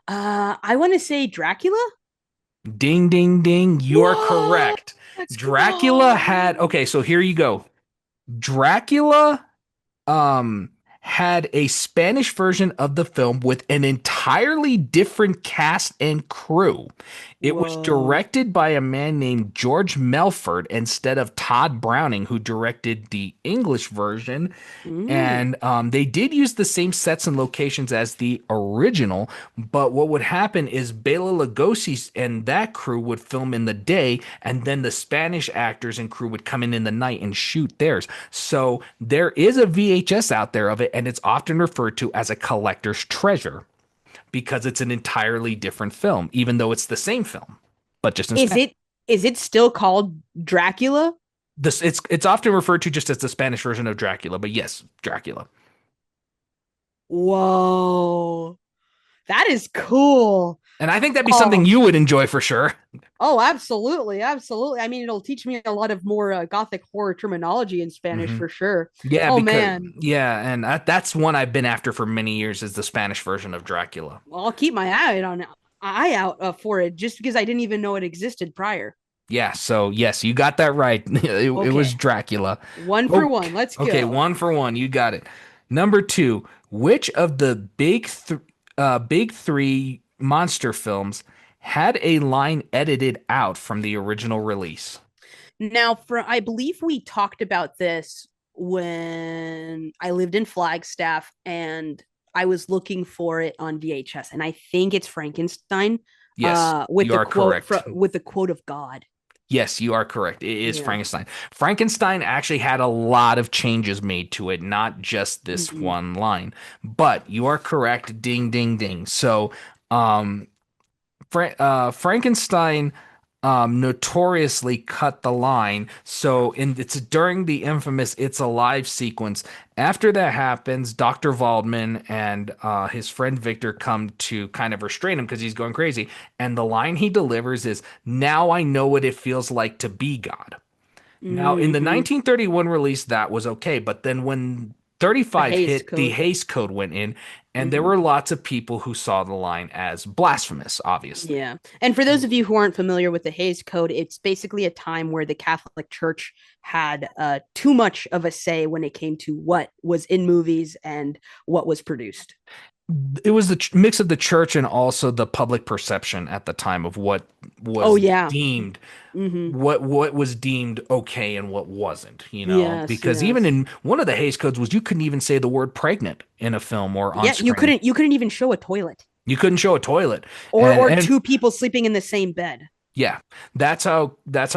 I want to say Dracula. Ding, ding, ding. You are Whoa! correct. Let's Dracula had, go. okay, so here you go. Dracula um had a Spanish version of the film with an entirely different cast and crew. It was Whoa. directed by a man named George Melford instead of Todd Browning, who directed the English version. Mm. And they did use the same sets and locations as the original, but what would happen is Bela Lugosi and that crew would film in the day, and then the Spanish actors and crew would come in the night and shoot theirs. So there is a VHS out there of it, and it's often referred to as a collector's treasure because it's an entirely different film, even though it's the same film, but just in Is Spanish. it still called Dracula? It's often referred to just as the Spanish version of Dracula, but yes, Dracula. Whoa. That is cool. And I think that'd be something Oh, you would enjoy for sure. oh, absolutely, absolutely. I mean, it'll teach me a lot of more gothic horror terminology in Spanish Hmm. for sure. Yeah, Oh because man, yeah, and that's one I've been after for many years is the Spanish version of Dracula. well, I'll keep my eye out for it just because I didn't even know it existed prior. Yeah, so yes, you got that right. It was Okay, Dracula. one for Okay, one. Let's okay, go. one for one. You got it. Number two, which of the big three monster films had a line edited out from the original release? Now, for I believe we talked about this when I lived in Flagstaff and I was looking for it on VHS, and I think it's Frankenstein, Yes, with you the are quote correct. with the quote of God. Yes, you are correct. It is Yeah. Frankenstein. Frankenstein actually had a lot of changes made to it, not just this Mhm. one line. But you are correct. Ding, ding, ding. So, um, Frankenstein notoriously cut the line. So it's during the infamous "It's Alive" sequence. After that happens, Dr. Waldman and his friend Victor come to kind of restrain him because he's going crazy. And the line he delivers is, "Now I know what it feels like to be God." Now, in the Hmm. 1931 release, that was okay, but then when The 35 Hays hit, the Code. Hays Code went in, and there Hmm. were lots of people who saw the line as blasphemous, obviously. Yeah. And for those of you who aren't familiar with the Hays Code, it's basically a time where the Catholic Church had too much of a say when it came to what was in movies and what was produced. It was the mix of the church and also the public perception at the time of what Oh, was yeah. deemed Hmm. what was deemed okay and what wasn't, Yes, because even yes. in one of the Hays Codes was you couldn't even say the word pregnant in a film or on Yeah, screen. you couldn't even show a toilet You couldn't show a toilet. or And two people sleeping in the same bed. yeah, that's how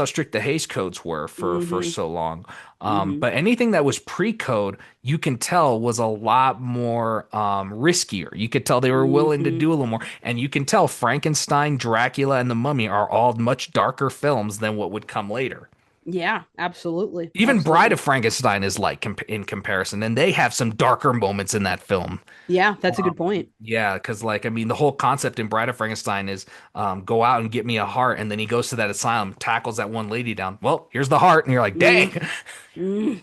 strict the Hays codes were for Hmm. so long. Hmm. But anything that was pre-code, you can tell was a lot more riskier. You could tell they were willing to Hmm. do a little more, and you can tell Frankenstein, Dracula, and the Mummy are all much darker films than what would come later. Yeah, absolutely. Even Bride Absolutely. of Frankenstein is like in comparison, and they have some darker moments in that film. Yeah, that's a good point. Yeah, because like I mean, the whole concept in Bride of Frankenstein is go out and get me a heart, and then he goes to that asylum, tackles that one lady down. Well, here's the heart, and you're like, Mm, dang, mm,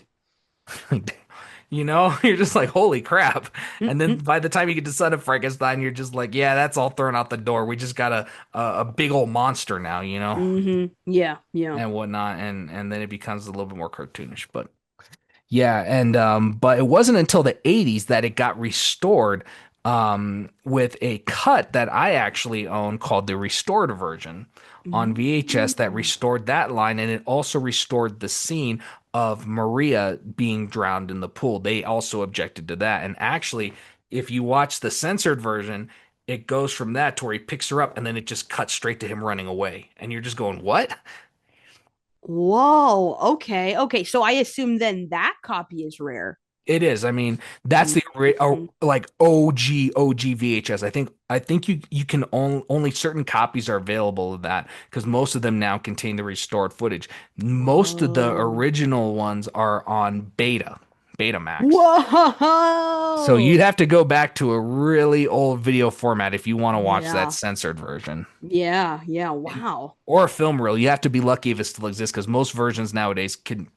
you're just like, holy crap. mm, And then mm, by the time you get to Son of Frankenstein, you're just like, yeah, that's all thrown out the door. We just got a big old monster now, Yeah, yeah. and whatnot, and then it becomes a little bit more cartoonish, but. Yeah, and but it wasn't until the 80's that it got restored with a cut that I actually own called the restored version on VHS that Mm. restored that line, and it also restored the scene of Maria being drowned in the pool. They also objected to that. And actually, if you watch the censored version, it goes from that to where he picks her up and then it just cuts straight to him running away. And you're just going, "What?" Whoa. Okay. Okay. So I assume then that copy is rare. It is. I mean, that's the Mhm. like OG VHS. I think you can only certain copies are available of that because most of them now contain the restored footage. Most of the Oh. original ones are on Betamax. So Whoa. you'd have to go back to a really old video format if you want to watch that Yeah. censored version. Yeah. Yeah. And, Wow. or a film reel. You have to be lucky if it still exists because most versions nowadays can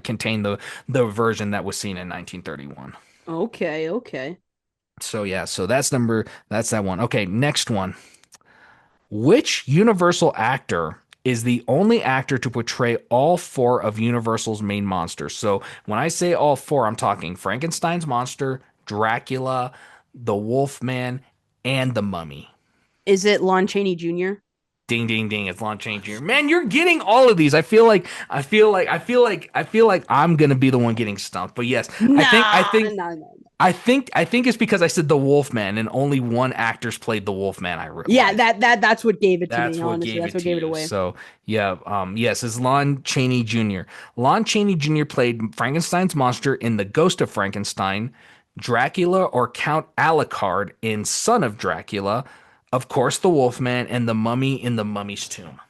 contain the version that was seen in 1931. Okay. Okay. So yeah, that's that one. Okay, next one. Which Universal actor is the only actor to portray all four of Universal's main monsters? So when I say all four, I'm talking Frankenstein's monster, Dracula, the Wolfman, and the Mummy. Is it Lon Chaney Jr.? Ding ding ding, it's Lon Chaney Jr. Man, you're getting all of these. I feel like I'm gonna be the one getting stumped. But yes, I think I Nah, think no, no. I think it's because I said the Wolfman and only one actor's played the Wolfman, I Yeah, realized. that's what gave it to me, That's what honestly. gave That's it what to gave it you. away. So yeah, yes, it's Lon Chaney Jr. Lon Chaney Jr. played Frankenstein's monster in The Ghost of Frankenstein, Dracula or Count Alucard in Son of Dracula, of course, the Wolfman, and the Mummy in the Mummy's Tomb.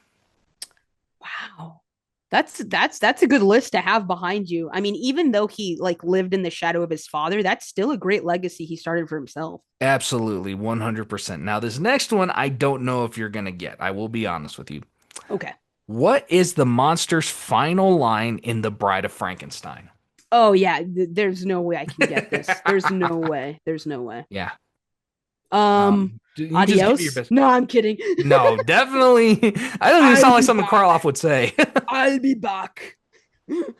Wow. That's a good list to have behind you. I mean, even though he like lived in the shadow of his father, that's still a great legacy he started for himself. Absolutely, 100%. Now, this next one, I don't know if you're gonna get. I will be honest with you. Okay. What is the monster's final line in The Bride of Frankenstein? Oh yeah, there's no way I can get this. There's no way. There's no way. Yeah. Um You just give me your Adios. best. No, I'm kidding. No, definitely. I don't even I'll sound like be something back. Karloff would say. I'll be back.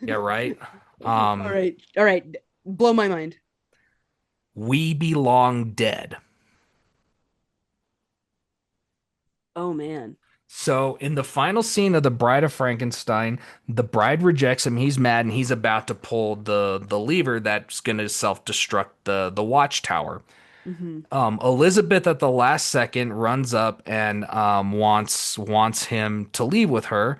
Yeah, right. All Um, right. All right. Blow my mind. we belong dead. Oh man. So in the final scene of The Bride of Frankenstein, the bride rejects him. He's mad and he's about to pull the lever that's going to self-destruct the watchtower. Hmm. Elizabeth at the last second runs up and wants him to leave with her,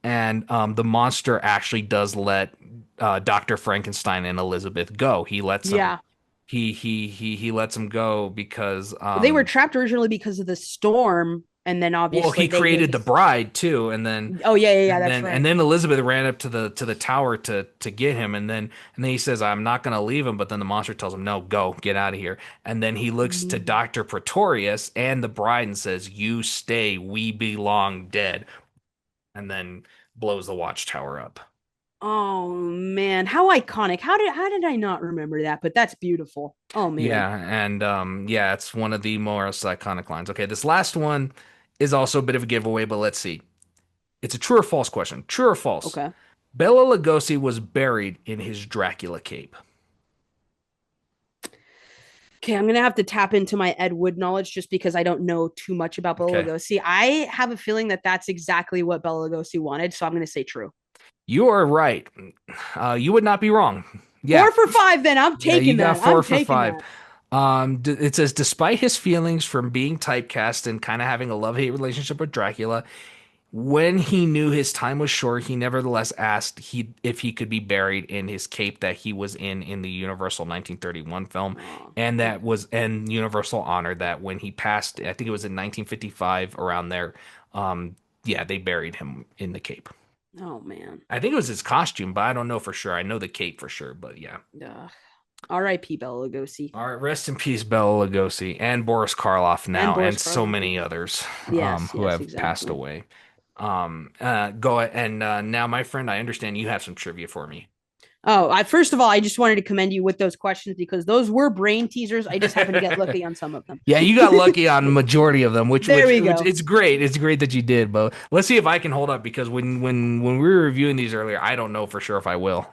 and the monster actually does let Dr. Frankenstein and Elizabeth go. He lets them Yeah. he lets them go because Well, they were trapped originally because of the storm, and then well, obviously he they created the just. bride too, and then Oh yeah, yeah, yeah. and That's then and right. then Elizabeth ran up to the tower to get him, and then he says, "I'm not gonna leave him," but then the monster tells him, "No, go, get out of here." And then he looks to Mhm. Dr. Pretorius and the bride and says, "You stay, we belong dead," and then blows the watchtower up. Oh man, how iconic! How did I not remember that? But that's beautiful. Oh man. Yeah, and yeah, it's one of the most iconic lines. Okay, this last one is also a bit of a giveaway, but let's see. It's a true or false question. True or false? Okay. Bela Lugosi was buried in his Dracula cape. Okay, I'm gonna have to tap into my Ed Wood knowledge just because I don't know too much about Bela Okay. Lugosi. I have a feeling that that's exactly what Bela Lugosi wanted, so I'm gonna say true. You are right. You would not be wrong. Yeah. 4 for 5. Then I'm Yeah, you taking got that. four I'm for taking five. that. It says, despite his feelings from being typecast and kind of having a love-hate relationship with Dracula, when he knew his time was short, he nevertheless asked if he could be buried in his cape that he was in the Universal 1931 film, Oh, and Universal honored that when he passed. I think it was in 1955 around there. Yeah, they buried him in the cape. Oh man. I think it was his costume, but I don't know for sure. I know the cape for sure, but yeah. Ugh. R.I.P. Bela Lugosi All right, rest in peace, Bela Lugosi and Boris Karloff and now, Boris and so Karloff. many others Yes, who yes, have passed exactly. away. Go and now, my friend, I understand you have some trivia for me. Oh, I first of all, I just wanted to commend you with those questions because those were brain teasers. I just happened to get lucky on some of them. Yeah, you got lucky on the majority of them, which There which we which go. it's great. It's great that you did, but let's see if I can hold up because when we were reviewing these earlier, I don't know for sure if I will.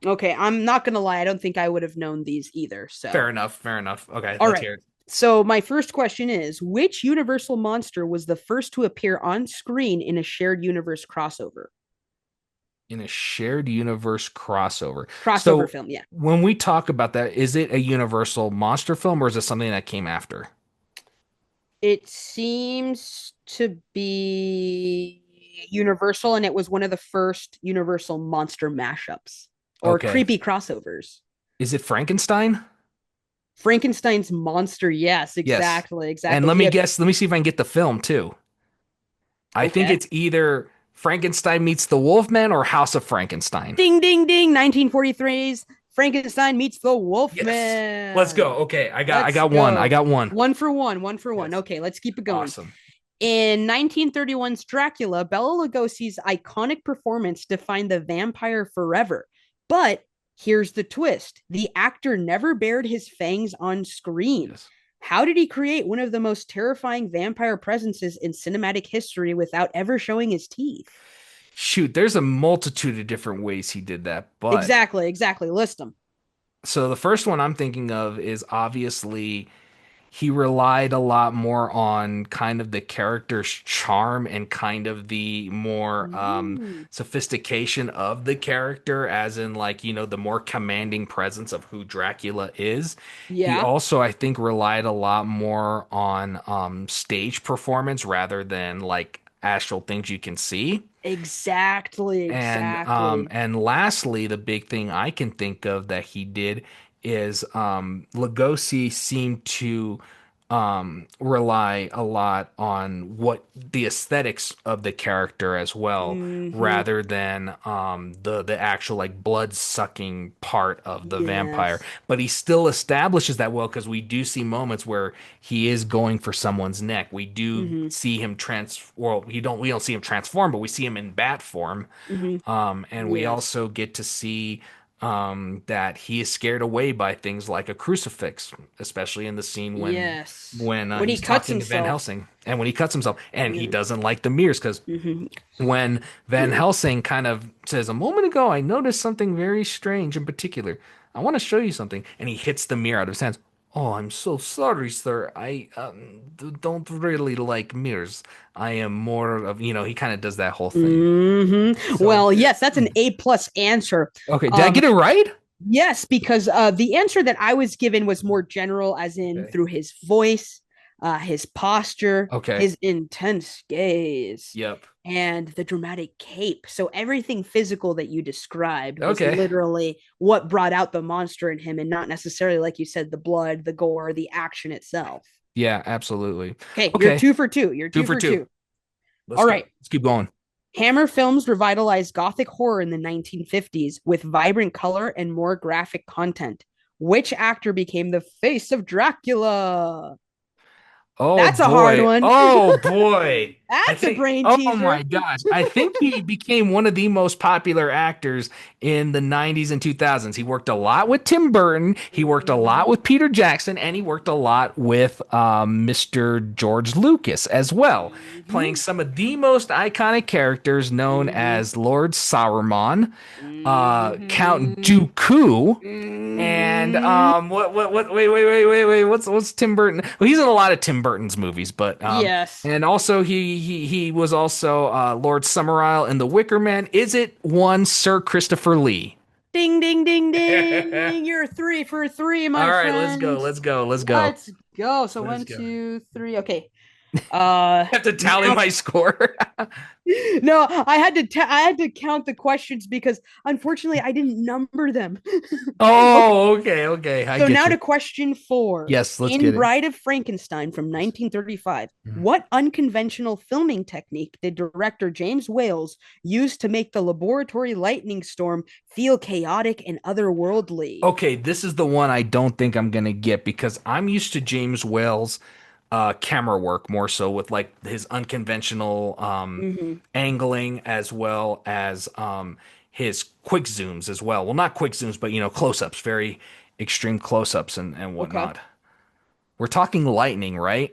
Okay, I'm not gonna lie. I don't think I would have known these either. Fair So, enough. Fair enough. Okay, all let's right. hear it. So, my first question is which Universal monster was the first to appear on screen in a shared universe crossover? In a shared universe crossover. Crossover So film, yeah. when we talk about that, is it a Universal monster film or is it something that came after? It seems to be Universal, and it was one of the first Universal monster mashups or Okay. creepy crossovers. Is it Frankenstein? Frankenstein's monster, yes, Yes. exactly, And exactly. let He me had guess, let me see if I can get the film too. I think okay. it's either Frankenstein meets the Wolfman or House of Frankenstein. Ding, ding, ding. 1943's Frankenstein meets the Yes. Let's go. Wolfman. Okay, I Let's got one. I go. got one. One for one, one for one. Yes. Okay, let's keep it going. Awesome. In 1931's Dracula, Bela Lugosi's iconic performance defined the vampire forever. But here's the twist the actor never bared his fangs on screen. Yes. How did he create one of the most terrifying vampire presences in cinematic history without ever showing his teeth? Shoot, there's a multitude of different ways he did that, but Exactly, exactly. List them. so the first one I'm thinking of is obviously he relied a lot more on kind of the character's charm and kind of the more Mm, sophistication of the character, as in, like, the more commanding presence of who Dracula is. He yeah, also, I think, relied a lot more on stage performance rather than like actual things you can see. exactly, exactly. And lastly, the big thing I can think of that he did is Lugosi seemed to rely a lot on what the aesthetics of the character as well, Mm-hmm. rather than the actual like blood sucking part of the vampire. Yes. But he still establishes that well because we do see moments where he is going for someone's neck. We do Mm-hmm. see him we don't see him transform, but we see him in bat form. Mm-hmm. And we Yes. also get to see that he is scared away by things like a crucifix, especially in the scene Yes. when When he he's cuts talking to Van himself. Helsing, and when he cuts himself, and he Yeah. doesn't like the mirrors because Mm-hmm. when Van Helsing kind of says, "A moment ago, I noticed something very strange in particular. I want to show you something," and he hits the mirror out of his hands. Oh, I'm so sorry, sir. I don't really like mirrors. I am more of, he kind of does that whole thing. So, Well, yes, that's an A+ answer. okay, did I Um, get it right? yes, because the answer that I was given was more general, as in Okay. through his voice, his posture, Okay. his intense gaze, Yep. and the dramatic cape. So everything physical that you described was Okay. literally what brought out the monster in him, and not necessarily, like you said, the blood, the gore, the action itself. Yeah, absolutely. Okay, you're Okay. 2 for 2. You're Two two for for two. two. Let's All go. right. Let's keep going. Hammer Films revitalized Gothic horror in the 1950s with vibrant color and more graphic content. Which actor became the face of Dracula? Oh That's a hard boy. one. Oh boy. I That's a think, brain oh my teaser. gosh. I think he became one of the most popular actors in the 90's and 2000s. He worked a lot with Tim Burton, he worked a lot Mhm. with Peter Jackson, and he worked a lot with Mr. George Lucas as well, playing Mhm. some of the most iconic characters known Mhm. as Lord Sauron, Count Mhm. Dooku, and Mhm. wait, what's Tim Burton? Well, he's in a lot of Tim Burton's movies, but Yes. and also he was also Lord Summerisle in The Wicker Man. Is it one Sir Christopher Lee? Ding, ding, ding, All ding. You're 3 for 3, my right, let's go, friend. let's go, let's go, Let's go. So let's one, go. two, three. Okay. Uh, I have to tally now my score. no, I had to count the questions because unfortunately I didn't number them. Okay, Oh, okay, okay. I so get now you. to question four. Yes, let's In get it. Bride of Frankenstein from 1935, Mm. what unconventional filming technique did director James Wales use to make the laboratory lightning storm feel chaotic and otherworldly? Okay, this is the one I don't think I'm gonna get because I'm used to James Whale's camera work more so with like his unconventional Mm-hmm. angling as well as his quick zooms as well. Well, not quick zooms, but close-ups, very extreme close-ups and Okay. whatnot. We're talking lightning, right?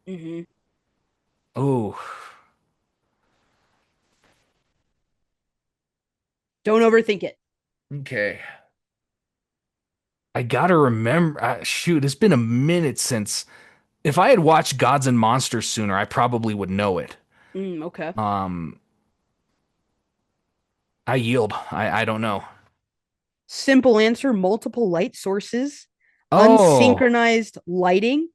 Mm-hmm. Oh, Don't overthink it. okay. I gotta remember. Shoot, it's been a minute since. If I had watched Gods and Monsters sooner, I probably would know it. Okay. Um, I yield. I don't know. Simple answer, multiple light sources, Oh, unsynchronized lighting,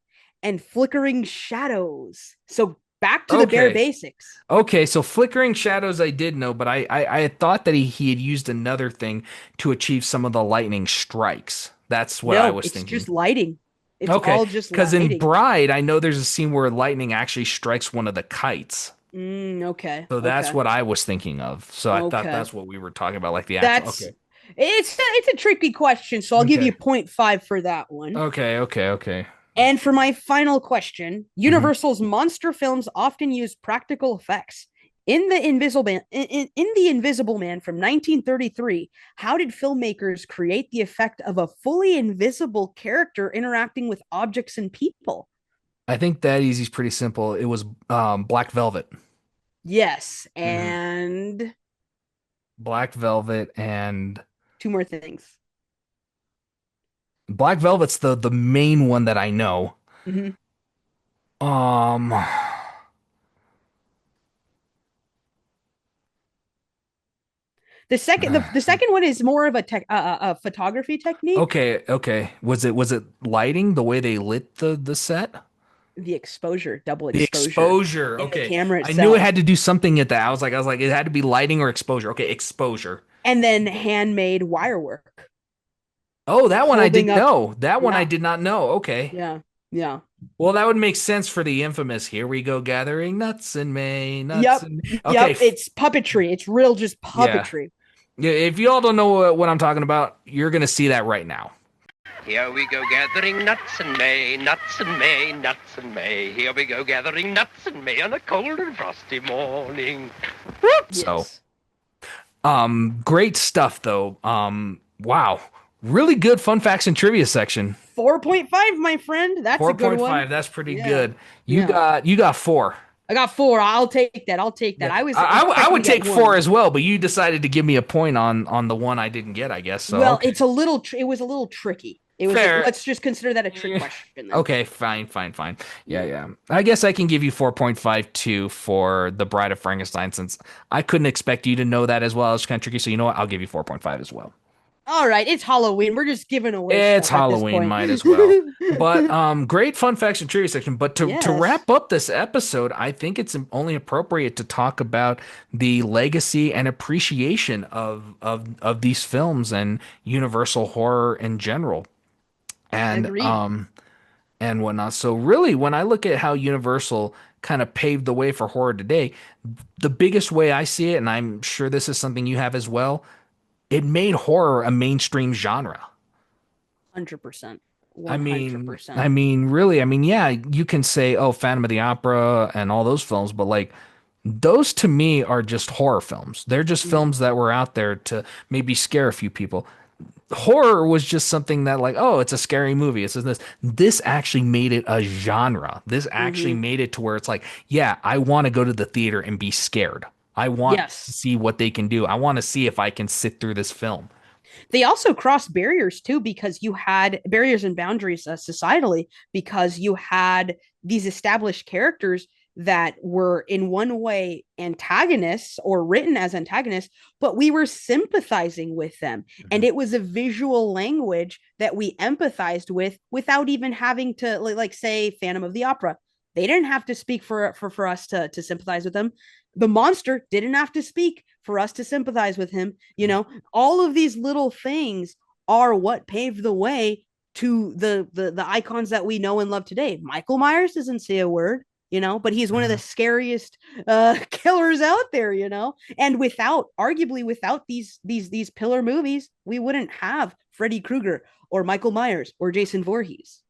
and flickering shadows. So back to the bare okay. basics. Okay, so flickering shadows I did know, but I had thought that he had used another thing to achieve some of the lightning strikes. That's what I No, was it's just thinking. lighting. It's Okay, all just because in lighting. Bride, I know there's a scene where lightning actually strikes one of the kites. Okay. So that's Okay. what I was thinking of. So I thought Okay. that's what we were talking about, like the actual. That's Okay. it's a tricky question, so I'll give you Okay. zero point 0.5 for that one. Okay. Okay. Okay. And for my final question, Mhm. Universal's monster films often use practical effects. In the Invisible Man from 1933, how did filmmakers create the effect of a fully invisible character interacting with objects and people? I think that easy's pretty simple. It was Black Velvet. Yes, Hmm. and Black Velvet and two more things. Black Velvet's the main one that I know. Mhm. Um, The second one is more of a photography technique. okay, okay. Was it lighting the way they lit the set? The exposure, double The exposure exposure. in the Okay. camera I knew it itself, had to do something at that. I was like it had to be lighting or exposure. Okay, exposure. and then handmade wire work, Oh, that one I holding didn't up. know. That one I Yeah, did not know. Okay. yeah, yeah. Well, that would make sense for the infamous "Here we go gathering nuts in May, nuts Yep, in May." Okay, yep. It's puppetry. It's real, just yeah. puppetry. Yeah, if you all don't know what I'm talking about, you're gonna see that right now. Here we go gathering nuts in May, nuts in May, nuts in May. Here we go gathering nuts in May on a cold and frosty morning. So, Yes. great stuff though. Wow, really good fun facts and trivia section. 4.5, my friend. That's a good one. 4.5, that's pretty Yeah, good. You yeah. got you got four. I got 4. I'll take that. I'll take that. Yeah, I was I expecting to would get take four one. as well, but you decided to give me a point on the one I didn't get, I guess. So Well, okay, it was a little tricky. fair. Let's just consider that a trick question then. Okay, fine, fine, fine. Yeah, Yeah. yeah. I guess I can give you 4.52 for The Bride of Frankenstein since I couldn't expect you to know that as well. It's kind of tricky. So you know what? I'll give you 4.5 as well. All right, it's Halloween. We're just giving away It's stuff at this Halloween, point. might as well. But great fun facts and trivia section. But to Yes, wrap up this episode, I think it's only appropriate to talk about the legacy and appreciation of these films and Universal horror in general. And agreed. and whatnot. So really, when I look at how Universal kind of paved the way for horror today, the biggest way I see it, and I'm sure this is something you have as well, it made horror a mainstream genre. 100%. I mean, 100%. I mean, really, I mean, yeah, you can say, oh, Phantom of the Opera and all those films, but like those to me are just horror films. They're just Mhm. films that were out there to maybe scare a few people. Horror was just something that like, oh, it's a scary movie. It's this actually made it a genre. This actually Mhm. made it to where it's like, yeah, I want to go to the theater and be scared. I want to Yes. see what they can do. I want to see if I can sit through this film. They also crossed barriers too, because you had barriers and boundaries societally, because you had these established characters that were in one way antagonists or written as antagonists, but we were sympathizing with them. And Mhm. it was a visual language that we empathized with without even having to, like say, Phantom of the Opera. They didn't have to speak for us to sympathize with him. The monster didn't have to speak for us to sympathize with him. You know, all of these little things are what paved the way to the icons that we know and love today. Michael Myers doesn't say a word, you know, but he's one of the Mhm. scariest killers out there, you know. And without, arguably, without these pillar movies, we wouldn't have Freddy Krueger or Michael Myers or Jason Voorhees.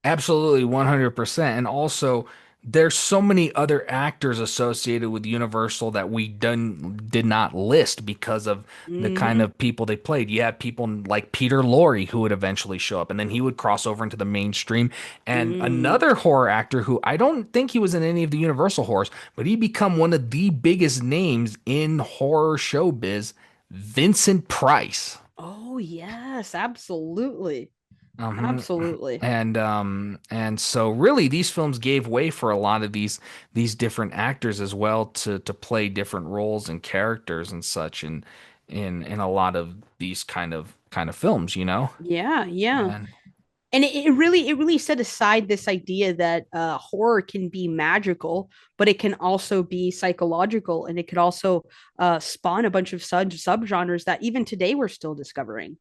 Absolutely, 100%. And also, there's so many other actors associated with Universal that we did not list because of the kind Mm-hmm. of people they played. You have people like Peter Lorre who would eventually show up, and then he would cross over into the mainstream. And Mm. another horror actor who I don't think he was in any of the Universal horrors, but he become one of the biggest names in horror showbiz, Vincent Price. Oh yes, absolutely, Um, absolutely. and so really these films gave way for a lot of these different actors as well to play different roles and characters and such in a lot of these kind of films, you know? Yeah, yeah. And And it really set aside this idea that horror can be magical, but it can also be psychological, and it could also spawn a bunch of subgenres that even today we're still discovering.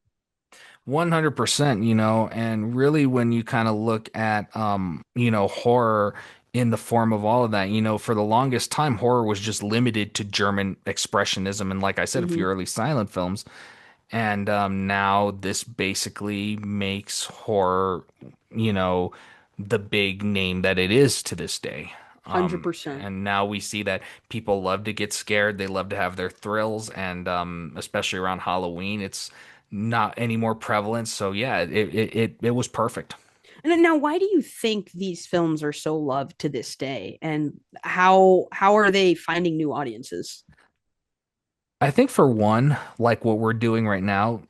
100%, you know, and really when you kind of look at horror in the form of all of that, you know, for the longest time horror was just limited to German expressionism and like I said, a few Mm-hmm. early silent films. And now this basically makes horror, you know, the big name that it is to this day. 100%. And now we see that people love to get scared. They love to have their thrills, and especially around Halloween, it's not any more prevalent. So yeah, it was perfect. And now, why do you think these films are so loved to this day, and how are they finding new audiences? I think for one, like what we're doing right now,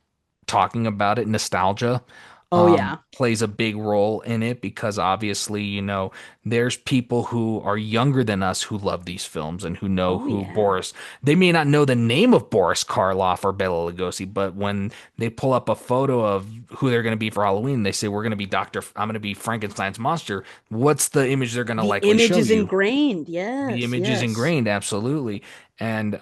talking about it, nostalgia Oh yeah. plays a big role in it because obviously, you know, there's people who are younger than us who love these films and who know Oh who yeah. Boris. They may not know the name of Boris Karloff or Bela Lugosi, but when they pull up a photo of who they're going to be for Halloween, they say, "We're going to be I'm going to be Frankenstein's monster." What's the image they're going to The likely image show is you? ingrained. The Yes, image is yes. ingrained, absolutely. And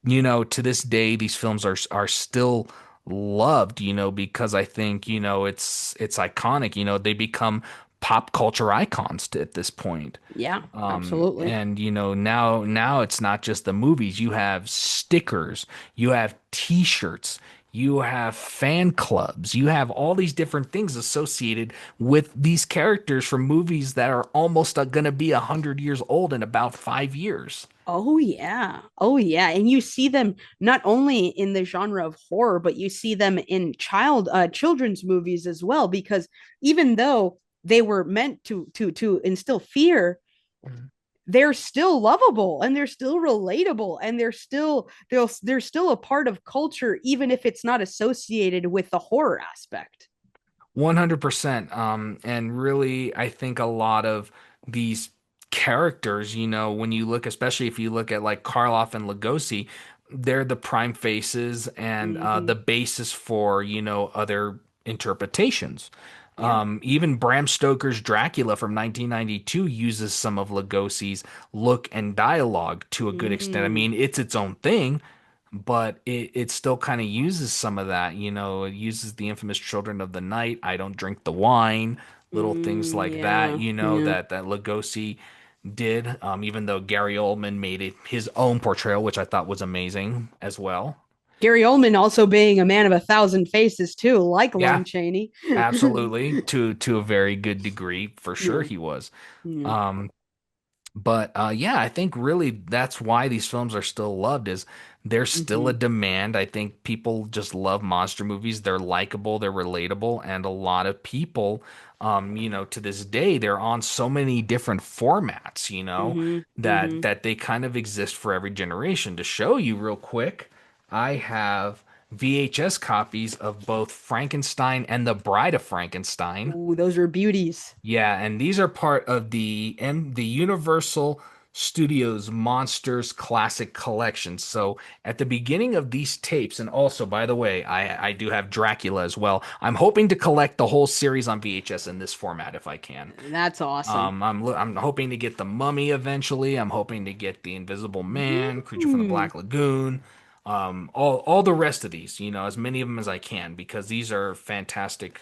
you know, to this day, these films are still loved, you know, because I think, you know, it's iconic. You know, they become pop culture icons at this point. Yeah, absolutely. And you know, now it's not just the movies. You have stickers, you have t-shirts, you have fan clubs, you have all these different things associated with these characters from movies that are almost going to be 100 years old in about 5 years. Oh yeah. Oh yeah. And you see them not only in the genre of horror, but you see them in children's movies as well, because even though they were meant to instill fear, they're still lovable and they're still relatable and they're still a part of culture, even if it's not associated with the horror aspect. 100%. And really, I think a lot of these characters, you know, when you look, especially if you look at like Karloff and Lugosi, they're the prime faces and the Mm-hmm. basis for, you know, other interpretations. Yeah. Even Bram Stoker's Dracula from 1992 uses some of Lugosi's look and dialogue to a good extent. I Mm, mean, it's its own thing, but it still kind of uses some of that, you know, it uses the infamous Children of the Night, I don't drink the wine, little things like that, yeah. you know, Yeah. that Lugosi did, even though Gary Oldman made it his own portrayal, which I thought was amazing as well. Gary Oldman also being a man of a thousand faces too, like Yeah, Lon Chaney. absolutely, to a very good degree, for sure Yeah. he was. Yeah. Um, But yeah, I think really that's why these films are still loved is there's still a Mm-hmm. demand. I think people just love monster movies. They're likable, they're relatable, and a lot of people, you know, to this day, they're on so many different formats, you know, Mm-hmm. that Mm-hmm. that they kind of exist for every generation. To show you real quick, I have VHS copies of both Frankenstein and The Bride of Frankenstein. Ooh, those are beauties. Yeah, and these are part of the Universal Studios Monsters Classic Collection. So at the beginning of these tapes, and also by the way, I do have Dracula as well. I'm hoping to collect the whole series on VHS in this format if I can. That's awesome. I'm hoping to get the Mummy eventually. I'm hoping to get the Invisible Man, Creature from the Hmm. Black Lagoon, all the rest of these. As many of them as I can because these are fantastic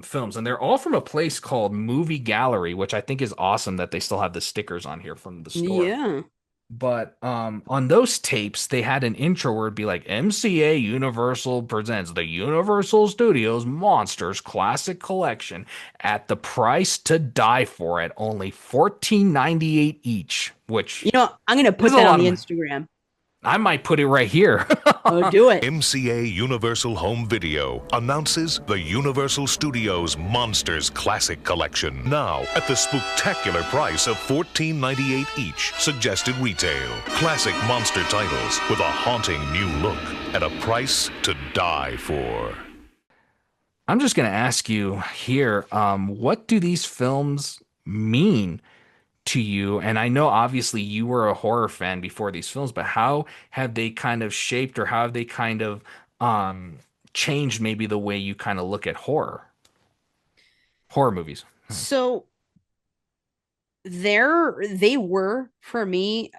films, and they're all from a place called Movie Gallery, which I think is awesome that they still have the stickers on here from the store. Yeah. But on those tapes, they had an intro where it'd be like MCA Universal presents the Universal Studios Monsters Classic Collection at the price to die for at only $14.98 each, which I'm gonna is put a that on lot of the money. Instagram. I might put it right here. Oh, do it. MCA Universal Home Video announces the Universal Studios Monsters Classic Collection. Now at the spooktacular price of $14.98 each. Suggested retail. Classic monster titles with a haunting new look at a price to die for. I'm just going to ask you here, what do these films mean to you? And I know obviously you were a horror fan before these films, but how have they kind of shaped or how have they kind of changed maybe the way you kind of look at horror movies? So they were for me,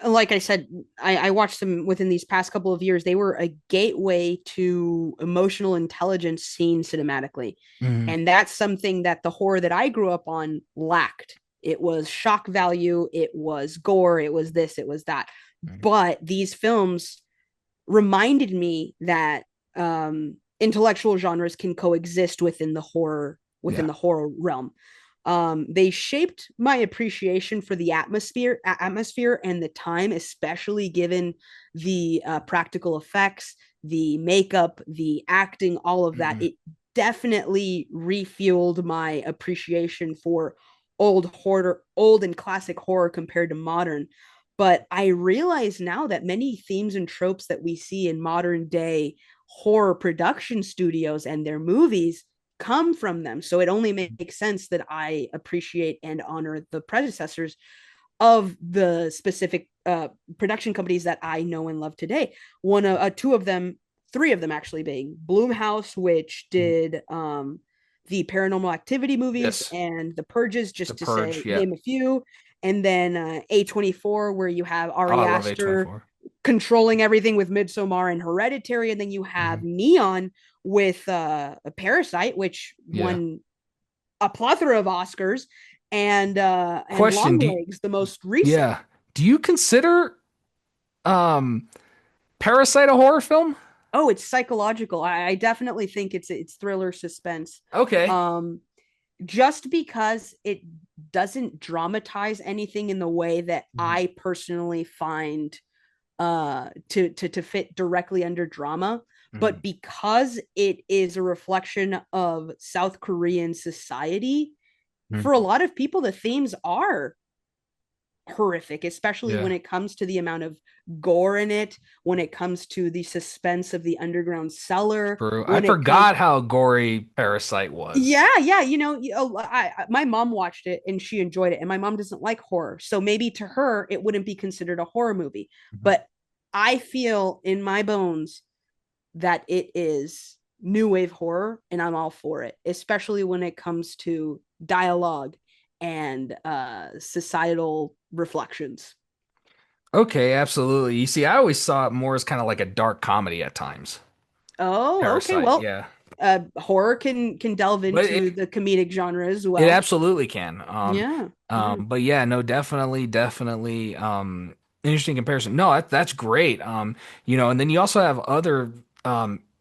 like I said, I watched them within these past couple of years. They were a gateway to emotional intelligence seen cinematically. Mhm. And that's something that the horror that I grew up on lacked. It was shock value, it was gore, it was this, it was that. Mhm. But these films reminded me that intellectual genres can coexist within the horror Yeah. realm. They shaped my appreciation for the atmosphere and the time, especially given the practical effects, the makeup, the acting, all of that. Mhm. It definitely refueled my appreciation for old and classic horror compared to modern. But I realize now that many themes and tropes that we see in modern day horror production studios and their movies come from them. So it only makes sense that I appreciate and honor the predecessors of the specific production companies that I know and love today. Two of them, three of them actually being Bloomhouse, which did the Paranormal Activity movies Yes. and The Purges, The just to Purge. say Yeah. name a few. And then A24, where you have Oh, Ari I love Aster A24. controlling everything with Midsommar and Hereditary, and then you have Neon with a Parasite, which Yeah. won a plethora of Oscars, and Question, Longlegs, the most recent. yeah. Do you consider um Parasite a horror film? Oh, it's psychological. I definitely think it's thriller suspense. Okay. Um, just because it doesn't dramatize anything in the way that I personally find to fit directly under drama, but because it is a reflection of South Korean society, for a lot of people the themes are horrific, especially Yeah. when it comes to the amount of gore in it, when it comes to the suspense of the underground cellar, True. I when it comes. forgot how gory Parasite was. Yeah, my mom watched it and she enjoyed it, and my mom doesn't like horror, so maybe to her it wouldn't be considered a horror movie. But I feel in my bones that it is new wave horror, and I'm all for it, especially when it comes to dialogue and societal reflections. Okay, absolutely. You see, I always saw it more as kind of like a dark comedy at times. Oh, okay. Parasite, Well, yeah. horror can delve But into the comedic genre as it well. absolutely can. Yeah. But yeah, no, definitely, interesting comparison. No, that's great. And then you also have other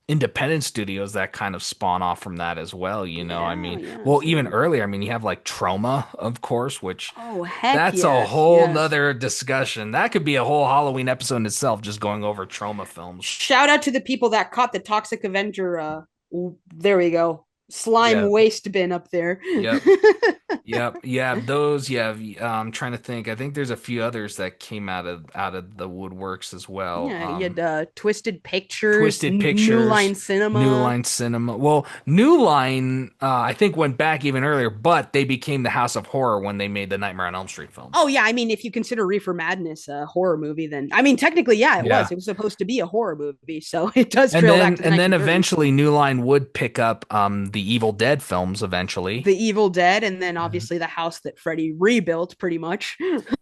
independent studios that kind of spawn off from that as well. I Yeah, mean, yeah, well, even absolutely. earlier, I mean, you have like Trauma, of course, which Oh, heck that's a yes, whole yes. nother discussion. That could be a whole Halloween episode in itself, just going over trauma films. Shout out to the people that caught the Toxic Avenger. There we go. slime Yeah. waste bin up there. Yep. Yep. Yeah. Those. Yeah. I'm trying to think. I think there's a few others that came out of the woodworks as well. Yeah, you had Twisted Pictures, Twisted New Line Pictures, New Cinema. Line Cinema. Well, New Line, I think went back even earlier, but they became the House of Horror when they made the Nightmare on Elm Street films. Oh yeah, I mean, if you consider Reefer Madness a horror movie, then I mean, technically, yeah, it was. Yeah. It was supposed to be a horror movie, so it does And trail back then to the and then 1930s. eventually New Line would pick up the Evil Dead films eventually. The Evil Dead, and then Mhm. obviously the house that Freddy rebuilt, pretty much.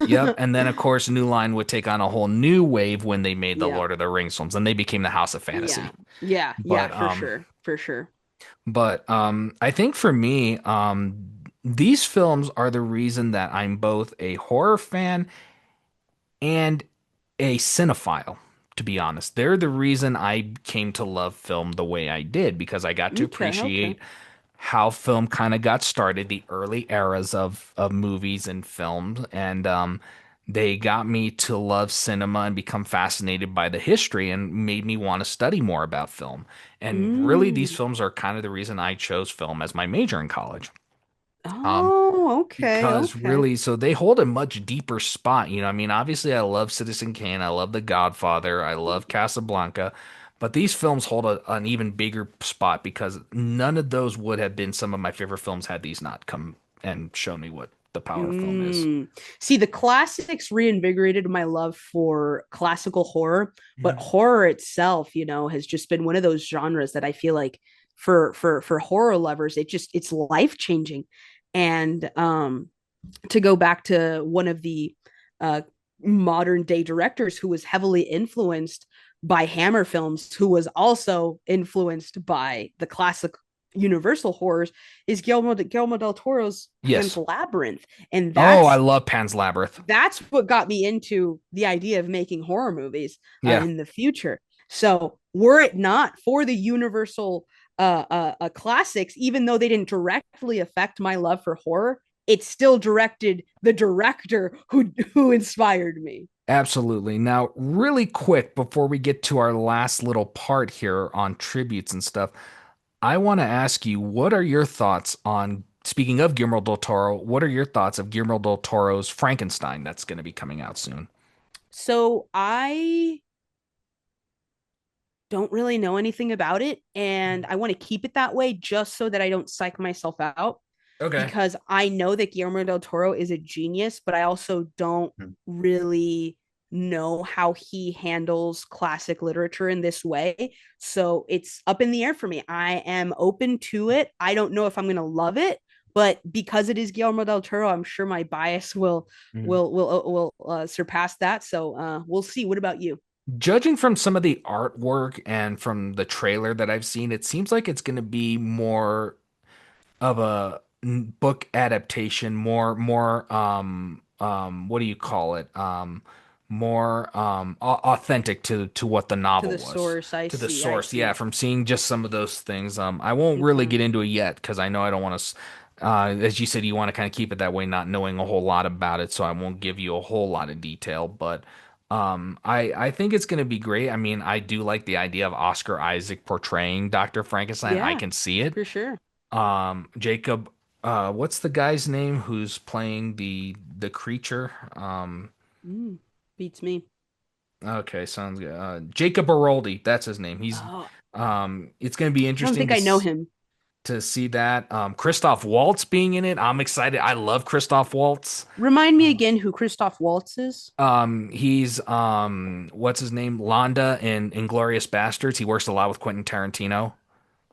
Yep. And then of course New Line would take on a whole new wave when they made the Yeah, Lord of the Rings films and they became the House of Fantasy. yeah, yeah, yeah, But for sure, for sure. I think for me, these films are the reason that I'm both a horror fan and a cinephile, to be honest. They're the reason I came to love film the way I did because I got to Okay, okay. appreciate how film kind of got started, the early eras of movies and films, and they got me to love cinema and become fascinated by the history and made me want to study more about film. And really, these Mm. films are kind of the reason I chose film as my major in college. Um, Oh, okay, because okay. really, so they hold a much deeper spot. I mean, obviously, I love Citizen Kane, I love The Godfather, I love Casablanca, but these films hold an even bigger spot because none of those would have been some of my favorite films had these not come and shown me what the power of film is. Mm. See, the classics reinvigorated my love for classical horror, but Mhm. horror itself, has just been one of those genres that I feel like for horror lovers, it's life changing. And to go back to one of the uh, modern day directors who was heavily influenced by Hammer films, who was also influenced by the classic Universal horrors, is Guillermo del Toro's Pan's Yes. Labyrinth, and Oh, I that's love Pan's Labyrinth. that's what got me into the idea of making horror movies Yeah. in the future. So, were it not for the Universal classics, even though they didn't directly affect my love for horror, it still directed the director who inspired me. Absolutely. Now, really quick before we get to our last little part here on tributes and stuff, I want to ask you, what are your thoughts on, speaking of Guillermo del Toro, what are your thoughts of Guillermo del Toro's Frankenstein that's going to be coming out soon? So I don't really know anything about it, and I want to keep it that way just so that I don't psych myself out, Okay. because I know that Guillermo del Toro is a genius, but I also don't really know how he handles classic literature in this way. So it's up in the air for me. I am open to it. I don't know if I'm going to love it, but because it is Guillermo del Toro, I'm sure my bias will Mhm. will surpass that. So we'll see. What about you? Judging from some of the artwork and from the trailer that I've seen, it seems like it's going to be more of a book adaptation, more what do you call it? More authentic to what the To novel the was. source, I To the see. I source, yeah, see. from seeing just some of those things. I won't really Okay. get into it yet because I know I don't want to as you said, you want to kind of keep it that way, not knowing a whole lot about it, so I won't give you a whole lot of detail, but I think it's going to be great. I mean, I do like the idea of Oscar Isaac portraying Dr. Frankenstein. I Yeah, can see it. for sure. Jacob, what's the guy's name who's playing the creature? Mm, beats me. Okay, sounds good. Jacob Aroldi, that's his name. He's Oh, it's going to be I don't interesting think I know him. to see that. Christoph Waltz being in it. I'm excited. I love Christoph Waltz. Remind me again who Christoph Waltz is. He's what's his name? Londa in Inglorious Bastards. He works a lot with Quentin Tarantino.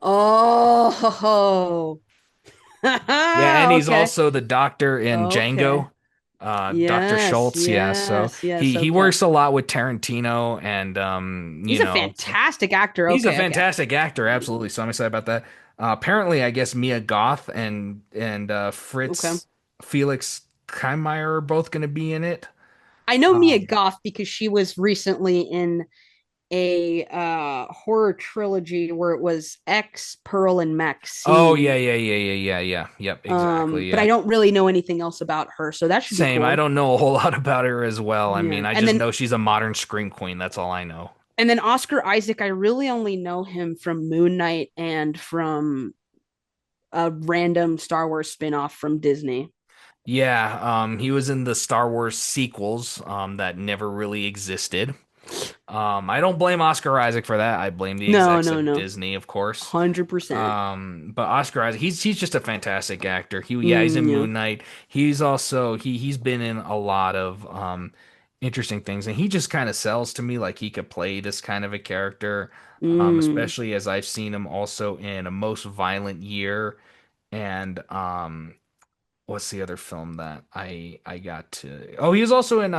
Oh, Yeah, and he's okay. also the doctor in Okay. Django. Dr. Yes, Schultz, yeah. So yes, yes. he Okay. works a lot with Tarantino and He's a fantastic actor. he's a Okay, okay. fantastic actor, absolutely. So I'm excited about that. Apparently, I guess Mia Goth and Okay. Fritz Felix Keimeyer are both going to be in it. I know Mia Um, Goth because she was recently in a horror trilogy where it was X, Pearl, and oh yeah, Maxine. yep, exactly, But I yeah. don't really know anything else about her, so that should be Same. I cool. don't know a whole lot about her as well. I Yeah. mean, I And just then know she's a modern scream queen. That's all I know. Oscar Isaac, I really only know him from Moon Knight and from a random Star Wars spin-off from Disney. Yeah, he was in the Star Wars sequels that never really existed. I don't blame Oscar Isaac for that. I blame the No, execs no, of no. Disney, of course. 100%. But Oscar Isaac, he's just a fantastic actor. He's in Yeah. Moon Knight. He's also he's been in a lot of interesting things, and he just kind of sells to me like he could play this kind of a character. Mm. Especially as I've seen him also in A Most Violent Year and what's the other film that I got to? Oh, he was also in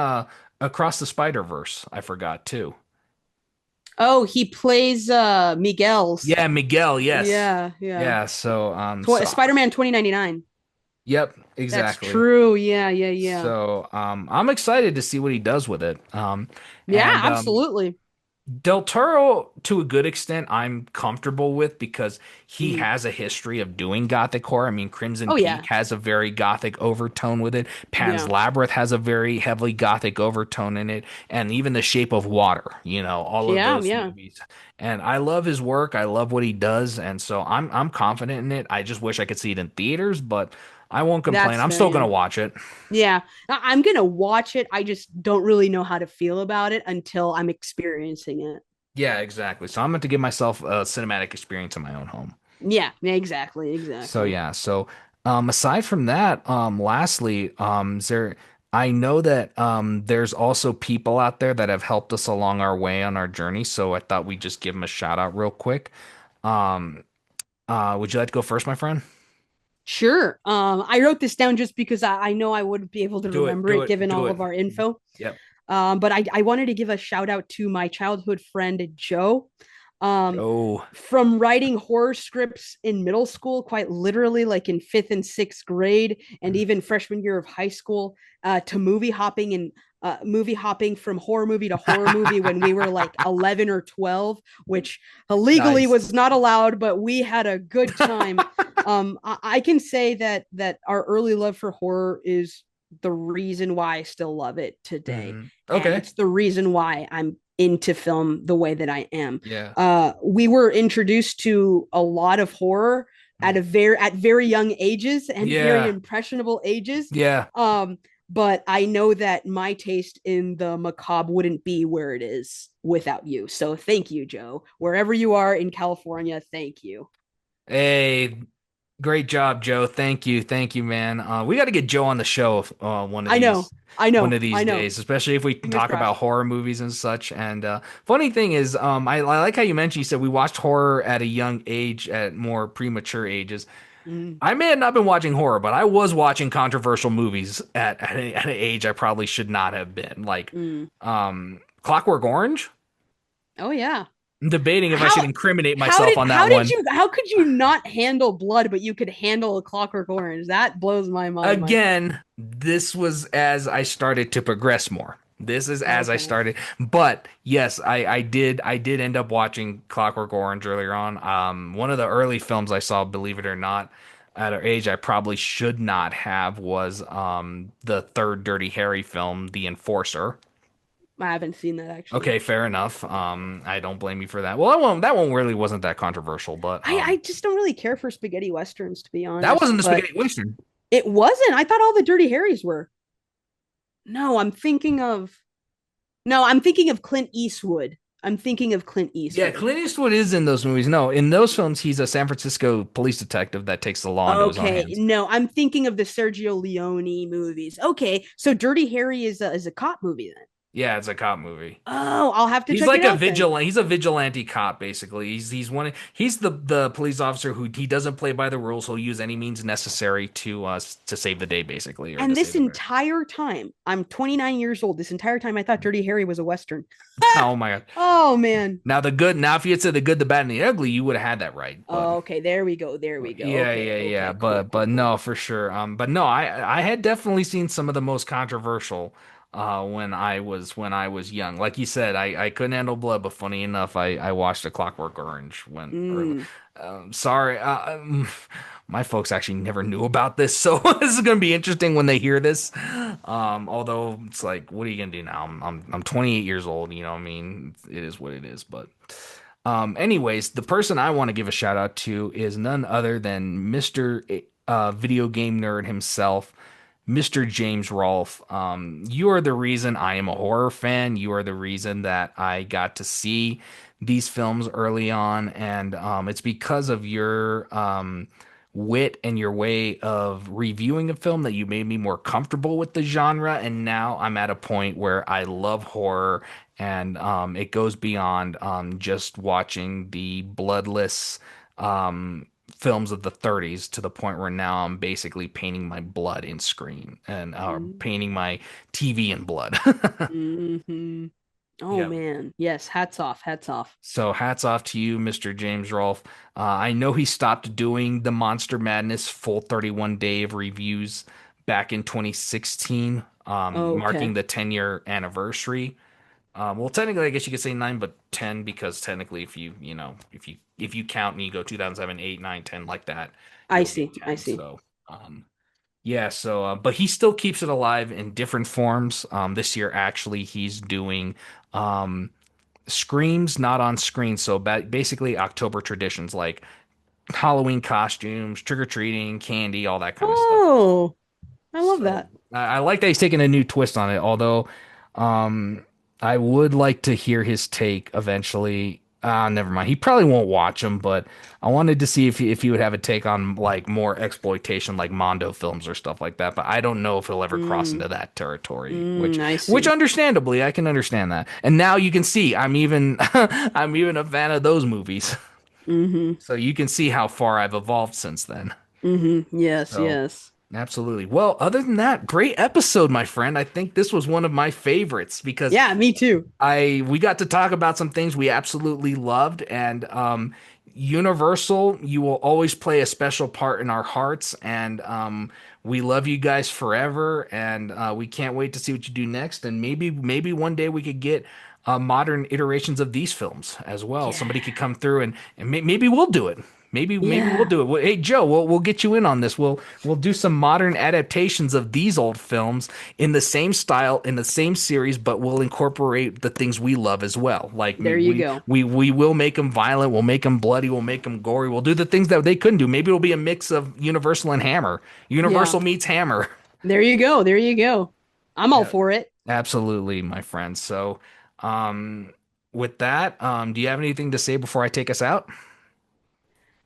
Across the Spider-Verse. I forgot too. Oh, he plays Miguel's. Yeah, Miguel, yes. Yeah, yeah. Yeah, so Spider-Man 2099. yep, That's exactly. true. Yeah, yeah, yeah. So I'm excited to see what he does with it. Yeah, And absolutely. Del Toro, to a good extent, I'm comfortable with because he Mhm. has a history of doing gothic horror. I mean, Crimson Oh Peak yeah. has a very gothic overtone with it. Pan's Yeah. Labyrinth has a very heavily gothic overtone in it, and even The Shape of Water, all of Yeah, those yeah. movies. And I love his work. I love what he does, and so I'm confident in it. I just wish I could see it in theaters, but I won't complain. That's I'm fair, still yeah. gonna watch it. Yeah. I'm gonna watch it. I just don't really know how to feel about it until I'm experiencing it. Yeah, exactly. So I'm going to give myself a cinematic experience in my own home. Yeah, exactly, So exactly. yeah, so aside from that, lastly, is there I know that there's also people out there that have helped us along our way on our journey, so I thought we'd just give them a shout out real quick. Um would you like to go first, my friend? Sure. I wrote this down just because I know I wouldn't be able to Do it, remember do it it, given do all it. of our info. Yep. But I wanted to give a shout out to my childhood friend Joe. Um, Oh, from writing horror scripts in middle school, quite literally, like in fifth and sixth grade, and even freshman year of high school, to movie hopping from horror movie to horror movie when we were like 11 or 12, which illegally nice. was not allowed, but we had a good time. I can say that our early love for horror is the reason why I still love it today. And Okay. it's the reason why I'm into film the way that I am. Yeah. We were introduced to a lot of horror at very young ages and very Yeah. impressionable ages. Yeah. But I know that my taste in the macabre wouldn't be where it is without you. So thank you, Joe. Wherever you are in California, thank you. Hey, great job, Joe. Thank you, man. We got to get Joe on the show I know, I one know, of these I know. days, especially if we can Fingers talk about crossed. horror movies and such. And funny thing is, I like how you mentioned you said we watched horror at a young age, at more premature ages. Mm, I may have not been watching horror, but I was watching controversial movies at an age I probably should not have been, like mm. Clockwork Orange. Oh yeah. I'm debating if I How should incriminate myself on that one. how could you not handle blood, but you could handle a Clockwork Orange? That blows my mind, my friend. Again, this was as I started to progress more. This is as I Okay. started, but yes, I did end up watching Clockwork Orange earlier on. One of the early films I saw, believe it or not, at our age I probably should not have was the third Dirty Harry film, The Enforcer. I haven't seen that actually. Okay, fair enough. I don't blame you for that. Well, that one really wasn't that controversial, but I just don't really care for spaghetti westerns, to be that honest. wasn't the But spaghetti western. it wasn't. I thought all the Dirty Harrys were. No, I'm thinking of no, I'm thinking of Clint Eastwood. I'm thinking of Clint Yeah, Eastwood. Clint Eastwood is in those movies. No, in those films, he's a San Francisco police detective that takes the law into his own Okay, hands. no, I'm thinking of the Sergio Leone movies. Okay, so Dirty Harry is a cop movie then. Yeah, it's a cop movie. Oh, I'll have to He's check it like a out then. vigilante. He's a vigilante cop, basically. He's the police officer who he doesn't play by the rules. He'll use any means necessary to save the day, basically, or to And save this the bear. entire time, I'm 29 years old. This entire time, I thought Dirty Harry was a Western. Oh my god! Oh, man. Now if you had said the good, the bad, and the ugly, you would have had that right. But Oh, okay, there we go. There we go. yeah, Okay, yeah, yeah. okay, cool, cool, But cool. no, for sure. But no, I had definitely seen some of the most controversial when I was young. Like you said, I couldn't handle blood, but funny enough, I watched A Clockwork Orange when early. Mm. Sorry, my folks actually never knew about this, so this is gonna be interesting when they hear this. Although it's like, what are you gonna do now? I'm 28 years old. You know, what I mean, it is what it is. But Anyways, the person I want to give a shout out to is none other than Mr. Video game nerd himself, Mr. James Rolfe. You are the reason I am a horror fan. You are the reason that I got to see these films early on, and it's because of your wit and your way of reviewing a film that you made me more comfortable with the genre. And now I'm at a point where I love horror, and it goes beyond just watching the bloodless films of the 30s to the point where now I'm basically painting my blood in screen and painting my TV in blood. Mm-hmm. Oh Yeah. man, yes. Hats off. Hats off. So hats off to you, Mr. James Rolfe. I know he stopped doing the Monster Madness full 31 day of reviews back in 2016, marking Okay. the 10-year anniversary. Well, technically, I guess you could say 9, but 10 because technically, if you count and you go 2007, 8, 9, 10 like that, it I would be see. I 10. see. So, yeah. So, but he still keeps it alive in different forms. This year, actually, he's doing screams not on screen. So, basically, October traditions like Halloween costumes, trick or treating, candy, all that kind of stuff. Oh, I love So that. I like that he's taking a new twist on it, although um, I would like to hear his take eventually. Never mind. He probably won't watch them, but I wanted to see if he would have a take on like more exploitation, like Mondo films or stuff like that. But I don't know if he'll ever cross Mm, into that territory, which I which see. understandably I can understand that. And now you can see I'm even I'm even a fan of those movies. Mm-hmm. So you can see how far I've evolved since then. Mm-hmm. Yes, So yes. absolutely. Well, other than that, great episode, my friend. I think this was one of my favorites because Yeah, me too. we got to talk about some things we absolutely loved, and Universal, you will always play a special part in our hearts, and we love you guys forever, and we can't wait to see what you do next, and maybe one day we could get modern iterations of these films as well. Yeah. Somebody could come through and maybe we'll do it. Maybe we'll Yeah. do it. Hey Joe, we'll get you in on this. We'll do some modern adaptations of these old films in the same style, in the same series, but we'll incorporate the things we love as well. Like There you go. we will make them violent, we'll make them bloody, we'll make them gory. We'll do the things that they couldn't do. Maybe it'll be a mix of Universal and Hammer. Yeah. Universal meets Hammer. There you go. There you go. I'm all Yeah, for it. absolutely, my friend. So, with that, do you have anything to say before I take us out?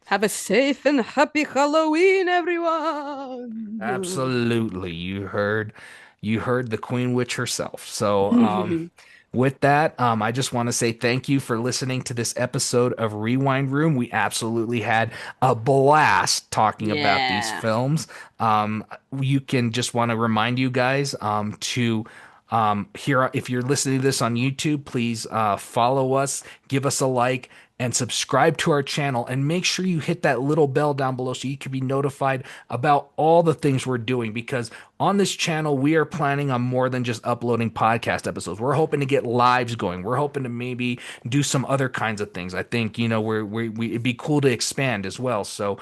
Have a safe and happy Halloween, everyone. Absolutely. You heard the Queen Witch herself. So, with that, I just want to say thank you for listening to this episode of Rewind Room. We absolutely had a blast talking about these Yeah. films. You can just want to remind you guys to here, if you're listening to this on YouTube, please follow us, give us a like, and subscribe to our channel, and make sure you hit that little bell down below so you can be notified about all the things we're doing, because on this channel we are planning on more than just uploading podcast episodes. We're hoping to get lives going. We're hoping to maybe do some other kinds of things. I think it'd be cool to expand as well. So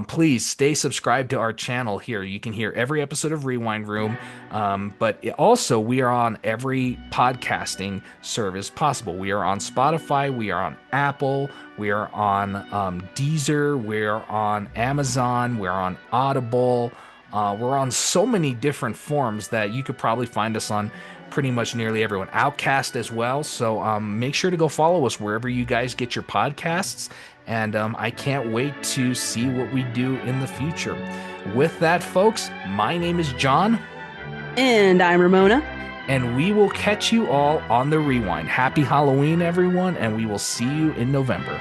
please stay subscribed to our channel here. You can hear every episode of Rewind Room, but also we are on every podcasting service possible. We are on Spotify, we are on Apple, we are on Deezer, we're on Amazon, we're on Audible. We're on so many different forms that you could probably find us on pretty much nearly everyone. Outcast as well. So make sure to go follow us wherever you guys get your podcasts. And I can't wait to see what we do in the future. With that, folks, my name is Jon. And I'm Ramona. And we will catch you all on the Rewind. Happy Halloween, everyone. And we will see you in November.